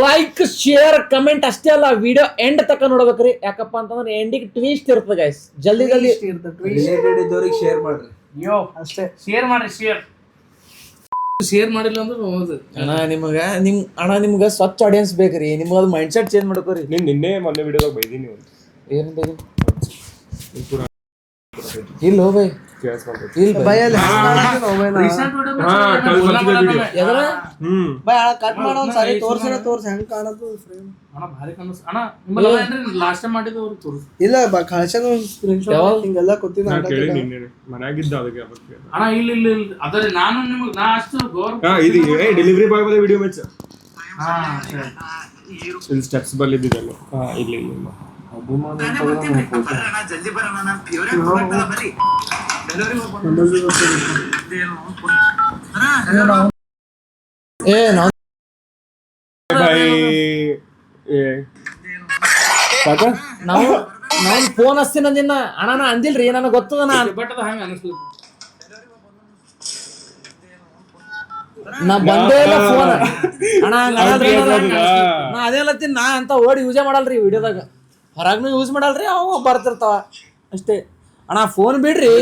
ಲೈಕ್ ಶೇರ್ ಕಮೆಂಟ್ ಅಷ್ಟೇ ಅಲ್ಲ ವಿಡಿಯೋ ಎಂಡ್ ತಕ ನೋಡ್ಬೇಕ್ರಿ ಯಾಕಪ್ಪ ಅಂತಂದ್ರೆ ಎಂಡಿಗೆ ಟ್ವಿಸ್ಟ್ ಇರ್ತದೆ ಗೈಸ್ ಜಲ್ದಿ ರಿಲೇಟೆಡ್ ಇದ್ದವ್ರಿಗೆ ಶೇರ್ ಮಾಡ್ರಿ ಅಯ್ಯೋ ಅಷ್ಟೇ ಶೇರ್ ಮಾಡ್ರಿ ಶೇರ್ ಮಾಡಿಲ್ಲ ಅಂದ್ರೆ ಹೌದು ನಿಮ್ಗೆ ಸ್ವಚ್ಛ ಆಡಿಯನ್ಸ್ ಬೇಕ್ರಿ ನಿಮ್ಗೆ ಅದು ಮೈಂಡ್ ಸೆಟ್ ಚೇಂಜ್ ಮಾಡ್ಕೋರಿ ನಿನ್ನೆ ಮೊನ್ನೆ ವಿಡಿಯೋದಾಗ ಬೈದೀನಿ ಏನು ಇಲ್ಲ ಬೈ ಇಲ್ಲ ಬೈ ಕಟ್ ಮಾಡೋ ಒಂದ್ಸಾರಿ ತೋರ್ಸಿ ಹೆಂಗ್ ಕಾಣದು ಫ್ರೇಮ್ ಭಾರಿ ಕಾಣಿಸ್ ಅಣ್ಣ ನಿಮ್ಮಲ್ಲ ಲಾಸ್ಟ್ ಟೈಮ್ ಮಾಡಿದವ್ರು ತೋರಿಸ್ ಇಲ್ಲ ಕಳ್ಸೋದು ಸ್ಕ್ರೀನ್ಶಾಟ್ ಹಿಂಗೆಲ್ಲ ಕೂತಿನ ಮನ್ಯಾಗಿದ್ದ ಅದಕ್ಕೆ ಅಣ್ಣ ಇಲ್ಲ ಅದ್ರೆ ನಾನು ನಿಮಗೆ ನಾ ಅಷ್ಟು ಇದು ಡೆಲಿವರಿ ಬಾಯ್ ಬದ ವಿಡಿಯೋ ಮೆಚ್ಚ ಇಲ್ಲಿ ಸ್ಟೆಪ್ಸ್ ಬಲ್ಲಿದ್ದಲ್ಲ ಇಲ್ಲಿ ನಾವು ಫೋನ್ ಹಚ್ತೀನಿ ಅಂದಿನ ಅಣ್ಣ ನಾ ಅಂದಿಲ್ರಿ ನನಗೆ ಗೊತ್ತದ ಬಟ್ ಅದು ಹಂಗೆ ಅನಿಸ್ಲಿಲ್ಲ ನಾ ಬಂದೇ ಇಲ್ಲ ಫೋನ್ ಅಣ್ಣ ನಾ ಅದೇ ಅಲ್ಲತ್ತೀನಿ ನಾ ಅಂತ ಓಡಿ ಯೂಸೇ ಮಾಡಲ್ರಿ ವಿಡಿಯೋದಾಗ ಹೊರಗ್ನು ಯೂಸ್ ಮಾಡಲ್ರಿ ಅವ ಬರ್ತಿರ್ತಾವ ಅಷ್ಟೇ ಅಣ್ಣ ಫೋನ್ ಬಿಡ್ರಿ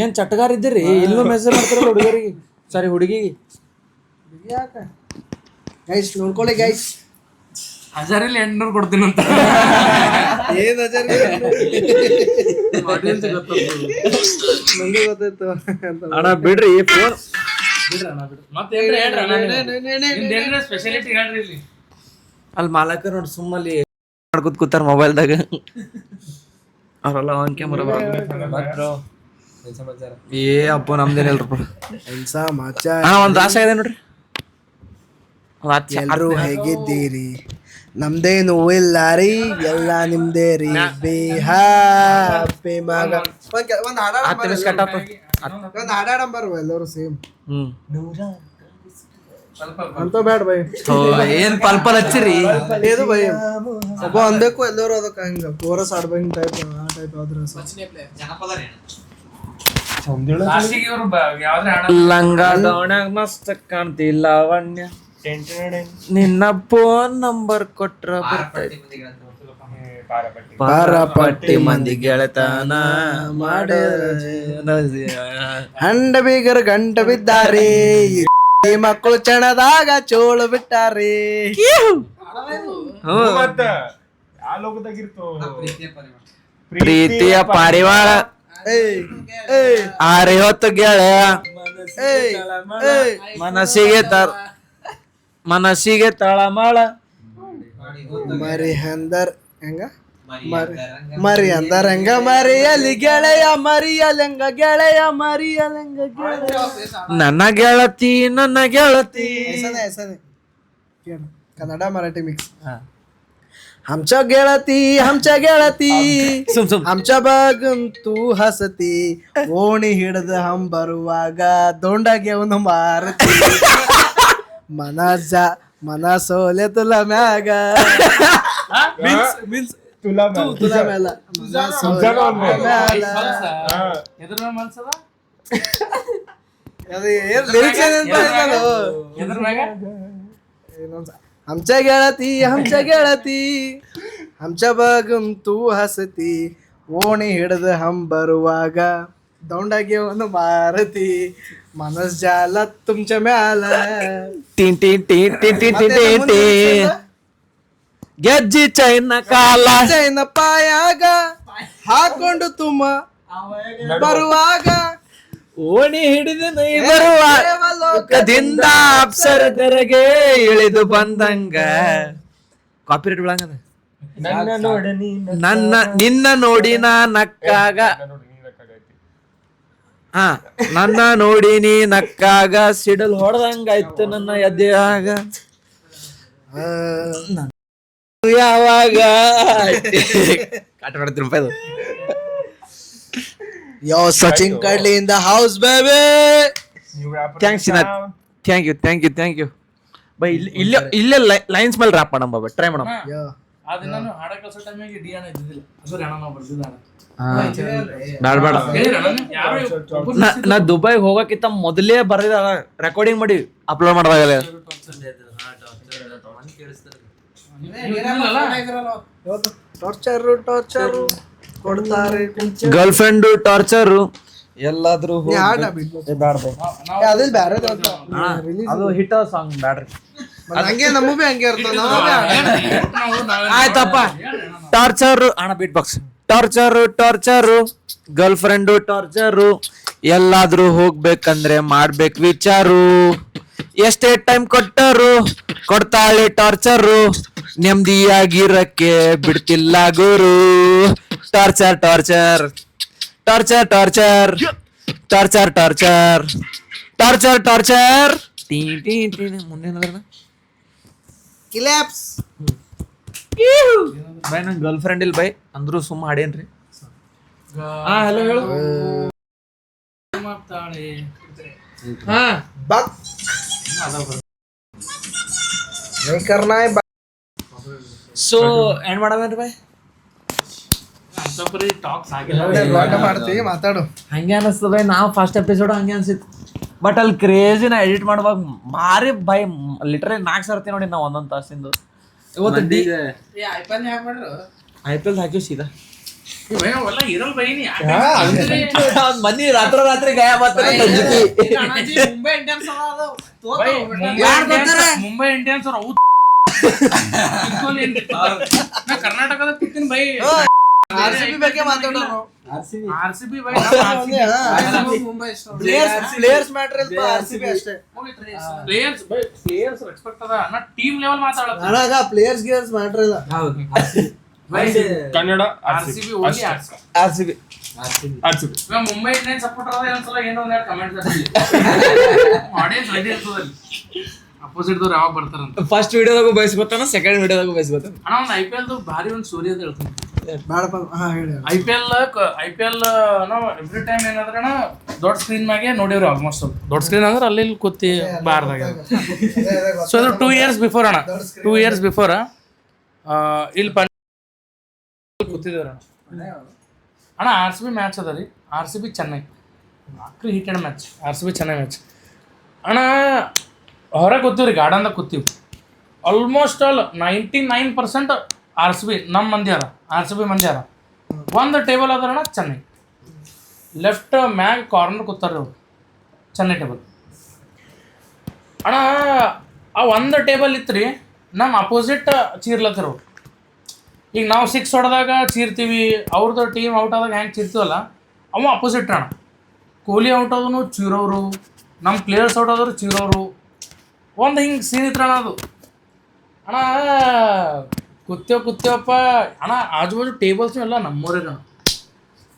ಏನ್ ಚಟಗಾರ ಇದ್ದೀರಿ ಇಲ್ಲೂ ಮೆಸೇಜ್ ಮಾಡ್ತಿರಲ್ಲ ಹುಡುಗರಿಗೆ ಸಾರಿ ಹುಡುಗಿಗೆ ಗೈಸ್ ನೋಡ್ಕೊಳ್ಳಿ ಗೈಸ್ 1800 ಕೊಡ್ತೀನಿ ಅಂತ ಏನ್ ನಂಗೆ ಗೊತ್ತಾಯ್ತು ಅಣ್ಣ ಬಿಡ್ರಿ ಫೋನ್ ಸ್ಪೆಷಾಲಿಟಿ ಹೇಳ್ರಿ ಇಲ್ಲಿ ಅಲ್ಲಿ ಮಾಲಕ ನೋಡಿ ಸುಮ್ಮಲ್ಲಿ ಮಾಡ್ಕೊತ ಕೂತಾರ ಮೊಬೈಲ್ದಾಗ ಅವರೆಲ್ಲ ಆನ್ ಕ್ಯಾಮರಾ ಏ ಅಪ್ಪ ನಮ್ದೇನಿಲ್ರಪ್ಪ ಒಂದ್ ಆಸೆ ಇದೆ ನೋಡ್ರಿ ಎಲ್ಲರೂ ಹೇಗಿದ್ದೀರಿ ನಮ್ದೇನು ಇಲ್ಲ ರೀ ಎಲ್ಲ ನಿಮ್ದೇ ರೀ ಬೇಹಾಪಿ ಮಗ ಒಂದ್ ಹಾಡಾಡಂಬರ್ ಎಲ್ಲರೂ ಸೇಮ್ ಅಂತ ಬ್ಯಾಡ ಬೈ. ಏನ್ ಪಲ್ಪಲ್ ಹಚ್ಚಿರಿ ಇದು ಬೈ ಸ್ವಲ್ಪ ಅನ್ಬೇಕು ಎಲ್ಲರೂ ಅದಕ್ಕೆ ಹಂಗ ಕೋರಸ್ ಆಡ್ಬೇಕು ಟೈಪ್ ಆ ಟೈಪ್ ಯಾವ್ದ್ರ ಲಾಸ್ಟಿಗೆ ಇವ್ರು ಯಾವ್ದ್ರೆ ಹಾಡ ಲಂಗ ದೋಣ್ಯಾಗ ಮಸ್ತ್ ಕಾಣ್ತಿ ಲಾವಣ್ಯ ನಿನ್ನ ಫೋನ್ ನಂಬರ್ ಕೊಟ್ರ ಬರ್ತೈತಿ ಪಾರಪಟ್ಟಿ ಮಂದಿ ಗೆಳತನ ಮಾಡ ಹಂಡ ಬೀಗರು ಗಂಟ ಬಿದ್ದಾರೆ ಈ ಮಕ್ಕಳು ಚಣದಾಗ ಚೋಳು ಬಿಟ್ಟಾರೆ. ಪ್ರೀತಿಯ ಪಾರಿವಾಳ ಏಯ್ ಏಯ್ ಆರೆ ಹೊತ್ತು ಗೆಳೆಯ ಏಯ್ ಏಯ್ ಮನಸ್ಸಿಗೆ ತಳಮಳ ಮರಿ ಹಂದರ್ ಹೆಂಗ ಮರಿ ಅಂದರ್ ಹೆಂಗ ಮರಿಯಲಿ ಗೆಳೆಯ ಮರಿಯಲೆಂಗ ಗೆಳೆಯ ಮರಿಯಲೆಂಗ ಗೆಳೆಯ ನನ್ನ ಗೆಳತಿ ऐसा कन्नड मराठी मिक्स. आमच्या ಗೆಳತಿ आमच्या बघून तू हसती ओणी हिडद हम बरुवाग दोंड घेऊन मारती मना सोले तुला म्याग तुला मेला मना सोले म्याला. ಎದ್ರ ಮನ್ಸದ ಅದು ಏನ್ lyrics ಏನೇನ್ ಬರೀತಾನೋ? ಎದ್ರ ಮ್ಯಾಗ आमच्या ಗೆಳತಿ आमच्या बघून तू हसती ओणी हिडद हम बरुवाग दोंड घेऊन मारती मनस जाला तुमच्या म्याला. ಗೆಜ್ಜಿ ಚೈನ ಕಾಲ ಚೈನ ಪಾಯಾಗ ಹಾಕೊಂಡು ತುಮ್ಮ ಬರುವಾಗ ಓಣಿ ಹಿಡಿದು ನೈ ಬರುವ ಲೋಕದಿಂದ ಅಪ್ಸರದರೆಗೆ ಇಳಿದು ಬಂದಂಗ ಕಾಪಿರೇಟ್ ಬಿಡಂಗದ ನಿನ್ನ ನೋಡಿ ನಾ ನಕ್ಕಾಗ ನನ್ನ ನೋಡಿ ನೀ ನಕ್ಕಾಗ ಸಿಡಲ್ ಹೊಡೆದಂಗಾಯ್ತು ನನ್ನ ಎದೆಯಾಗ ಯಾವಾಗ ಕಾಟ ಮಾಡ್ತೀನಿ ರೂಪಾಯಿ yo Sachin Kadli in the house baby. Thanks thank you bye ಇಲ್ಲೇ ಲೈನ್ಸ್ ಮೇಲೆ ರ್ಯಾಪ್ ಮಾಡಮ್ ಬಾಬಾ ಟ್ರೈ ಮಾಡಮ್. ಆ ದಿನ ಹಾಡ ಕಳ್ಸೋ ಟೈಮಿಗೆ ಡಿ ಅಣ್ಣ ಇದ್ದಿದ್ದಿಲ್ಲ ಅದು ಅಣ್ಣ ನಾವು ಬರ್ದಿದ್ದ ಬೇಡ ನಾ ದುಬೈಗೆ ಹೋಗಕ್ಕಿಂತ ಮೊದಲೇ ಬರ್ದಿದ ರೆಕಾರ್ಡಿಂಗ್ ಮಾಡಿ ಅಪ್ಲೋಡ್ ಮಾಡಿದಾಗಲ್ಲ. ಟಾರ್ಚರ್ ಕೊಡ್ತಾರೆ ಗರ್ಲ್ ಫ್ರೆಂಡ್ ಟಾರ್ಚರ್ ಎಲ್ಲಾದ್ರೂ ಅದಿಲ್ ಬ್ಯಾರೆ ಅದು ಹಿಟ್ ಸಾಂಗ್ ಬ್ಯಾಡ್ರಿ. ಹಂಗೆ ನಮ್ಮ ಬಿ ಹಂಗೆ ಇರ್ತದ. ಆಯ್ತಪ್ಪ ಟಾರ್ಚರ್ ಅಣ್ಣ beat box torture girlfriend torture ಎಲ್ಲಾದ್ರೂ ಹೋಗ್ಬೇಕಂದ್ರೆ ಮಾಡ್ಬೇಕು ವಿಚಾರು ಎಷ್ಟೇ ಟೈಮ್ ಕೊಡ್ತಾಳೆ ಟಾರ್ಚರು ನೆಮ್ಮದಿಯಾಗಿರಕ್ಕೆ ಬಿಡ್ತಿಲ್ಲ ಗುರು. Torture torture torture torture torture torture torture torture ಮುಂದೇನ ಕ್ಲಾಪ್ಸ್ ಬೈ ನನ್ ಗರ್ಲ್ ಫ್ರೆಂಡ್ ಇಲ್ಲ ಬೈ ಅಂದ್ರು ಸುಮ್ಮ ಹಾಡೇನ್ರಿ. ಹಲೋ ಹೇಳು. ಮಾಡ್ತಾಳೆ बक नहीं करना है. ಸೊ ಎಂಡ್ ಮಾಡಬೇನ್ರಿ ಬೈ. ಅಂತಪರಿ ಟಾಕ್ಸ್ ಆಗಿಲ್ಲ ಮಾಡ್ತೀವಿ ಮಾತಾಡು. ಹಂಗೆ ಅನಿಸ್ತದ ಬೈ ನಾವು ಫಸ್ಟ್ ಎಪಿಸೋಡ್ ಹಂಗೆ ಅನ್ಸಿತ್ತು ಬಟ್ ಅಲ್ಲಿ ಕ್ರೇಜಿನ ಎಡಿಟ್ ಮಾಡುವಾಗ ಮಾರಿ ಬೈ ಲಿಟ್ರಲಿ 4 ಸರ್ತಿ ನೋಡಿ ನಾವು ಒಂದೊಂದು ತಾಸಿಂದು. ಇವತ್ತು IPL ಹಾಕಿವ್ ಸೀದಾ ಇರಲ್ ಬೈನಿ ಮನಿ ರಾತ್ರಿ ಗಾಯ ಮುಂಬೈ ಇಂಡಿಯನ್ಸ್ ಅವ್ರು ಕರ್ನಾಟಕದ ಕೂತೀನಿ ಬೈ RCB ಬಗ್ಗೆ ಮಾತಾಡೋರು. RCB ಬೈ ಪ್ಲೇಯರ್ಸ್ ಮ್ಯಾಟರ್ ಇಲ್ಲ RCB ಅಷ್ಟೇ. ಪ್ಲೇಯರ್ಸ್ ರೆಸ್ಪೆಕ್ಟ್ ಅದ ನಾ ಟೀಮ್ ಲೆವೆಲ್ ಮಾತಾಡೋದು ನನಗ ಪ್ಲೇಯರ್ಸ್ ಗಿಯರ್ಸ್ ಮ್ಯಾಟರ್ ಇಲ್ಲ. Kannada RCB only RCB Mumbai Indians supporter ಅದ ಒಂದ್ಸಲ ಏನೋ ಒಂದ್ ಎರಡು ಕಮೆಂಟ್ ಆಡಿಯನ್ಸ್ ರೆಡಿ ಇರ್ತದಲ್ಲಿ ಅಪೋಸಿಟ್ ದವ್ರು ಯಾವಾಗ ಬರ್ತಾರಂತ. ಫಸ್ಟ್ ವಿಡಿಯೋದಾಗೂ ಬಯಸ್ಕೊತಾನ ಸೆಕೆಂಡ್ ವಿಡಿಯೋದಾಗೂ ಬಯಸ್ಕೊತಾನ. ಅಣ್ಣ ಒಂದು IPL ಭಾರಿ ಒಂದು ಸ್ಟೋರಿ ಅಂತ ಹೇಳ್ತೀನಿ. ಬೇಡಪ್ಪ ಹಾ ಹೇಳಿ. IPL ನಾವು ಎವ್ರಿ ಟೈಮ್ ಏನಾದ್ರಣ ದೊಡ್ಡ ಸ್ಕ್ರೀನ್ ಮ್ಯಾಗೆ ನೋಡಿವ್ರಿ ಆಲ್ಮೋಸ್ಟ್. ದೊಡ್ಡ ಸ್ಕ್ರೀನ್ ಅಂದ್ರೆ ಅಲ್ಲಿ ಇಲ್ಲಿ ಕೂತಿ ಬಾರ್ದಾಗ. ಸೊ ಅದು 2 years ಬಿಫೋರ್ ಅಣ್ಣ, 2 years ಬಿಫೋರ್ ಇಲ್ಲಿ ಕೂತಿದ್ದೇವ್ರಿ ಅಣ್ಣ. RCB ಮ್ಯಾಚ್ ಅದ ರೀ, RCB ಚೆನ್ನೈ, ಆಕ್ರಿ heated match, RCB Chennai match ಅಣ್ಣ. ಹೊರಗೆ ಕೂತೀವ್ರಿ, ಗಾರ್ಡನ್ದಾಗ ಕೂತೀವಿ. ಆಲ್ಮೋಸ್ಟ್ ಆಲ್ 99% RCB ನಮ್ಮ ಮಂದಿ ಅರ, RCB ಮಂದಿ ಅರ. ಒಂದು ಟೇಬಲ್ ಅದಾರಣ ಚೆನ್ನೈ, ಲೆಫ್ಟ್ ಮ್ಯಾಗ್ ಕಾರ್ನರ್ ಕೂತಾರ್ರಿ ಅವ್ರು, ಚೆನ್ನೈ ಟೇಬಲ್ ಅಣ್ಣ. ಆ ಒಂದು ಟೇಬಲ್ ಇತ್ತು ರೀ, ನಮ್ಮ ಅಪೋಸಿಟ್ ಚೀರ್ಲತ್ತಾರ ಅವ್ರು. ಈಗ ನಾವು 6 ಹೊಡೆದಾಗ ಚೀರ್ತೀವಿ, ಅವ್ರದ್ದು ಟೀಮ್ ಔಟ್ ಆದಾಗ ಹೆಂಗೆ ಚೀರ್ತೀವಲ್ಲ, ಅವ ಅಪೋಸಿಟ್ ಅಣ್ಣ. ಕೊಹ್ಲಿ ಔಟ್ ಆದನು ಚೀರೋರು, ನಮ್ಮ ಪ್ಲೇಯರ್ಸ್ ಔಟ್ ಆದ್ರು ಚೀರೋರು. ಒಂದು ಹಿಂಗೆ ಸೀನ್ ಇತ್ತು ಅಣ್ಣ ಅದು ಅಣ್ಣ. ಕೂತೇವಪ್ಪ ಅಣ್ಣ, ಆಜು ಬಾಜು ಟೇಬಲ್ಸ್ ಎಲ್ಲ ನಮ್ಮೂರೇ ಅಣ್ಣ.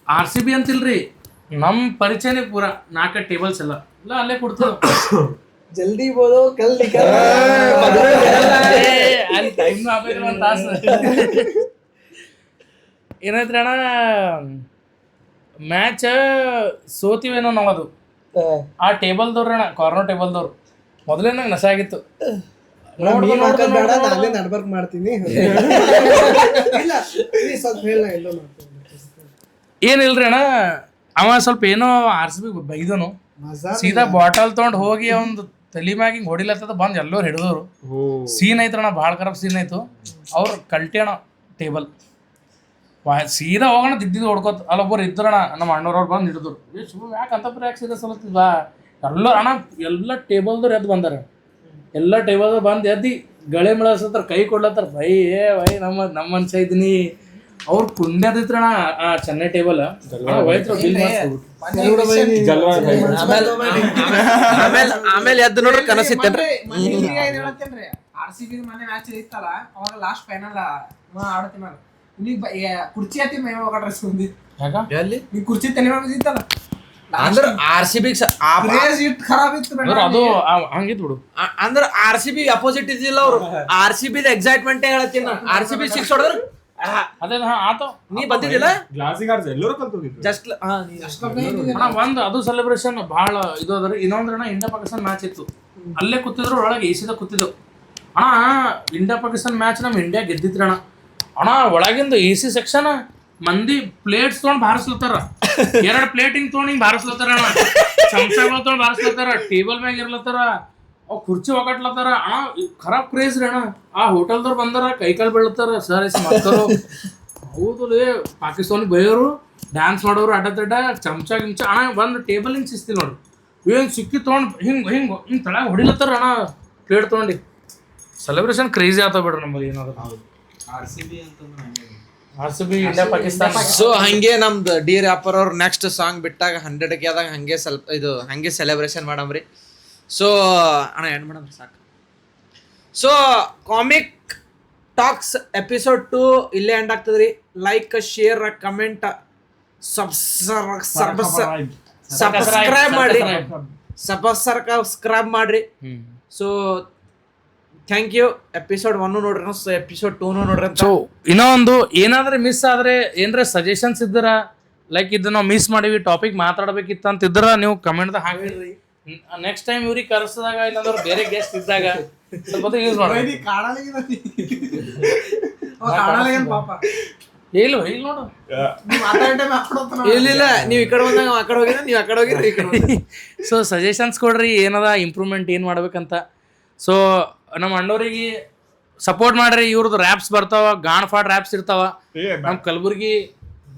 RCB ಅಂತಿಲ್ರಿ, ನಮ್ಮ ಪರಿಚಯನೇ ಪೂರ 4 ಟೇಬಲ್ಸ್ ಎಲ್ಲ ಅಲ್ಲೇ ಕೊಡ್ತೇವೆ. ಜಲ್ದಿ ಬೋಲೋ ಕಲ್ ನಿಕಲ್. ಅಲ್ಲಿ ಟೈಮ್ ಆಗ್ಬೇಕು ಒಂದು ತಾಸು. ಏನೈತ್ರಿ ಅಣ್ಣ, ಮ್ಯಾಚ್ ಸೋತಿವೇನೋ ನಾವು. ಅದು ಆ ಟೇಬಲ್ದವ್ರು ಅಣ್ಣ, ಕಾರ್ನರ್ ಟೇಬಲ್ದವ್ರು. ಮೊದಲೇ ನಂಗೆ ನಶೆ ಆಗಿತ್ತು. ನಾನೇ ನಡ್ಬರ್ಕ್ ಮಾಡ್ತೀನಿ. ಸ್ವಲ್ಪ ಹೇಳ ಏನಿಲ್ರಿ ಅಣ್ಣ, ಅವ ಸ್ವಲ್ಪ ಏನೋ RCB ಬೈದನು. ಸೀದಾ ಬಾಟಲ್ ತೊಗೊಂಡು ಹೋಗಿ ಒಂದು ತಲೆ ಮ್ಯಾಗ ಹಿಂಗೆ ಹೊಡಿಲತ್ತದ, ಬಂದು ಎಲ್ಲರೂ ಹಿಡಿದವ್ರು. ಸೀನ್ ಐತ್ರಣ್ಣ, ಭಾಳ ಖರಾಬ್ ಸೀನ್ ಆಯ್ತು. ಅವ್ರು ಕಲ್ಟಿ ಅಣ್ಣ ಟೇಬಲ್, ಸೀದಾ ಹೋಗೋಣ ದಿದ್ದಿದ್ದು ಹೊಡ್ಕೋತ. ಅಲ್ಲೊಬ್ಬರು ಇದ್ರಣ್ಣ, ನಮ್ಮ ಅಣ್ಣವ್ರವ್ರು ಬಂದು ಹಿಡಿದ್ರು. ಯಾಕೆ ಅಂತಪ್ಪ ಯಾಕೆ ಸೀದಾ ಸಲತ್ತಿದ್ವ ಎಲ್ಲ ಅಣ್ಣ. ಎಲ್ಲ ಟೇಬಲ್ದವ್ರು ಎದ್ದು ಬಂದಾರ, ಎಲ್ಲ ಟೇಬಲ್ದವ್ರು ಬಂದು ಎದ್ದು ಗಳೆ ಮಿಳಸತ್ತಾರ, ಕೈ ಕೊಡ್ಲತ್ತಾರ. ಬೈ ನಮ್ಮ ಮನುಷ್ಯ ಇದ್ದೀನಿ. ಅವ್ರು ಕುಂಡ್ಯದಿತ್ರಣ್ಣ ಆ ಚೆನ್ನೈ ಟೇಬಲ್. ಆಮೇಲೆ ಎದ್ದು ನೋಡ್ರಿ ಕನಸಿತ್ತೇನ್ರಿ. RCB ಮನೆ ಮ್ಯಾಚ್ ಇತ್ತಲ್ಲ, ಅವಾಗ ಲಾಸ್ಟ್ ಫೈನಲ್ ಆಡ್ತೀನಿ. ಕುರ್ಚಿ ಹತ್ತಿ ಮೈ ಡ್ರೆಸ್ ಬಂದಿ ನೀ ಕುರ್ಚಿ ತಲೆ ಇತ್ತಲ್ಲ ಅಂದ್ರೆ RCB ಖರಾಬ್ ಇತ್ತು. ಅದು ಹಂಗಿತ್ತು ಬಿಡು. ಅಂದ್ರೆ RCB ಅಪೋಸಿಟ್ ಇದ್ದಿಲ್ಲ ಅವ್ರು. RCB ಎಕ್ಸೈಟ್ಮೆಂಟ್ ಹೇಳ್ತೀನಿ. RCB 6 ಹೊಡೆದ್ರು ಅದೇ ಆತ. ನೀ ಬಂದಿದ್ದಿಲ್ಲ ಜಸ್ಟ್ ಒಂದು ಅದು ಸೆಲೆಬ್ರೇಷನ್ ಭಾಳ ಇದು ಅದ್ರಿ. ಇನ್ನೊಂದ್ರಣ ಇಂಡಿಯಾ ಪಾಕಿಸ್ತಾನ ಮ್ಯಾಚ್ ಇತ್ತು, ಅಲ್ಲೇ ಕೂತಿದ್ರು, ಒಳಗೆ AC ಕೂತಿದ್ದು ಅಣ್ಣ. ಇಂಡಿಯಾ ಪಾಕಿಸ್ತಾನ ಮ್ಯಾಚ್ ನಮ್ಮ ಇಂಡಿಯಾ ಗೆದ್ದಿದ್ರಣ ಅಣ್ಣ. ಒಳಗಿಂದ AC ಸೆಕ್ಷನ್ ಮಂದಿ ಪ್ಲೇಟ್ಸ್ ತೊಗೊಂಡು ಬಾರಿಸ್ಲತ್ತಾರ, 2 ಪ್ಲೇಟ್ ಹಿಂಗ್ ತೊಗೊಂಡು ಹಿಂಗ್ ಬಾರಿಸ್ಲತ್ತಾರ ಅಣ್ಣ. ಚಮಚಗಳು ತೊಗೊಂಡು ಬಾರಿಸ್ಲತ್ತಾರ, ಟೇಬಲ್ ಮ್ಯಾಗ ಇರ್ಲತ್ತಾರ, ಅವ್ ಕುರ್ಚಿ ಒಗಟ್ಲತ್ತಾರ ಅಣ್ಣ. ಖರಾಬ್ ಕ್ರೇಜ್ ರೀ ಅಣ್ಣ. ಆ ಹೋಟೆಲ್ದವ್ರು ಬಂದಾರ, ಕೈಕಾಲು ಬೀಳ್ತಾರ, ಸರ್ ಮಾಡ್ತಾರ. ಹೌದು ಪಾಕಿಸ್ತಾನಿ ಬೈಯೋರು, ಡ್ಯಾನ್ಸ್ ಮಾಡೋರು, ಅಡ್ಡ ಚಮಚ ಗಿಂಚ ಅಣ್ಣ. ಒಂದು ಟೇಬಲ್ ಹಿಂಗೆ ಸಿಸ್ತಿಲ್ಲ ನೋಡ್ರಿ, ಏನು ಸಿಕ್ಕಿ ತೊಗೊಂಡು ಹಿಂಗೆ ತಳಗ ಹೊಡಿಲತ್ತಾರ ಅಣ್ಣ ಪ್ಲೇಟ್ ತೊಗೊಂಡು. ಸೆಲೆಬ್ರೇಷನ್ ಕ್ರೇಜಿ ಆಗ್ತಾವ ಬಿಡ್ರಿ ನಮ್ಮಲ್ಲಿ. ಏನಾದ್ರು RCB ಇಂಡಿಯಾ ಪಾಕಿಸ್ತಾನ. ಸೊ ಹಂಗೆ ನಮ್ದು ಡಿ ರ್ಯಾಪರ್ ಅವ್ರು ನೆಕ್ಸ್ಟ್ ಸಾಂಗ್ ಬಿಟ್ಟಾಗ 100K ಆದಾಗ ಹಂಗೆ ಸ್ವಲ್ಪ ಇದು ಹಂಗೆ ಸೆಲೆಬ್ರೇಷನ್ ಮಾಡಮ್ರಿ. ಸೊ ಅಣ್ಣ ಎಂಡ್ ಮಾಡಮ್ರಿ ಸಾಕು. ಸೊ ಕಾಮಿಕ್ ಟಾಕ್ಸ್ ಎಪಿಸೋಡ್ 2 ಇಲ್ಲೇ ಎಂಡ್ ಆಗ್ತದ್ರಿ. ಲೈಕ್, ಶೇರ್, ಕಮೆಂಟ್, ಸಬ್ಸ್ಕ್ರೈಬ್ ಮಾಡ್ರಿ. So thank you. ಎಪಿಸೋಡ್ 1 ನೋಡ್ರಿ, ಎಪಿಸೋಡ್ 2 ನೋಡ್ರಿ. ಸೊ ಇನ್ನೂ ಒಂದು ಏನಾದ್ರೆ ಮಿಸ್ ಆದ್ರೆ ಏನ್ರ ಸಜೆಷನ್ಸ್ ಇದ್ದರ, ಲೈಕ್ ಇದು ನಾವು ಮಿಸ್ ಮಾಡೀವಿ, ಟಾಪಿಕ್ ಮಾತಾಡ್ಬೇಕಿತ್ತು ಅಂತಿದ್ರ ನೀವು ಕಮೆಂಟ್ದಾಗ ಹಾಕಿಡ್ರಿ. ನೆಕ್ಸ್ಟ್ ಟೈಮ್ ಇವ್ರಿಗೆ ಕರೆಸಿದಾಗ ಇಲ್ಲಾಂದ್ರೆ ಬೇರೆ ಗೆಸ್ಟ್ ಇದ್ದಾಗ ಸ್ವಲ್ಪ ಯೂಸ್ ಮಾಡಿ. ಇಲ್ಲ ನೋಡು, ಇಲ್ಲ ನೀವು ಈ ಕಡೆ ಬಂದಾಗ ಆ ಕಡೆ ಹೋಗಿರ, ನೀವು ಆ ಕಡೆ ಹೋಗಿರಿ. ಸೊ ಸಜೆಷನ್ಸ್ ಕೊಡ್ರಿ, ಏನದ ಇಂಪ್ರೂವ್ಮೆಂಟ್ ಏನು ಮಾಡ್ಬೇಕಂತ. ಸೊ ನಮ್ಮ ಅಣ್ಣವ್ರಿಗೆ ಸಪೋರ್ಟ್ ಮಾಡ್ರಿ. ಇವ್ರದ್ದು ರ್ಯಾಪ್ಸ್ ಬರ್ತಾವ, ಗಾಣ್ ಫಾಟ್ ರ್ಯಾಪ್ಸ್ ಇರ್ತಾವ. ನಮ್ಮ ಕಲಬುರ್ಗಿ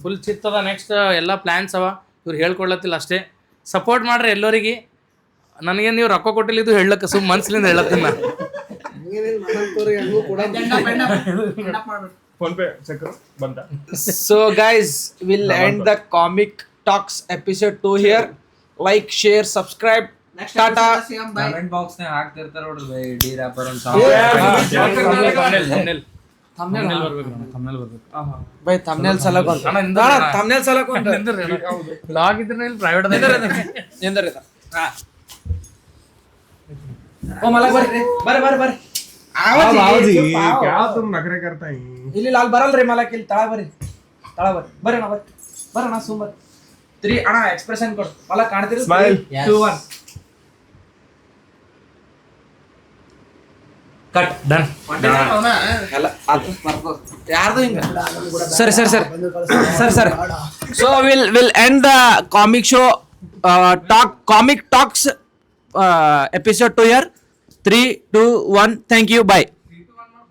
ಫುಲ್ ಚಿತ್ತದ, ನೆಕ್ಸ್ಟ್ ಎಲ್ಲ ಪ್ಲ್ಯಾನ್ಸ್ ಅವ. ಇವ್ರು ಹೇಳ್ಕೊಡ್ಲತ್ತಿಲ್ಲ ಅಷ್ಟೇ. ಸಪೋರ್ಟ್ ಮಾಡ್ರಿ ಎಲ್ಲರಿಗೆ. ನನಗೆ ನೀವು ರೊಕ್ಕ ಕೊಟ್ಟಿಲ್ಲ, ಇದು ಹೇಳಕ್ಕೆ ಸುಮ್ ಮನ್ಸ್ಲಿಂದ ಹೇಳತ್ತೀನಿ ನಾನು. So guys, we'll end the comic talks episode 2 here. Like, share, subscribe. Tata. Comment box ನ ಹಾಕ್ತಿರ್ತಾರ ನೋಡ್ರಿ ಡಿ ರ್ಯಾಪರ್ ಅಂತ ಸಾಂಗ್. ಥಂಬ್ನೇಲ್ ಬರ್ಬೇಕು. ಬೈ ಥಂಬ್ನೇಲ್ ಸಲಕ ಅಂತ ಅಣ್ಣ, ಥಂಬ್ನೇಲ್ ಸಲಕ ಅಂತ ಬ್ಲಾಗ್ ಇದ್ರೆ ಇಲ್ಲಿ ಪ್ರೈವೇಟ್ ಎಂದರೆ ओ मला बरे क्या तुम नखरे करता है? ಇಲ್ಲಿ ಅಲ್ಲಿ ಬರಲ್ರಿ ಮಲಕ್, ಇಲ್ಲಿ ತಳ ಬರ್ರಿ. ತಳ ಬರ್ರಿ ಅಣ್ಣ ಬರೋಣ ಸುಮ್ಮನೆ 3 ಅಣ್ಣ ಎಕ್ಸ್ಪ್ರೆಷನ್ ಕೊಡು ಅಲ್ಲ ಕಾಣ್ತೀರಿ Smile. 2 1 ಕಟ್ ಡನ್ ಎಲ್ಲ ಅದು ಯಾರ್ದು ಹಿಂಗ ಸರಿ sir sir sir sir so will end the comic show comic talks episode 2 here 3 2 1 thank you bye